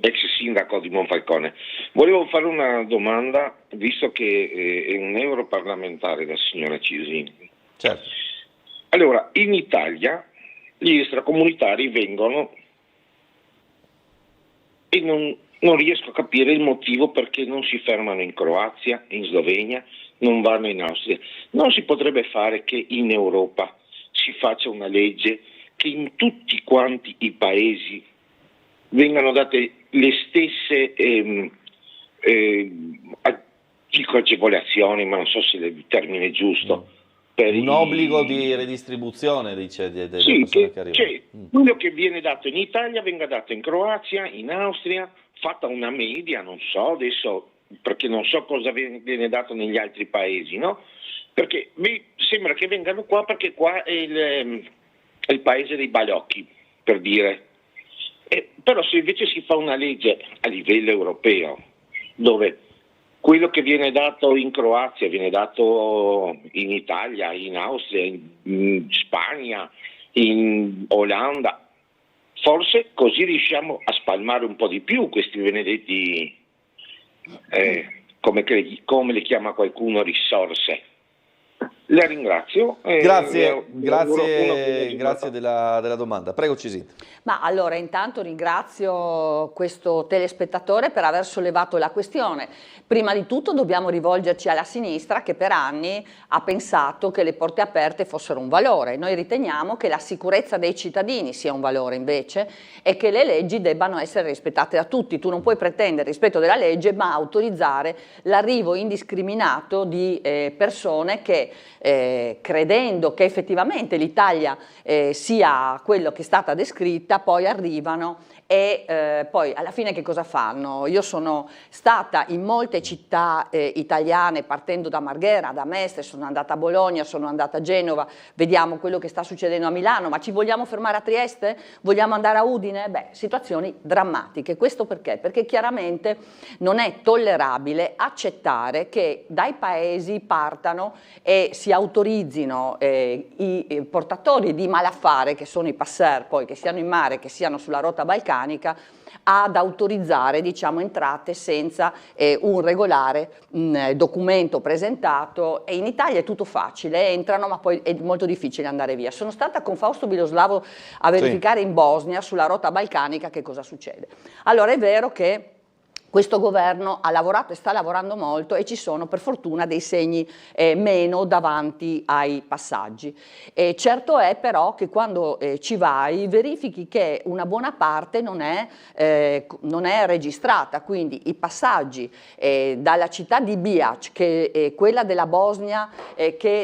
ex sindaco di Monfalcone. Volevo fare una domanda, visto che è un europarlamentare la signora Cisint. Certo. Allora, in Italia gli extracomunitari vengono e non riesco a capire il motivo perché non si fermano in Croazia, in Slovenia, non vanno in Austria. Non si potrebbe fare che in Europa si faccia una legge che in tutti quanti i paesi vengano date le stesse dico agevolazioni, ma non so se il termine è giusto, Un obbligo di redistribuzione, dice, delle persone che arrivano. Cioè, quello che viene dato in Italia venga dato in Croazia, in Austria, fatta una media, non so adesso, perché non so cosa viene dato negli altri paesi, no? Perché mi sembra che vengano qua perché qua è il paese dei balocchi, per dire. Però se invece si fa una legge a livello europeo, dove quello che viene dato in Croazia viene dato in Italia, in Austria, in Spagna, in Olanda, forse così riusciamo a spalmare un po' di più questi benedetti, come li chiama qualcuno, risorse. La ringrazio. Grazie della domanda. Prego Cisinta. Ma allora intanto ringrazio questo telespettatore per aver sollevato la questione. Prima di tutto dobbiamo rivolgerci alla sinistra che per anni ha pensato che le porte aperte fossero un valore. Noi riteniamo che la sicurezza dei cittadini sia un valore invece e che le leggi debbano essere rispettate da tutti. Tu non puoi pretendere il rispetto della legge ma autorizzare l'arrivo indiscriminato di persone che credendo che effettivamente l'Italia sia quello che è stata descritta, poi arrivano e poi alla fine che cosa fanno? Io sono stata in molte città italiane partendo da Marghera, da Mestre, sono andata a Bologna, sono andata a Genova, vediamo quello che sta succedendo a Milano, ma ci vogliamo fermare a Trieste? Vogliamo andare a Udine? Beh, situazioni drammatiche. Questo perché? Perché chiaramente non è tollerabile accettare che dai paesi partano e si autorizzino i portatori di malaffare, che sono i passer, poi che siano in mare, che siano sulla rotta balcanica, ad autorizzare, diciamo, entrate senza un regolare documento presentato. E in Italia è tutto facile, entrano ma poi è molto difficile andare via. Sono stata con Fausto Biloslavo a verificare in Bosnia sulla rotta balcanica che cosa succede. Allora è vero che questo governo ha lavorato e sta lavorando molto e ci sono per fortuna dei segni meno davanti ai passaggi. Certo è però che quando ci vai verifichi che una buona parte non è registrata, quindi i passaggi dalla città di Bihac, che è quella della Bosnia,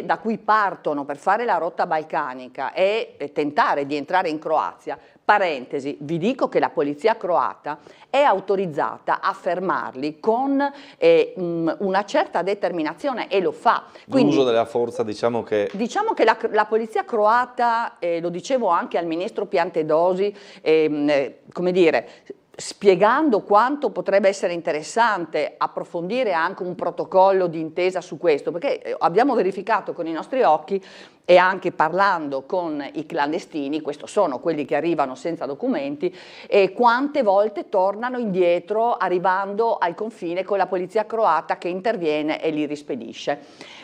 da cui partono per fare la rotta balcanica e tentare di entrare in Croazia. Parentesi, vi dico che la polizia croata è autorizzata a fermarli con una certa determinazione e lo fa. L'uso della forza, diciamo che la polizia croata, lo dicevo anche al ministro Piantedosi, come dire, spiegando quanto potrebbe essere interessante approfondire anche un protocollo di intesa su questo, perché abbiamo verificato con i nostri occhi e anche parlando con i clandestini, questo sono quelli che arrivano senza documenti, e quante volte tornano indietro arrivando al confine con la polizia croata che interviene e li rispedisce.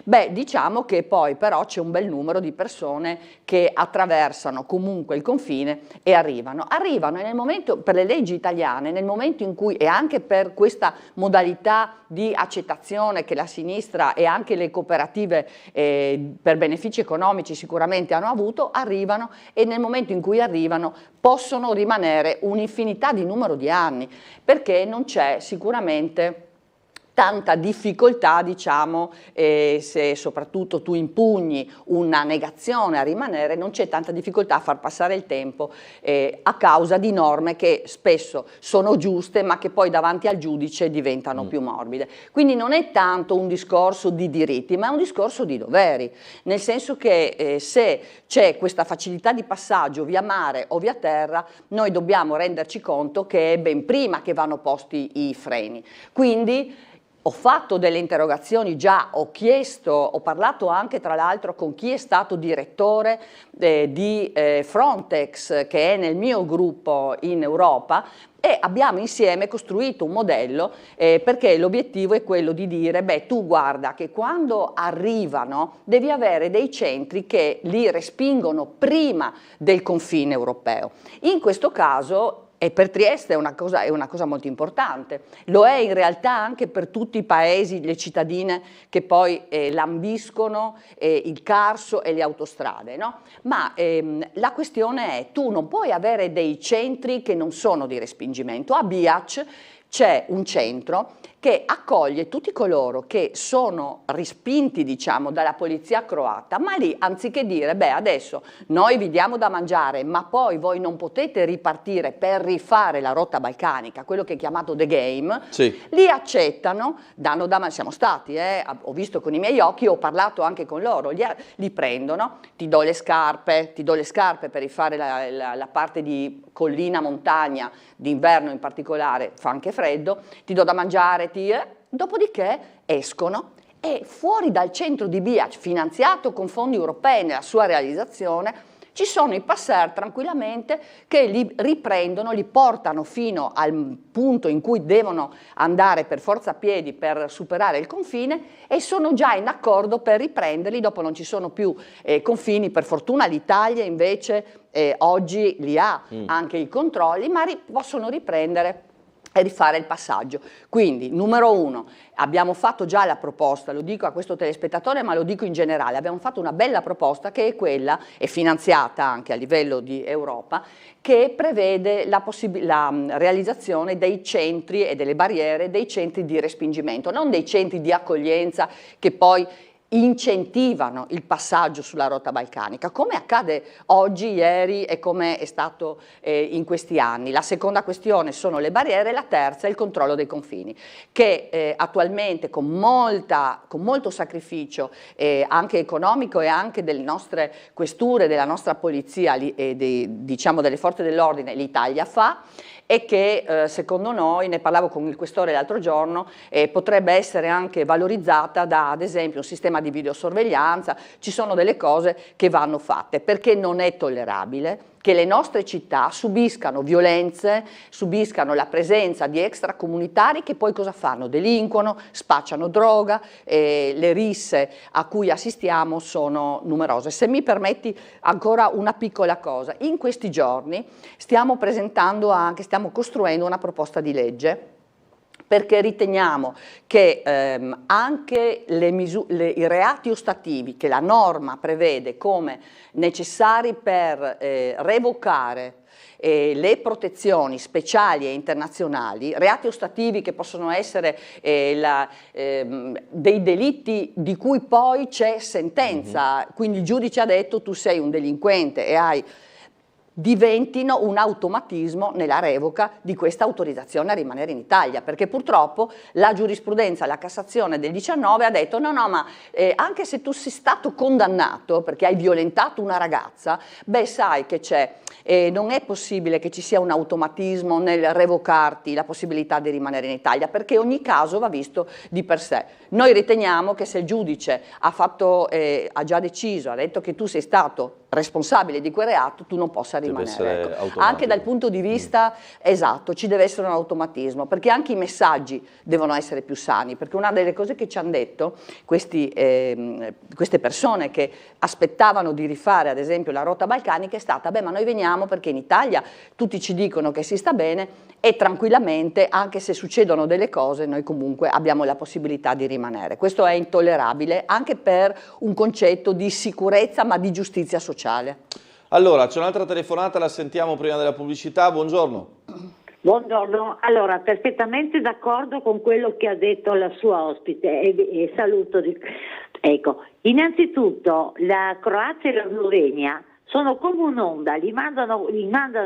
Beh, diciamo che poi però c'è un bel numero di persone che attraversano comunque il confine e arrivano e nel momento, per le leggi italiane, nel momento in cui, e anche per questa modalità di accettazione che la sinistra e anche le cooperative per benefici economici sicuramente hanno avuto, arrivano e nel momento in cui arrivano possono rimanere un'infinità di numero di anni, perché non c'è sicuramente tanta difficoltà, diciamo, se soprattutto tu impugni una negazione a rimanere, non c'è tanta difficoltà a far passare il tempo a causa di norme che spesso sono giuste ma che poi davanti al giudice diventano più morbide. Quindi non è tanto un discorso di diritti ma è un discorso di doveri, nel senso che se c'è questa facilità di passaggio via mare o via terra, noi dobbiamo renderci conto che è ben prima che vanno posti i freni. Quindi ho fatto delle interrogazioni già, ho parlato anche tra l'altro con chi è stato direttore di Frontex, che è nel mio gruppo in Europa, e abbiamo insieme costruito un modello perché l'obiettivo è quello di dire, beh, tu guarda che quando arrivano devi avere dei centri che li respingono prima del confine europeo. In questo caso, e per Trieste è una cosa molto importante, lo è in realtà anche per tutti i paesi, le cittadine che poi lambiscono il Carso e le autostrade, no? Ma la questione è, tu non puoi avere dei centri che non sono di respingimento. A Bihac c'è un centro che accoglie tutti coloro che sono respinti, diciamo, dalla polizia croata, ma lì anziché dire, beh, adesso noi vi diamo da mangiare, ma poi voi non potete ripartire per rifare la rotta balcanica, quello che è chiamato The Game, sì, li accettano, danno da mangiare, siamo stati, ho visto con i miei occhi, ho parlato anche con loro, li prendono, ti do le scarpe per rifare la parte di collina, montagna, d'inverno in particolare, fa anche freddo, ti do da mangiare, dopodiché escono e fuori dal centro di Bihac, finanziato con fondi europei nella sua realizzazione, ci sono i passer tranquillamente che li riprendono, li portano fino al punto in cui devono andare per forza a piedi per superare il confine e sono già in accordo per riprenderli, dopo non ci sono più confini, per fortuna l'Italia invece oggi li ha anche i controlli, ma possono riprendere e rifare il passaggio. Quindi, numero uno, abbiamo fatto già la proposta, lo dico a questo telespettatore ma lo dico in generale, abbiamo fatto una bella proposta che è quella, e finanziata anche a livello di Europa, che prevede la realizzazione dei centri e delle barriere, dei centri di respingimento, non dei centri di accoglienza che poi incentivano il passaggio sulla rotta balcanica, come accade oggi, ieri e come è stato in questi anni. La seconda questione sono le barriere, la terza è il controllo dei confini, che attualmente con molto sacrificio anche economico e anche delle nostre questure, della nostra polizia e diciamo delle forze dell'ordine l'Italia fa, e che secondo noi, ne parlavo con il questore l'altro giorno, potrebbe essere anche valorizzata da ad esempio un sistema di videosorveglianza. Ci sono delle cose che vanno fatte perché non è tollerabile che le nostre città subiscano violenze, subiscano la presenza di extracomunitari che poi cosa fanno? Delinquono, spacciano droga, le risse a cui assistiamo sono numerose. Se mi permetti ancora una piccola cosa, in questi giorni stiamo costruendo una proposta di legge perché riteniamo che anche i reati ostativi che la norma prevede come necessari per revocare le protezioni speciali e internazionali, reati ostativi che possono essere dei delitti di cui poi c'è sentenza, quindi il giudice ha detto tu sei un delinquente e diventino un automatismo nella revoca di questa autorizzazione a rimanere in Italia, perché purtroppo la giurisprudenza, la Cassazione del 19 ha detto no, ma anche se tu sei stato condannato perché hai violentato una ragazza, beh sai che c'è, non è possibile che ci sia un automatismo nel revocarti la possibilità di rimanere in Italia, perché ogni caso va visto di per sé. Noi riteniamo che se il giudice ha già deciso, ha detto che tu sei stato responsabile di quel reato, tu non possa rimanere. Ecco. Anche dal punto di vista esatto, ci deve essere un automatismo, perché anche i messaggi devono essere più sani, perché una delle cose che ci hanno detto queste persone che aspettavano di rifare ad esempio la rotta balcanica è stata, beh ma noi veniamo perché in Italia tutti ci dicono che si sta bene e tranquillamente, anche se succedono delle cose, noi comunque abbiamo la possibilità di rimanere. Questo è intollerabile anche per un concetto di sicurezza ma di giustizia sociale. Allora, c'è un'altra telefonata, la sentiamo prima della pubblicità. Buongiorno. Buongiorno, allora perfettamente d'accordo con quello che ha detto la sua ospite e saluto. Ecco, innanzitutto la Croazia e la Slovenia sono come un'onda, li mandano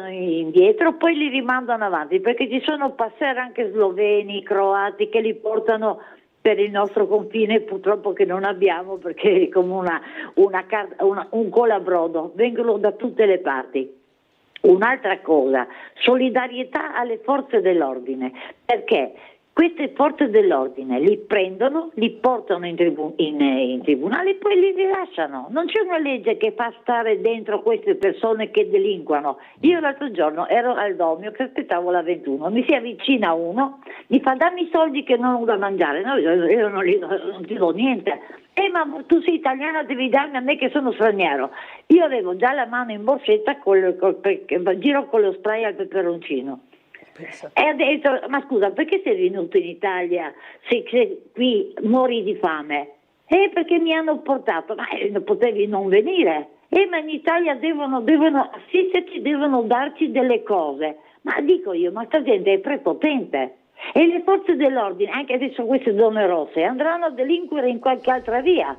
indietro, poi li rimandano avanti, perché ci sono passer anche sloveni, croati che li portano per il nostro confine, purtroppo che non abbiamo perché è come un colabrodo, vengono da tutte le parti. Un'altra cosa, solidarietà alle forze dell'ordine, perché queste forze dell'ordine li prendono, li portano in tribunale e poi li rilasciano. Non c'è una legge che fa stare dentro queste persone che delinquano. Io l'altro giorno ero al Domio che aspettavo la 21, mi si avvicina uno, mi fa dammi i soldi che non ho da mangiare, no, io non ti do niente. Ma tu sei italiana, devi darmi a me che sono straniero. Io avevo già la mano in borsetta, giro con lo spray al peperoncino. E ha detto, ma scusa, perché sei venuto in Italia se qui mori di fame? Perché mi hanno portato, ma potevi non venire. Ma in Italia devono assisterci, devono darci delle cose. Ma dico io, ma sta gente è prepotente. E le forze dell'ordine, anche adesso queste zone rosse, andranno a delinquere in qualche altra via.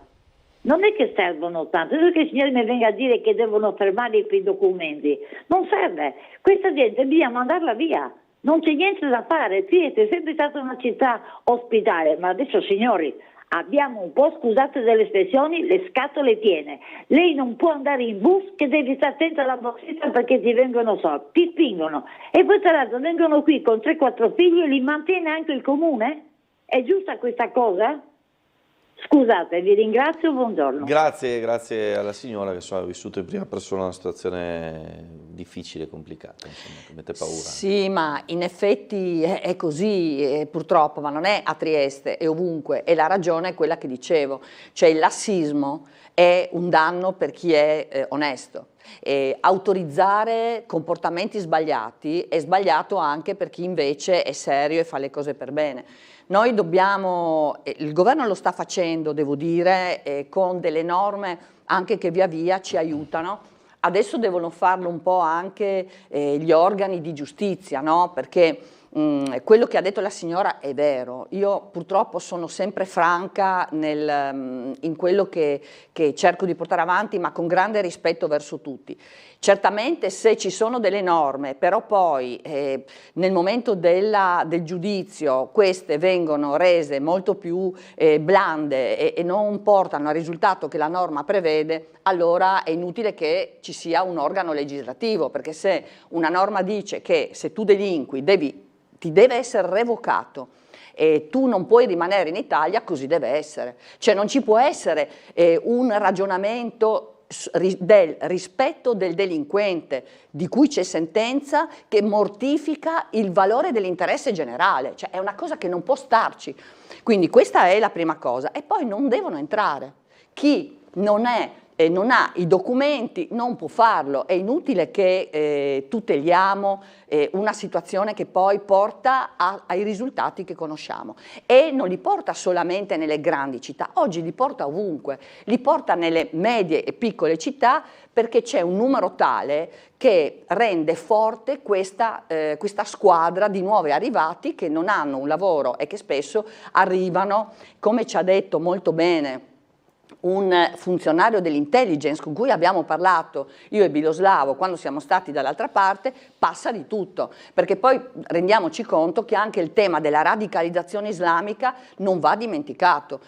Non è che servono tanto, non è che il signore mi venga a dire che devono fermare quei documenti. Non serve, questa gente bisogna mandarla via. Non c'è niente da fare, Trieste è sempre stata una città ospitale, ma adesso signori abbiamo un po', scusate delle espressioni, le scatole piene. Lei non può andare in bus che devi stare attenta alla borsetta perché ti vengono soldi, ti spingono. E poi tra l'altro vengono qui con 3-4 figli e li mantiene anche il comune? È giusta questa cosa? Scusate, vi ringrazio, buongiorno. Grazie alla signora che ha vissuto in prima persona una situazione difficile e complicata, insomma, che mette paura. Sì, ma in effetti è così, purtroppo, ma non è a Trieste, è ovunque, e la ragione è quella che dicevo, cioè il lassismo è un danno per chi è onesto. Autorizzare comportamenti sbagliati è sbagliato anche per chi invece è serio e fa le cose per bene. Noi dobbiamo, il governo lo sta facendo, devo dire, con delle norme anche che via via ci aiutano. Adesso devono farlo un po' anche gli organi di giustizia, no? Perché quello che ha detto la signora è vero. Io purtroppo sono sempre franca in quello che cerco di portare avanti, ma con grande rispetto verso tutti. Certamente se ci sono delle norme, però poi nel momento del giudizio queste vengono rese molto più blande e non portano al risultato che la norma prevede, allora è inutile che ci sia un organo legislativo, perché se una norma dice che se tu delinqui ti deve essere revocato e tu non puoi rimanere in Italia, così deve essere. Cioè non ci può essere un ragionamento del rispetto del delinquente, di cui c'è sentenza, che mortifica il valore dell'interesse generale. Cioè è una cosa che non può starci. Quindi questa è la prima cosa. E poi non devono entrare. Chi non ha i documenti non può farlo, è inutile che tuteliamo una situazione che poi porta ai risultati che conosciamo e non li porta solamente nelle grandi città, oggi li porta ovunque, li porta nelle medie e piccole città perché c'è un numero tale che rende forte questa squadra di nuovi arrivati che non hanno un lavoro e che spesso arrivano, come ci ha detto molto bene un funzionario dell'intelligence con cui abbiamo parlato io e Biloslavo quando siamo stati dall'altra parte, passa di tutto, perché poi rendiamoci conto che anche il tema della radicalizzazione islamica non va dimenticato.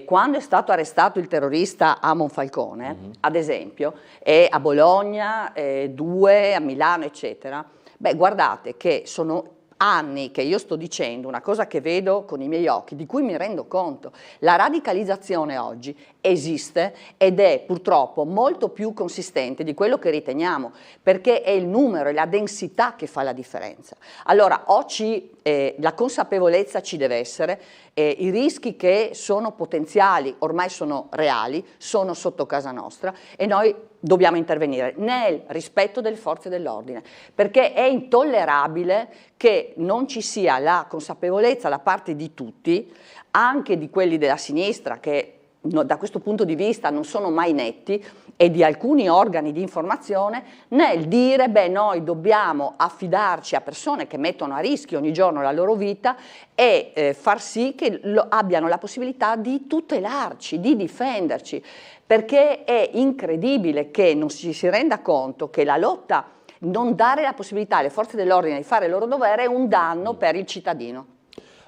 Quando è stato arrestato il terrorista a Monfalcone, ad esempio, e a Bologna, 2 a Milano, eccetera, beh, guardate che sono anni che io sto dicendo una cosa che vedo con i miei occhi, di cui mi rendo conto. La radicalizzazione oggi esiste ed è purtroppo molto più consistente di quello che riteniamo, perché è il numero e la densità che fa la differenza. Allora, la consapevolezza ci deve essere, i rischi che sono potenziali, ormai sono reali, sono sotto casa nostra e noi dobbiamo intervenire nel rispetto delle forze dell'ordine, perché è intollerabile che non ci sia la consapevolezza da parte di tutti, anche di quelli della sinistra che da questo punto di vista non sono mai netti, e di alcuni organi di informazione nel dire beh, noi dobbiamo affidarci a persone che mettono a rischio ogni giorno la loro vita e far sì che abbiano la possibilità di tutelarci, di difenderci, perché è incredibile che non si renda conto che la lotta, non dare la possibilità alle forze dell'ordine di fare il loro dovere è un danno per il cittadino.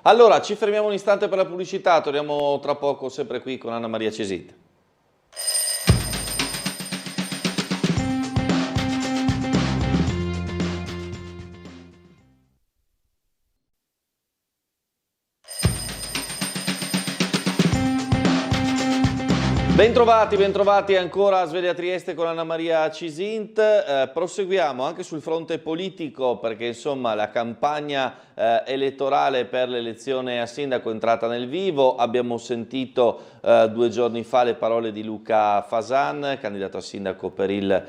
Allora, ci fermiamo un istante per la pubblicità, torniamo tra poco sempre qui con Anna Maria Cesit. Bentrovati ancora a Sveglia Trieste con Anna Maria Cisint. Proseguiamo anche sul fronte politico perché insomma la campagna elettorale per l'elezione a sindaco è entrata nel vivo. Abbiamo sentito 2 giorni fa le parole di Luca Fasan, candidato a sindaco per il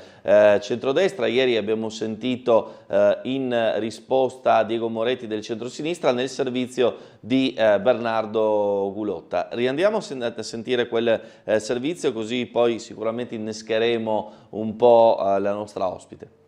centrodestra. Ieri abbiamo sentito in risposta a Diego Moretti del centrosinistra nel servizio di Bernardo Gulotta. Riandiamo a sentire quel servizio, così poi sicuramente innescheremo un po' la nostra ospite.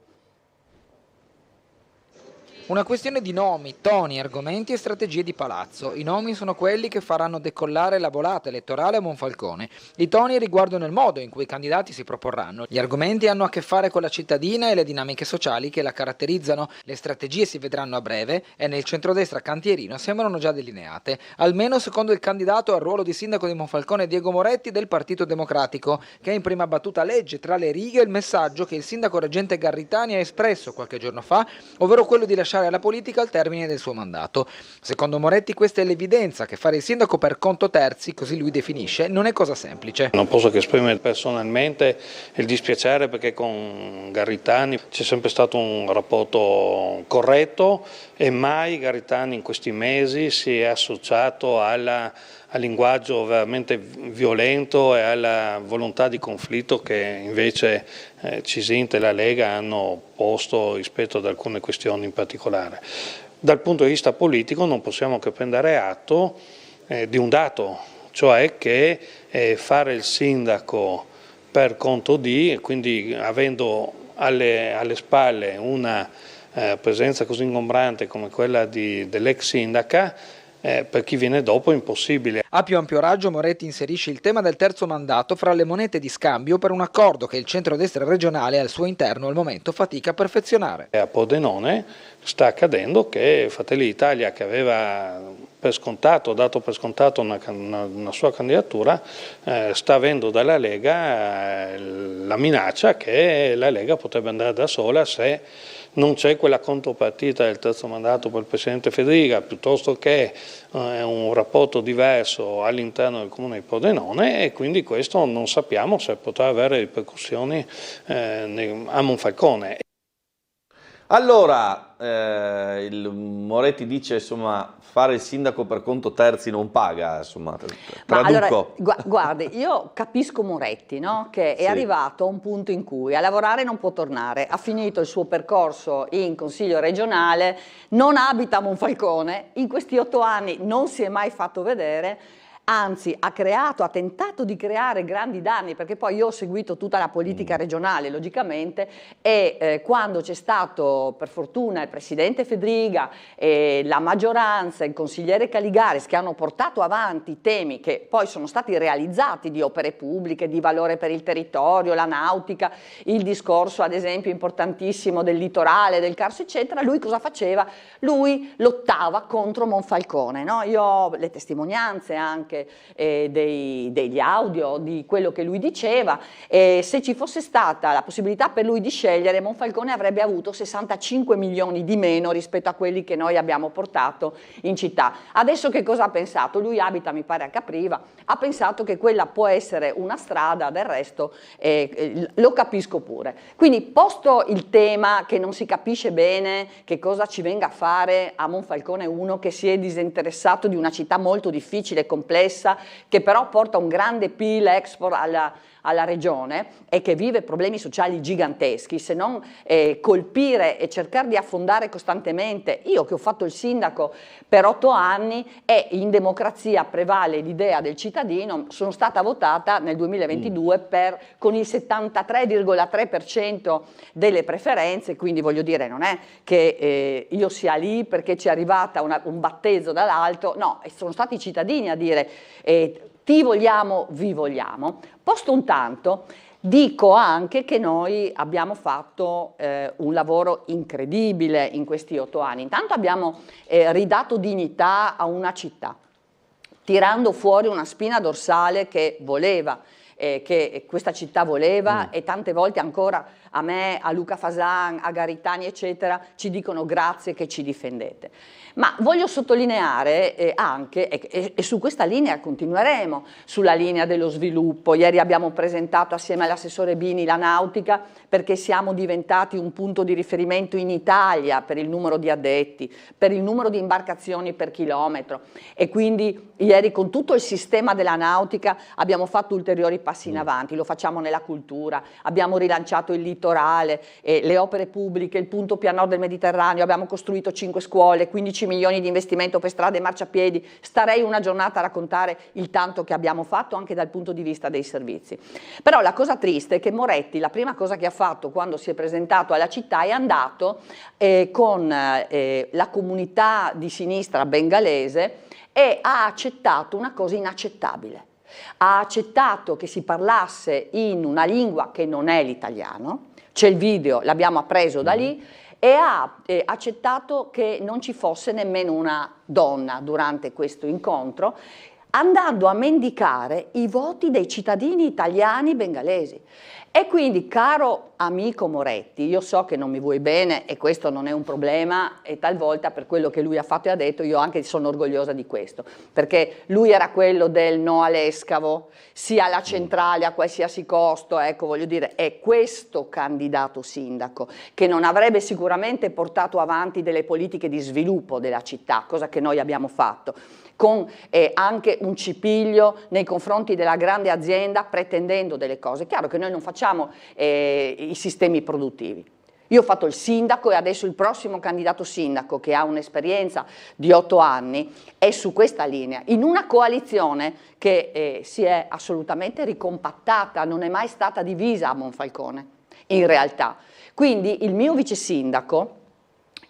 Una questione di nomi, toni, argomenti e strategie di palazzo. I nomi sono quelli che faranno decollare la volata elettorale a Monfalcone. I toni riguardano il modo in cui i candidati si proporranno. Gli argomenti hanno a che fare con la cittadina e le dinamiche sociali che la caratterizzano. Le strategie si vedranno a breve e nel centrodestra cantierino sembrano già delineate, almeno secondo il candidato al ruolo di sindaco di Monfalcone Diego Moretti del Partito Democratico, che in prima battuta legge tra le righe il messaggio che il sindaco reggente Garritani ha espresso qualche giorno fa, ovvero quello di lasciare alla politica al termine del suo mandato. Secondo Moretti questa è l'evidenza che fare il sindaco per conto terzi, così lui definisce, non è cosa semplice. Non posso che esprimere personalmente il dispiacere perché con Garritani c'è sempre stato un rapporto corretto e mai Garritani in questi mesi si è associato al linguaggio veramente violento e alla volontà di conflitto che invece Cisint e la Lega hanno posto rispetto ad alcune questioni in particolare. Dal punto di vista politico non possiamo che prendere atto di un dato, cioè che fare il sindaco per conto di, quindi avendo alle spalle una presenza così ingombrante come quella dell'ex sindaca, per chi viene dopo è impossibile. A più ampio raggio Moretti inserisce il tema del terzo mandato fra le monete di scambio per un accordo che il centrodestra regionale al suo interno al momento fatica a perfezionare. A Pordenone sta accadendo che Fratelli d'Italia, che aveva dato per scontato una sua candidatura, sta avendo dalla Lega la minaccia che la Lega potrebbe andare da sola se non c'è quella contropartita del terzo mandato per il Presidente Federica, piuttosto che un rapporto diverso all'interno del Comune di Pordenone, e quindi questo non sappiamo se potrà avere ripercussioni a Monfalcone. Allora, il Moretti dice, insomma, fare il sindaco per conto terzi non paga, insomma, traduco. Allora, guardi, io capisco Moretti, no? Che è arrivato a un punto in cui a lavorare non può tornare, ha finito il suo percorso in Consiglio regionale, non abita a Monfalcone, in questi 8 anni non si è mai fatto vedere, anzi ha tentato di creare grandi danni, perché poi io ho seguito tutta la politica regionale logicamente, e quando c'è stato per fortuna il presidente Fedriga, la maggioranza, il consigliere Caligaris, che hanno portato avanti temi che poi sono stati realizzati di opere pubbliche, di valore per il territorio, la nautica, il discorso ad esempio importantissimo del litorale, del Carso eccetera, lui cosa faceva? Lui lottava contro Monfalcone, no? Io ho le testimonianze anche degli audio di quello che lui diceva, e se ci fosse stata la possibilità per lui di scegliere, Monfalcone avrebbe avuto 65 milioni di meno rispetto a quelli che noi abbiamo portato in città. Adesso che cosa ha pensato? Lui abita mi pare a Capriva, ha pensato che quella può essere una strada, del resto lo capisco pure. Quindi posto il tema che non si capisce bene che cosa ci venga a fare a Monfalcone uno che si è disinteressato di una città molto difficile e complessa, che però porta un grande PIL export alla regione e che vive problemi sociali giganteschi, se non colpire e cercare di affondare costantemente. Io che ho fatto il sindaco per 8 anni e in democrazia prevale l'idea del cittadino, sono stata votata nel 2022 con il 73,3% delle preferenze, quindi voglio dire non è che io sia lì perché ci è arrivata un battezzo dall'alto, no, sono stati i cittadini a dire ti vogliamo, vi vogliamo. Posto un tanto, dico anche che noi abbiamo fatto un lavoro incredibile in questi 8 anni. Intanto abbiamo ridato dignità a una città, tirando fuori una spina dorsale che voleva, che questa città voleva, e tante volte ancora a me, a Luca Fasan, a Garritani eccetera ci dicono grazie che ci difendete. Ma voglio sottolineare anche, e su questa linea continueremo, sulla linea dello sviluppo. Ieri abbiamo presentato assieme all'assessore Bini la nautica, perché siamo diventati un punto di riferimento in Italia per il numero di addetti, per il numero di imbarcazioni per chilometro, e quindi ieri con tutto il sistema della nautica abbiamo fatto ulteriori passi passi in avanti, lo facciamo nella cultura, abbiamo rilanciato il litorale, le opere pubbliche, il punto più a nord del Mediterraneo, abbiamo costruito 5 scuole, 15 milioni di investimento per strade e marciapiedi. Starei una giornata a raccontare il tanto che abbiamo fatto anche dal punto di vista dei servizi. Però la cosa triste è che Moretti, la prima cosa che ha fatto quando si è presentato alla città, è andato con la comunità di sinistra bengalese e ha accettato una cosa inaccettabile. Ha accettato che si parlasse in una lingua che non è l'italiano, c'è il video, l'abbiamo appreso da lì, e ha accettato che non ci fosse nemmeno una donna durante questo incontro, andando a mendicare i voti dei cittadini italiani bengalesi. E quindi, caro amico Moretti, io so che non mi vuoi bene e questo non è un problema, e talvolta per quello che lui ha fatto e ha detto io anche sono orgogliosa di questo, perché lui era quello del no all'escavo, sia alla centrale a qualsiasi costo, ecco, voglio dire, è questo candidato sindaco che non avrebbe sicuramente portato avanti delle politiche di sviluppo della città, cosa che noi abbiamo fatto, con anche un cipiglio nei confronti della grande azienda, pretendendo delle cose. È chiaro che noi non facciamo i sistemi produttivi. Io ho fatto il sindaco e adesso il prossimo candidato sindaco, che ha un'esperienza di 8 anni, è su questa linea, in una coalizione che si è assolutamente ricompattata, non è mai stata divisa a Monfalcone, in realtà. Quindi il mio vice sindaco,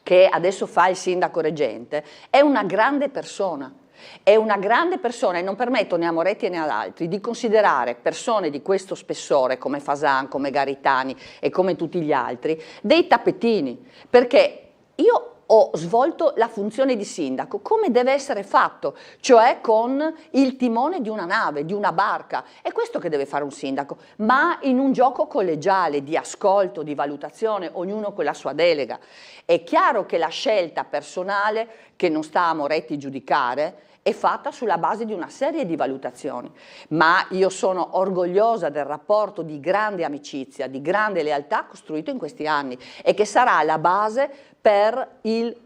che adesso fa il sindaco reggente, è una grande persona. È una grande persona e non permetto né a Moretti né ad altri di considerare persone di questo spessore come Fasan, come Garitani e come tutti gli altri dei tappetini, perché io ho svolto la funzione di sindaco come deve essere fatto, cioè con il timone di una nave, di una barca. È questo che deve fare un sindaco, ma in un gioco collegiale di ascolto, di valutazione, ognuno con la sua delega. È chiaro che la scelta personale, che non sta a Moretti giudicare, è fatta sulla base di una serie di valutazioni, ma io sono orgogliosa del rapporto di grande amicizia, di grande lealtà costruito in questi anni e che sarà la base per il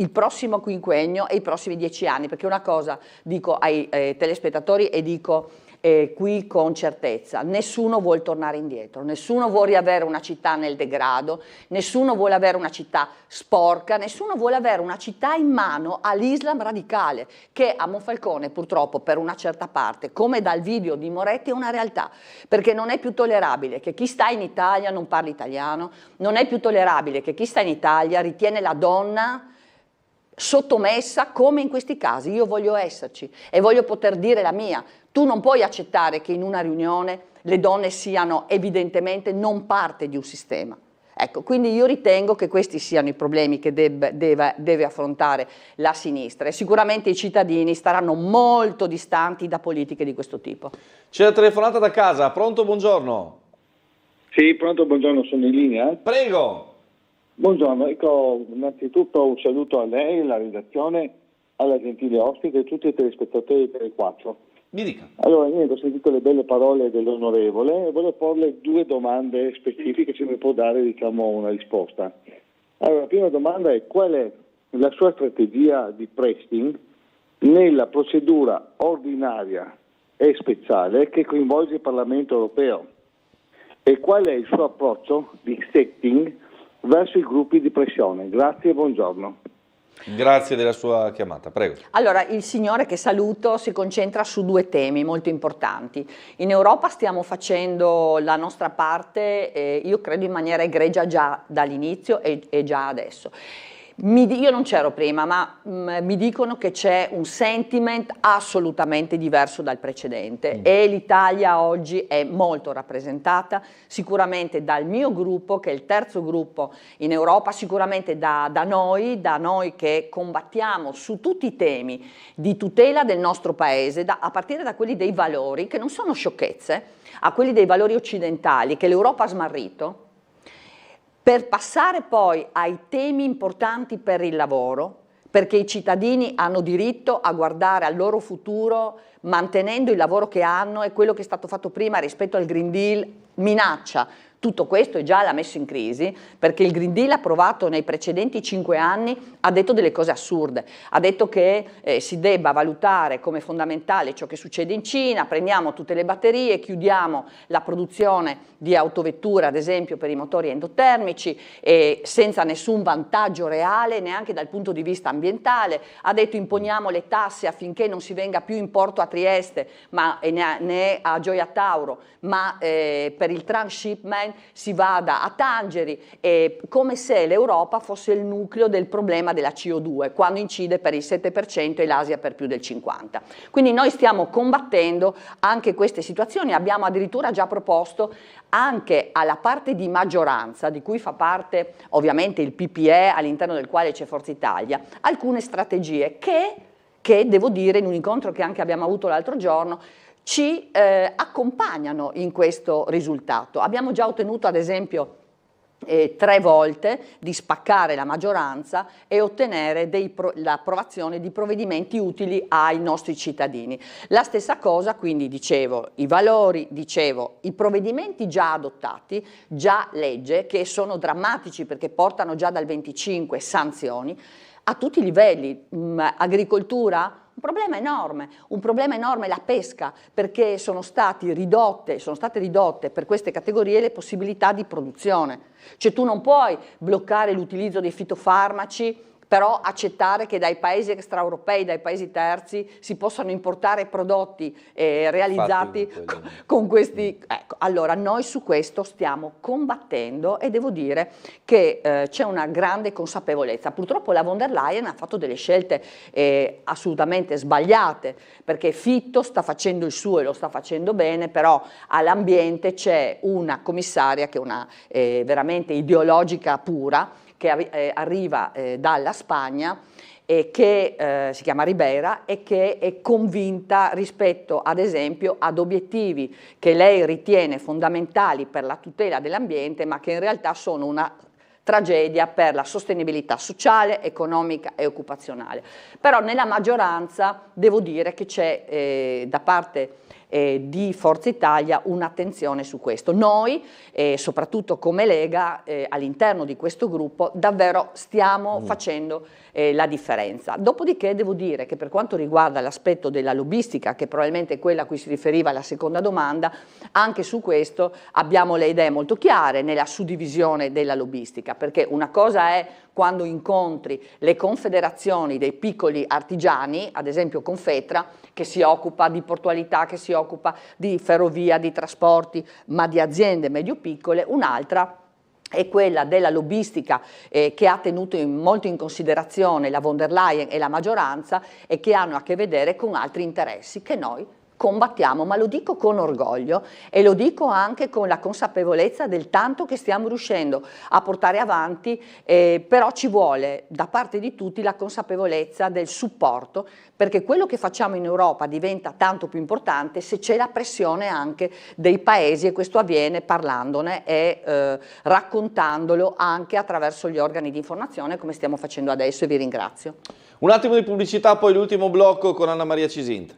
prossimo quinquennio e i prossimi 10 anni, perché una cosa dico ai telespettatori e dico qui con certezza: nessuno vuole tornare indietro, nessuno vuole avere una città nel degrado, nessuno vuole avere una città sporca, nessuno vuole avere una città in mano all'Islam radicale, che a Monfalcone purtroppo per una certa parte, come dal video di Moretti, è una realtà, perché non è più tollerabile che chi sta in Italia non parli italiano, non è più tollerabile che chi sta in Italia ritiene la donna sottomessa, come in questi casi. Io voglio esserci e voglio poter dire la mia. Tu non puoi accettare che in una riunione le donne siano evidentemente non parte di un sistema. Ecco, quindi io ritengo che questi siano i problemi che deve affrontare la sinistra e sicuramente i cittadini staranno molto distanti da politiche di questo tipo. C'è la telefonata da casa, pronto, buongiorno. Sì, pronto, buongiorno, sono in linea. Prego. Buongiorno, ecco, innanzitutto un saluto a lei, alla redazione, alla gentile ospite e a tutti i telespettatori di Tele 4. Mi dica. Allora, niente, ho sentito le belle parole dell'onorevole e voglio porle 2 domande specifiche, se mi può dare, diciamo, una risposta. Allora, la prima domanda è: qual è la sua strategia di pressing nella procedura ordinaria e speciale che coinvolge il Parlamento europeo? E qual è il suo approccio di setting verso i gruppi di pressione? Grazie e buongiorno. Grazie della sua chiamata, prego. Allora, il signore che saluto si concentra su 2 temi molto importanti. In Europa stiamo facendo la nostra parte, io credo in maniera egregia già dall'inizio e già adesso. Io non c'ero prima, ma mi dicono che c'è un sentiment assolutamente diverso dal precedente e l'Italia oggi è molto rappresentata, sicuramente dal mio gruppo, che è il terzo gruppo in Europa, sicuramente da noi che combattiamo su tutti i temi di tutela del nostro paese, a partire da quelli dei valori, che non sono sciocchezze, a quelli dei valori occidentali che l'Europa ha smarrito, per passare poi ai temi importanti per il lavoro, perché i cittadini hanno diritto a guardare al loro futuro mantenendo il lavoro che hanno, e quello che è stato fatto prima rispetto al Green Deal minaccia tutto questo è già l'ha messo in crisi, perché il Green Deal approvato nei precedenti 5 anni ha detto delle cose assurde, ha detto che si debba valutare come fondamentale ciò che succede in Cina, prendiamo tutte le batterie, chiudiamo la produzione di autovetture ad esempio per i motori endotermici senza nessun vantaggio reale neanche dal punto di vista ambientale, ha detto imponiamo le tasse affinché non si venga più in porto a Trieste né a Gioia Tauro, ma per il transshipment si vada a Tangeri, come se l'Europa fosse il nucleo del problema della CO2, quando incide per il 7% e l'Asia per più del 50%. Quindi noi stiamo combattendo anche queste situazioni, abbiamo addirittura già proposto anche alla parte di maggioranza, di cui fa parte ovviamente il PPE all'interno del quale c'è Forza Italia, alcune strategie che devo dire in un incontro che anche abbiamo avuto l'altro giorno ci accompagnano in questo risultato. Abbiamo già ottenuto ad esempio 3 volte di spaccare la maggioranza e ottenere l'approvazione di provvedimenti utili ai nostri cittadini. La stessa cosa, quindi dicevo, i valori, dicevo, i provvedimenti già adottati, già legge, che sono drammatici perché portano già dal 25 sanzioni a tutti i livelli, agricoltura, un problema enorme la pesca, perché sono state ridotte per queste categorie le possibilità di produzione. Cioè tu non puoi bloccare l'utilizzo dei fitofarmaci, però accettare che dai paesi extraeuropei, dai paesi terzi, si possano importare prodotti realizzati con questi... Ecco, allora noi su questo stiamo combattendo e devo dire che c'è una grande consapevolezza. Purtroppo la von der Leyen ha fatto delle scelte assolutamente sbagliate, perché Fitto sta facendo il suo e lo sta facendo bene, però all'ambiente c'è una commissaria che è una veramente ideologica pura, che arriva dalla Spagna e che si chiama Ribera e che è convinta rispetto ad esempio ad obiettivi che lei ritiene fondamentali per la tutela dell'ambiente, ma che in realtà sono una tragedia per la sostenibilità sociale, economica e occupazionale. Però nella maggioranza devo dire che c'è da parte di Forza Italia un'attenzione su questo. Noi, soprattutto come Lega, all'interno di questo gruppo, davvero stiamo facendo la differenza. Dopodiché devo dire che per quanto riguarda l'aspetto della lobbistica, che probabilmente è quella a cui si riferiva la seconda domanda, anche su questo abbiamo le idee molto chiare nella suddivisione della lobbistica, perché una cosa è quando incontri le confederazioni dei piccoli artigiani, ad esempio Confetra, che si occupa di portualità, che si occupa di ferrovia, di trasporti, ma di aziende medio-piccole, un'altra è quella della lobbistica che ha tenuto molto in considerazione la von der Leyen e la maggioranza e che hanno a che vedere con altri interessi che noi combattiamo, ma lo dico con orgoglio e lo dico anche con la consapevolezza del tanto che stiamo riuscendo a portare avanti, però ci vuole da parte di tutti la consapevolezza del supporto, perché quello che facciamo in Europa diventa tanto più importante se c'è la pressione anche dei paesi, e questo avviene parlandone e raccontandolo anche attraverso gli organi di informazione come stiamo facendo adesso, e vi ringrazio. Un attimo di pubblicità, poi l'ultimo blocco con Anna Maria Cisint.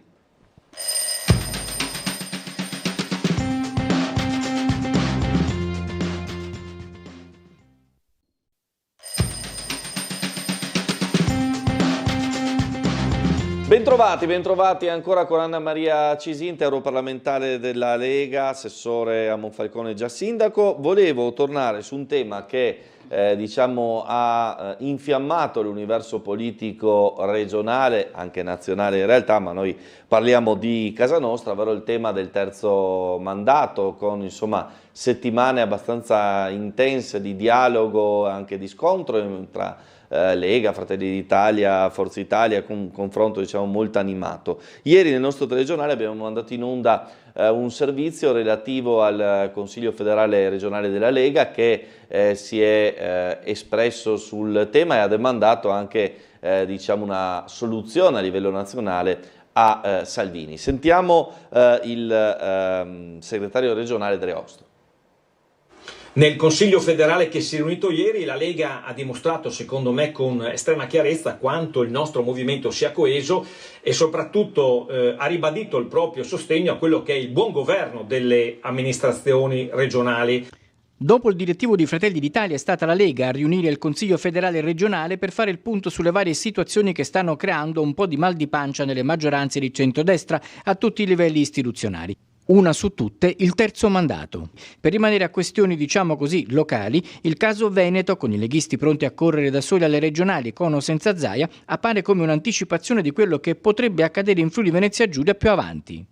Bentrovati ancora con Anna Maria Cisint, europarlamentare della Lega, assessore a Monfalcone e già sindaco. Volevo tornare su un tema che diciamo ha infiammato l'universo politico regionale, anche nazionale in realtà, ma noi parliamo di casa nostra, ovvero il tema del terzo mandato, con insomma settimane abbastanza intense di dialogo e anche di scontro tra Lega, Fratelli d'Italia, Forza Italia, con un confronto diciamo molto animato. Ieri nel nostro telegiornale abbiamo mandato in onda un servizio relativo al Consiglio federale regionale della Lega che si è espresso sul tema e ha demandato anche diciamo una soluzione a livello nazionale a Salvini. Sentiamo il segretario regionale Dreostro. Nel Consiglio federale che si è riunito ieri, la Lega ha dimostrato, secondo me, con estrema chiarezza quanto il nostro movimento sia coeso e soprattutto ha ribadito il proprio sostegno a quello che è il buon governo delle amministrazioni regionali. Dopo il direttivo di Fratelli d'Italia è stata la Lega a riunire il Consiglio federale e regionale per fare il punto sulle varie situazioni che stanno creando un po' di mal di pancia nelle maggioranze di centrodestra a tutti i livelli istituzionali. Una su tutte, il terzo mandato. Per rimanere a questioni, diciamo così, locali, il caso Veneto, con i leghisti pronti a correre da soli alle regionali con o senza Zaia, appare come un'anticipazione di quello che potrebbe accadere in Friuli Venezia Giulia più avanti.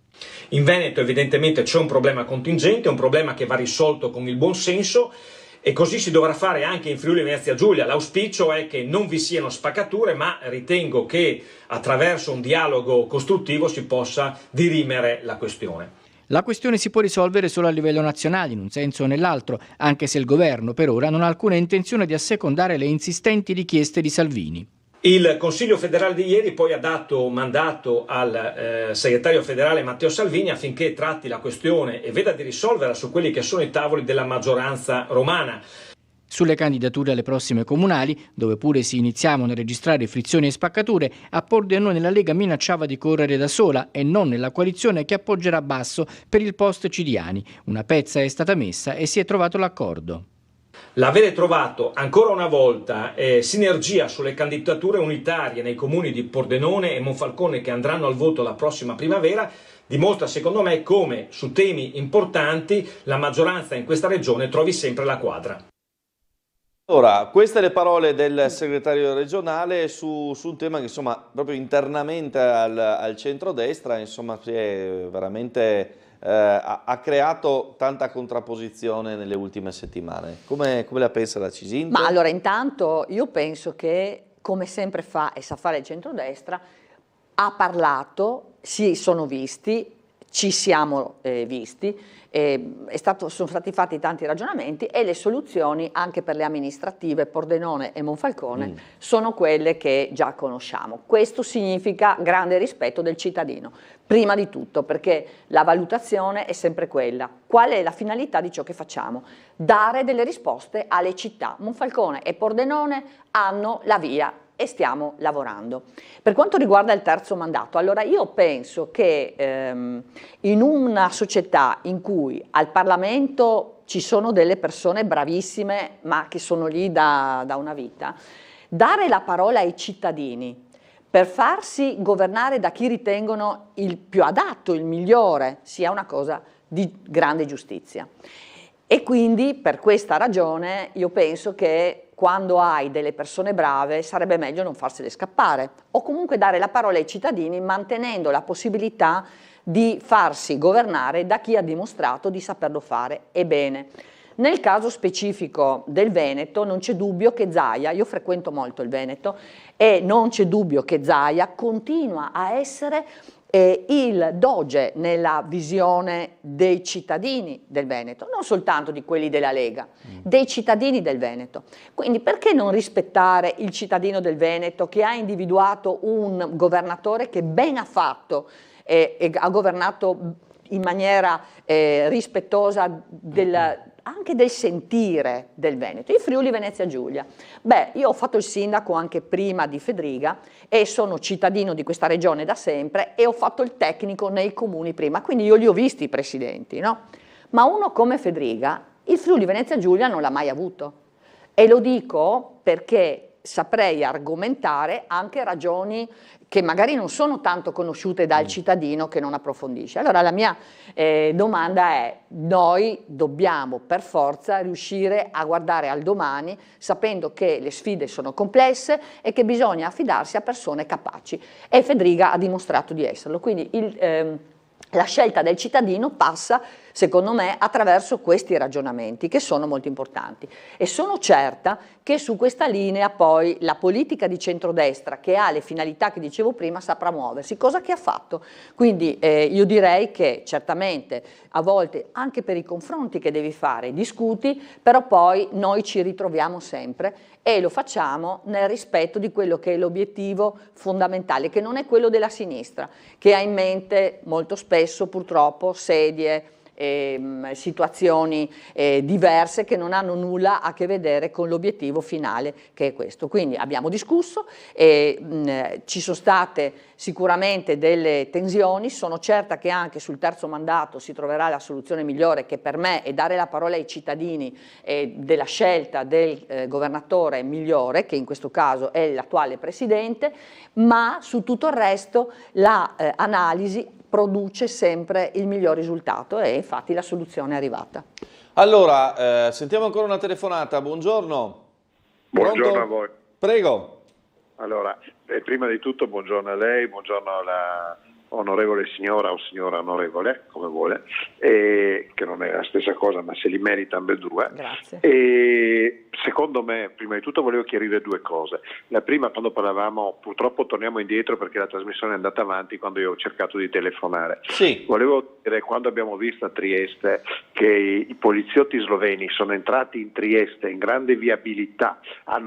In Veneto evidentemente c'è un problema contingente, un problema che va risolto con il buon senso e così si dovrà fare anche in Friuli Venezia Giulia. L'auspicio è che non vi siano spaccature, ma ritengo che attraverso un dialogo costruttivo si possa dirimere la questione. La questione si può risolvere solo a livello nazionale, in un senso o nell'altro, anche se il governo per ora non ha alcuna intenzione di assecondare le insistenti richieste di Salvini. Il Consiglio federale di ieri poi ha dato mandato al segretario federale Matteo Salvini affinché tratti la questione e veda di risolverla su quelli che sono i tavoli della maggioranza romana. Sulle candidature alle prossime comunali, dove pure si iniziavano a registrare frizioni e spaccature, a Pordenone nella Lega minacciava di correre da sola e non nella coalizione che appoggerà Basso per il post Ciriani. Una pezza è stata messa e si è trovato l'accordo. L'avere trovato ancora una volta sinergia sulle candidature unitarie nei comuni di Pordenone e Monfalcone che andranno al voto la prossima primavera dimostra secondo me come su temi importanti la maggioranza in questa regione trovi sempre la quadra. Ora, queste le parole del segretario regionale su un tema che insomma proprio internamente al centrodestra insomma si è veramente ha creato tanta contrapposizione nelle ultime settimane. Come la pensa la Cisinta? Ma allora intanto io penso che come sempre fa e sa fare il centrodestra ha parlato, si sono visti, ci siamo visti, sono stati fatti tanti ragionamenti e le soluzioni anche per le amministrative Pordenone e Monfalcone sono quelle che già conosciamo. Questo significa grande rispetto del cittadino, prima di tutto perché la valutazione è sempre quella. Qual è la finalità di ciò che facciamo? Dare delle risposte alle città. Monfalcone e Pordenone hanno la via e stiamo lavorando. Per quanto riguarda il terzo mandato, allora io penso che in una società in cui al Parlamento ci sono delle persone bravissime ma che sono lì da una vita, dare la parola ai cittadini per farsi governare da chi ritengono il più adatto, il migliore, sia una cosa di grande giustizia. E quindi per questa ragione io penso che quando hai delle persone brave sarebbe meglio non farsele scappare o comunque dare la parola ai cittadini mantenendo la possibilità di farsi governare da chi ha dimostrato di saperlo fare e bene. Nel caso specifico del Veneto non c'è dubbio che Zaia, io frequento molto il Veneto e non c'è dubbio che Zaia continua a essere il doge nella visione dei cittadini del Veneto, non soltanto di quelli della Lega, dei cittadini del Veneto. Quindi perché non rispettare il cittadino del Veneto che ha individuato un governatore che ben ha fatto e ha governato in maniera rispettosa anche del sentire del Veneto, il Friuli Venezia Giulia. Beh, io ho fatto il sindaco anche prima di Fedriga e sono cittadino di questa regione da sempre e ho fatto il tecnico nei comuni prima, quindi io li ho visti i presidenti, no? Ma uno come Fedriga, il Friuli Venezia Giulia non l'ha mai avuto. E lo dico perché saprei argomentare anche ragioni che magari non sono tanto conosciute dal cittadino che non approfondisce. Allora la mia domanda è, noi dobbiamo per forza riuscire a guardare al domani sapendo che le sfide sono complesse e che bisogna affidarsi a persone capaci e Fedriga ha dimostrato di esserlo, quindi la scelta del cittadino passa, secondo me, attraverso questi ragionamenti che sono molto importanti e sono certa che su questa linea poi la politica di centrodestra che ha le finalità che dicevo prima saprà muoversi, cosa che ha fatto. Quindi io direi che certamente a volte anche per i confronti che devi fare discuti, però poi noi ci ritroviamo sempre e lo facciamo nel rispetto di quello che è l'obiettivo fondamentale, che non è quello della sinistra, che ha in mente molto spesso purtroppo sedie, situazioni diverse che non hanno nulla a che vedere con l'obiettivo finale che è questo. Quindi abbiamo discusso, ci sono state sicuramente delle tensioni, sono certa che anche sul terzo mandato si troverà la soluzione migliore, che per me è dare la parola ai cittadini della scelta del governatore migliore, che in questo caso è l'attuale presidente, ma su tutto il resto l'analisi produce sempre il miglior risultato e infatti la soluzione è arrivata. Allora, sentiamo ancora una telefonata, buongiorno. Buongiorno Pronto? a voi. Prego. Allora, prima di tutto buongiorno a lei, buongiorno alla onorevole signora o signora onorevole, come vuole, che non è la stessa cosa ma se li merita ambedue. Grazie. E secondo me, prima di tutto volevo chiarire due cose. La prima, quando parlavamo, purtroppo torniamo indietro perché la trasmissione è andata avanti quando io ho cercato di telefonare. Sì. Volevo dire, quando abbiamo visto a Trieste che i poliziotti sloveni sono entrati in Trieste in grande viabilità,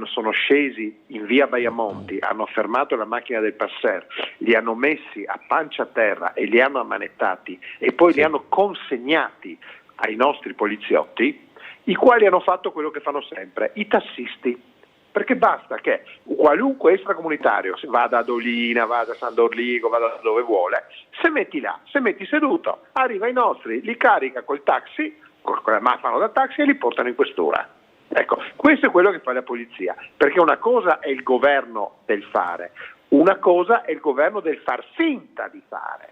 sono scesi in via Baiamonti, hanno fermato la macchina del passer, li hanno messi a pancia a terra e li hanno ammanettati e poi li hanno consegnati ai nostri poliziotti, i quali hanno fatto quello che fanno sempre, i tassisti. Perché basta che qualunque extracomunitario vada a Dolina, vada a San Dorligo, vada dove vuole, se metti là, se metti seduto, arriva ai nostri, li carica col taxi, con la mafano da taxi e li portano in questura. Ecco, questo è quello che fa la polizia, perché una cosa è il governo del fare, una cosa è il governo del far finta di fare.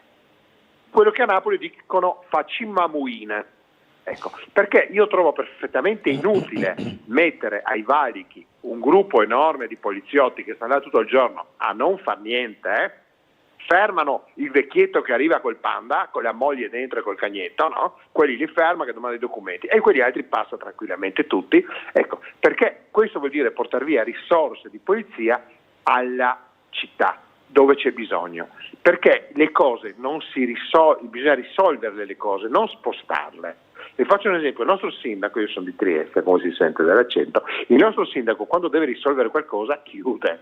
Quello che a Napoli dicono facimmamuine. Ecco, perché io trovo perfettamente inutile mettere ai valichi un gruppo enorme di poliziotti che stanno là tutto il giorno a non far niente, fermano il vecchietto che arriva col panda, con la moglie dentro e col cagnetto, no? Quelli li ferma che domanda i documenti e quelli altri passano tranquillamente tutti. Ecco, perché questo vuol dire portare via risorse di polizia alla città dove c'è bisogno, perché le cose non si risolvono, bisogna risolverle le cose, non spostarle. Vi faccio un esempio, il nostro sindaco, io sono di Trieste, come si sente dall'accento, il nostro sindaco quando deve risolvere qualcosa chiude.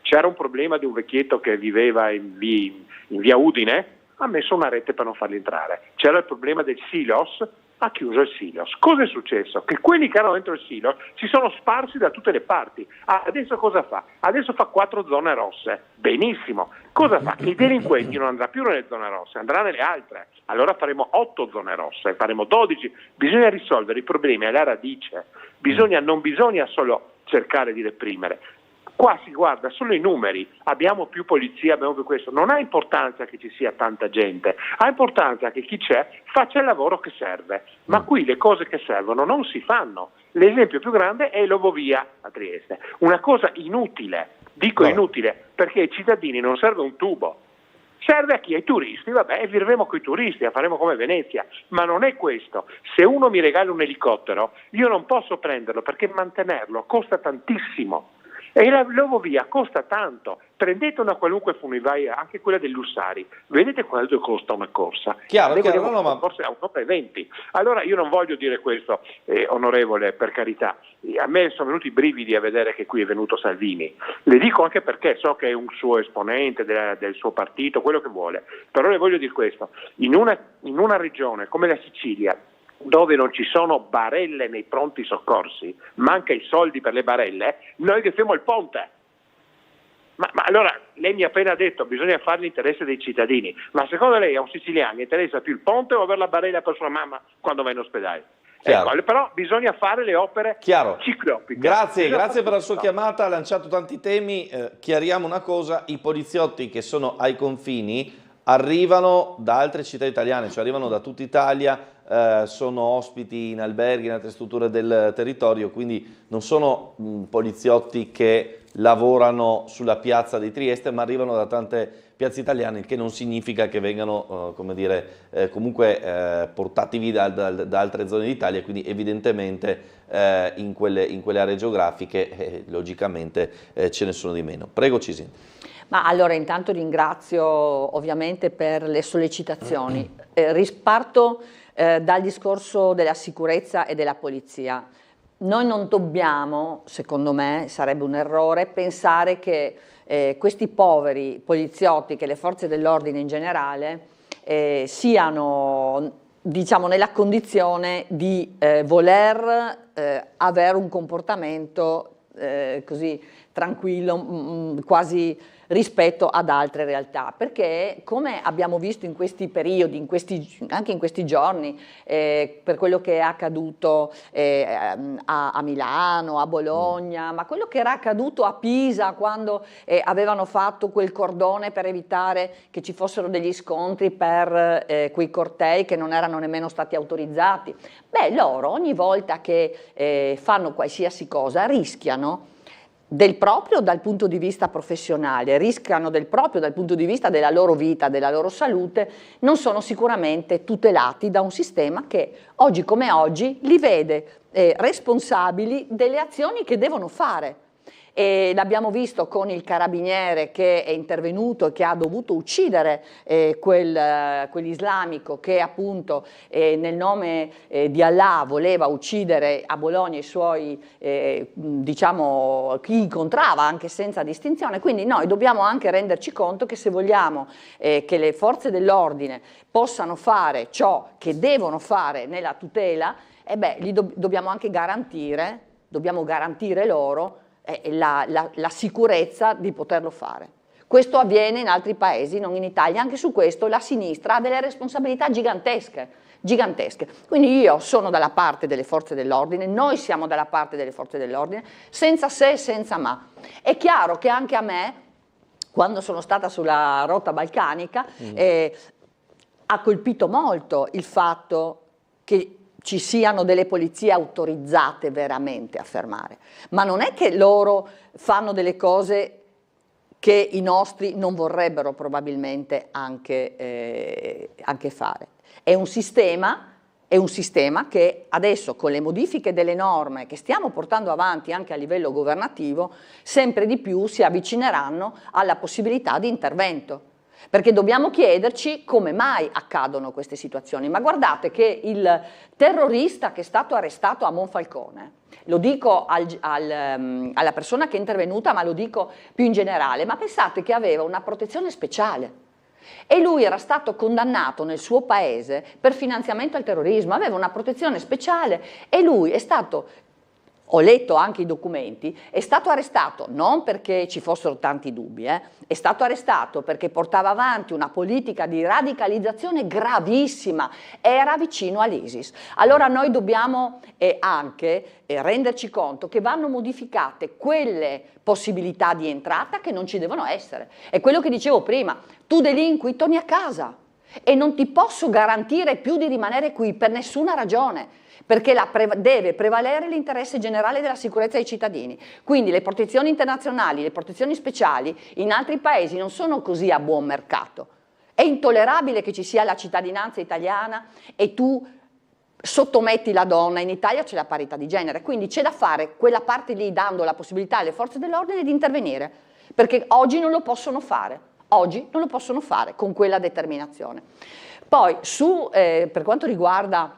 C'era un problema di un vecchietto che viveva in via Udine, ha messo una rete per non farli entrare. C'era il problema del silos, ha chiuso il silos. Cosa è successo? Che quelli che erano dentro il silos si sono sparsi da tutte le parti. Adesso cosa fa? Adesso fa 4 zone rosse. Benissimo. Cosa fa? Che i delinquenti non andrà più nelle zone rosse, andrà nelle altre. Allora faremo 8 zone rosse, faremo 12. Bisogna risolvere i problemi alla radice. Non bisogna solo cercare di reprimere. Qua si guarda solo i numeri, abbiamo più polizia, abbiamo più questo, non ha importanza che ci sia tanta gente, ha importanza che chi c'è faccia il lavoro che serve, ma qui le cose che servono non si fanno. L'esempio più grande è l'Ovovia a Trieste, una cosa inutile, dico inutile, perché ai cittadini non serve un tubo, serve a chi? Ai turisti, vabbè, vivremo con i turisti, la faremo come Venezia, ma non è questo. Se uno mi regala un elicottero, io non posso prenderlo perché mantenerlo costa tantissimo. E l'Ovovia costa tanto, prendete una qualunque funivia, anche quella del Lussari, vedete quanto costa una corsa? Chiaro, ma forse a 1,20 €. Allora io non voglio dire questo, onorevole, per carità, a me sono venuti i brividi a vedere che qui è venuto Salvini, le dico anche perché so che è un suo esponente del suo partito, quello che vuole, però le voglio dire questo, in una regione come la Sicilia, dove non ci sono barelle nei pronti soccorsi, manca i soldi per le barelle, noi che siamo il ponte. Ma allora lei mi ha appena detto bisogna fare l'interesse dei cittadini, ma secondo lei a un siciliano interessa più il ponte o avere la barella per sua mamma quando va in ospedale? Ecco, però bisogna fare le opere ciclopiche. Grazie per la sua chiamata, ha lanciato tanti temi, chiariamo una cosa, i poliziotti che sono ai confini arrivano da altre città italiane, cioè arrivano da tutta Italia, sono ospiti in alberghi, in altre strutture del territorio, quindi non sono poliziotti che lavorano sulla piazza di Trieste, ma arrivano da tante piazze italiane, il che non significa che vengano comunque portati via da altre zone d'Italia, quindi evidentemente in quelle aree geografiche logicamente ce ne sono di meno. Prego Cisin. Ma allora intanto ringrazio ovviamente per le sollecitazioni. Risparto dal discorso della sicurezza e della polizia. Noi non dobbiamo, secondo me, sarebbe un errore, pensare che questi poveri poliziotti, che le forze dell'ordine in generale, siano diciamo, nella condizione di voler avere un comportamento così tranquillo, quasi rispetto ad altre realtà, perché come abbiamo visto in questi periodi, anche in questi giorni, per quello che è accaduto a Milano, a Bologna, ma quello che era accaduto a Pisa quando avevano fatto quel cordone per evitare che ci fossero degli scontri per quei cortei che non erano nemmeno stati autorizzati, beh, loro ogni volta che fanno qualsiasi cosa rischiano del proprio dal punto di vista professionale, rischiano del proprio dal punto di vista della loro vita, della loro salute, non sono sicuramente tutelati da un sistema che oggi come oggi li vede responsabili delle azioni che devono fare. E l'abbiamo visto con il carabiniere che è intervenuto e che ha dovuto uccidere quell'islamico che appunto nel nome di Allah voleva uccidere a Bologna i suoi, diciamo, chi incontrava anche senza distinzione. Quindi noi dobbiamo anche renderci conto che se vogliamo che le forze dell'ordine possano fare ciò che devono fare nella tutela, dobbiamo anche garantire loro la sicurezza di poterlo fare. Questo avviene in altri paesi, non in Italia. Anche su questo la sinistra ha delle responsabilità gigantesche. Quindi io sono dalla parte delle forze dell'ordine, noi siamo dalla parte delle forze dell'ordine, senza se e senza ma. È chiaro che anche a me, quando sono stata sulla rotta balcanica, ha colpito molto il fatto che ci siano delle polizie autorizzate veramente a fermare, ma non è che loro fanno delle cose che i nostri non vorrebbero probabilmente anche fare. È un sistema che adesso, con le modifiche delle norme che stiamo portando avanti anche a livello governativo, sempre di più si avvicineranno alla possibilità di intervento. Perché dobbiamo chiederci come mai accadono queste situazioni. Ma guardate che il terrorista che è stato arrestato a Monfalcone, lo dico alla persona che è intervenuta, ma lo dico più in generale, ma pensate che aveva una protezione speciale e lui era stato condannato nel suo paese per finanziamento al terrorismo, aveva una protezione speciale e lui è stato... Ho letto anche i documenti, è stato arrestato non perché ci fossero tanti dubbi, è stato arrestato perché portava avanti una politica di radicalizzazione gravissima, era vicino all'ISIS. Allora noi dobbiamo anche renderci conto che vanno modificate quelle possibilità di entrata che non ci devono essere. È quello che dicevo prima, tu delinqui, torni a casa e non ti posso garantire più di rimanere qui per nessuna ragione. Perché deve prevalere l'interesse generale della sicurezza dei cittadini. Quindi le protezioni internazionali, le protezioni speciali in altri paesi non sono così a buon mercato. È intollerabile che ci sia la cittadinanza italiana e tu sottometti la donna, in Italia c'è la parità di genere, quindi c'è da fare quella parte lì dando la possibilità alle forze dell'ordine di intervenire, perché oggi non lo possono fare, con quella determinazione. Poi per quanto riguarda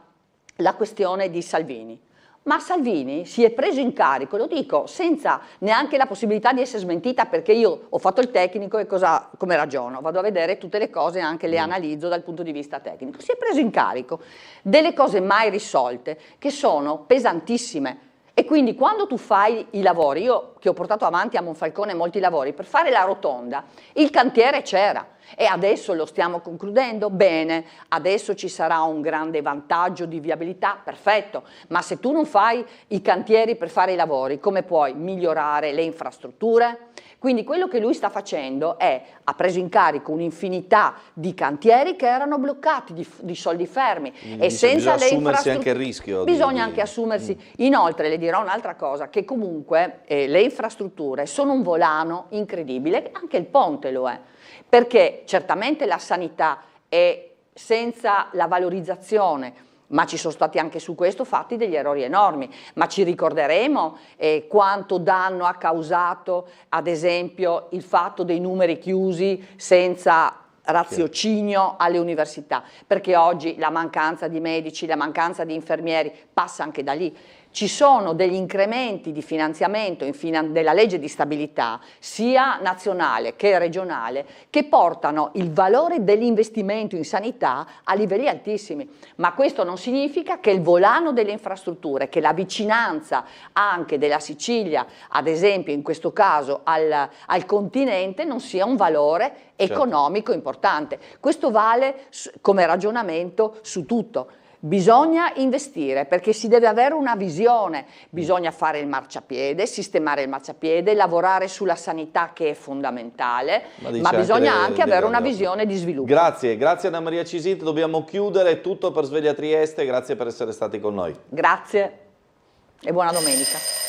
la questione di Salvini. Ma Salvini si è preso in carico, lo dico, senza neanche la possibilità di essere smentita, perché io ho fatto il tecnico e come ragiono, vado a vedere tutte le cose, anche le analizzo dal punto di vista tecnico. Si è preso in carico delle cose mai risolte, che sono pesantissime. E quindi quando tu fai i lavori, io che ho portato avanti a Monfalcone molti lavori, per fare la rotonda, il cantiere c'era. E adesso lo stiamo concludendo? Bene, adesso ci sarà un grande vantaggio di viabilità, perfetto, ma se tu non fai i cantieri per fare i lavori, come puoi migliorare le infrastrutture? Quindi quello che lui sta facendo ha preso in carico un'infinità di cantieri che erano bloccati, di soldi fermi. E senza le assumersi anche il rischio. Bisogna anche assumersi. Inoltre le dirò un'altra cosa, che comunque le infrastrutture sono un volano incredibile, anche il ponte lo è. Perché certamente la sanità è senza la valorizzazione, ma ci sono stati anche su questo fatti degli errori enormi, ma ci ricorderemo quanto danno ha causato, ad esempio, il fatto dei numeri chiusi senza raziocinio alle università, perché oggi la mancanza di medici, la mancanza di infermieri passa anche da lì. ci sono degli incrementi di finanziamento della legge di stabilità, sia nazionale che regionale, che portano il valore dell'investimento in sanità a livelli altissimi. Ma questo non significa che il volano delle infrastrutture, che la vicinanza anche della Sicilia, ad esempio in questo caso al continente, non sia un valore economico importante. Questo vale come ragionamento su tutto. Bisogna investire perché si deve avere una visione, bisogna fare il marciapiede, sistemare il marciapiede, lavorare sulla sanità che è fondamentale, ma bisogna anche avere una visione di sviluppo. Grazie Anna Maria Cisit, dobbiamo chiudere, tutto per Sveglia Trieste, grazie per essere stati con noi. Grazie e buona domenica.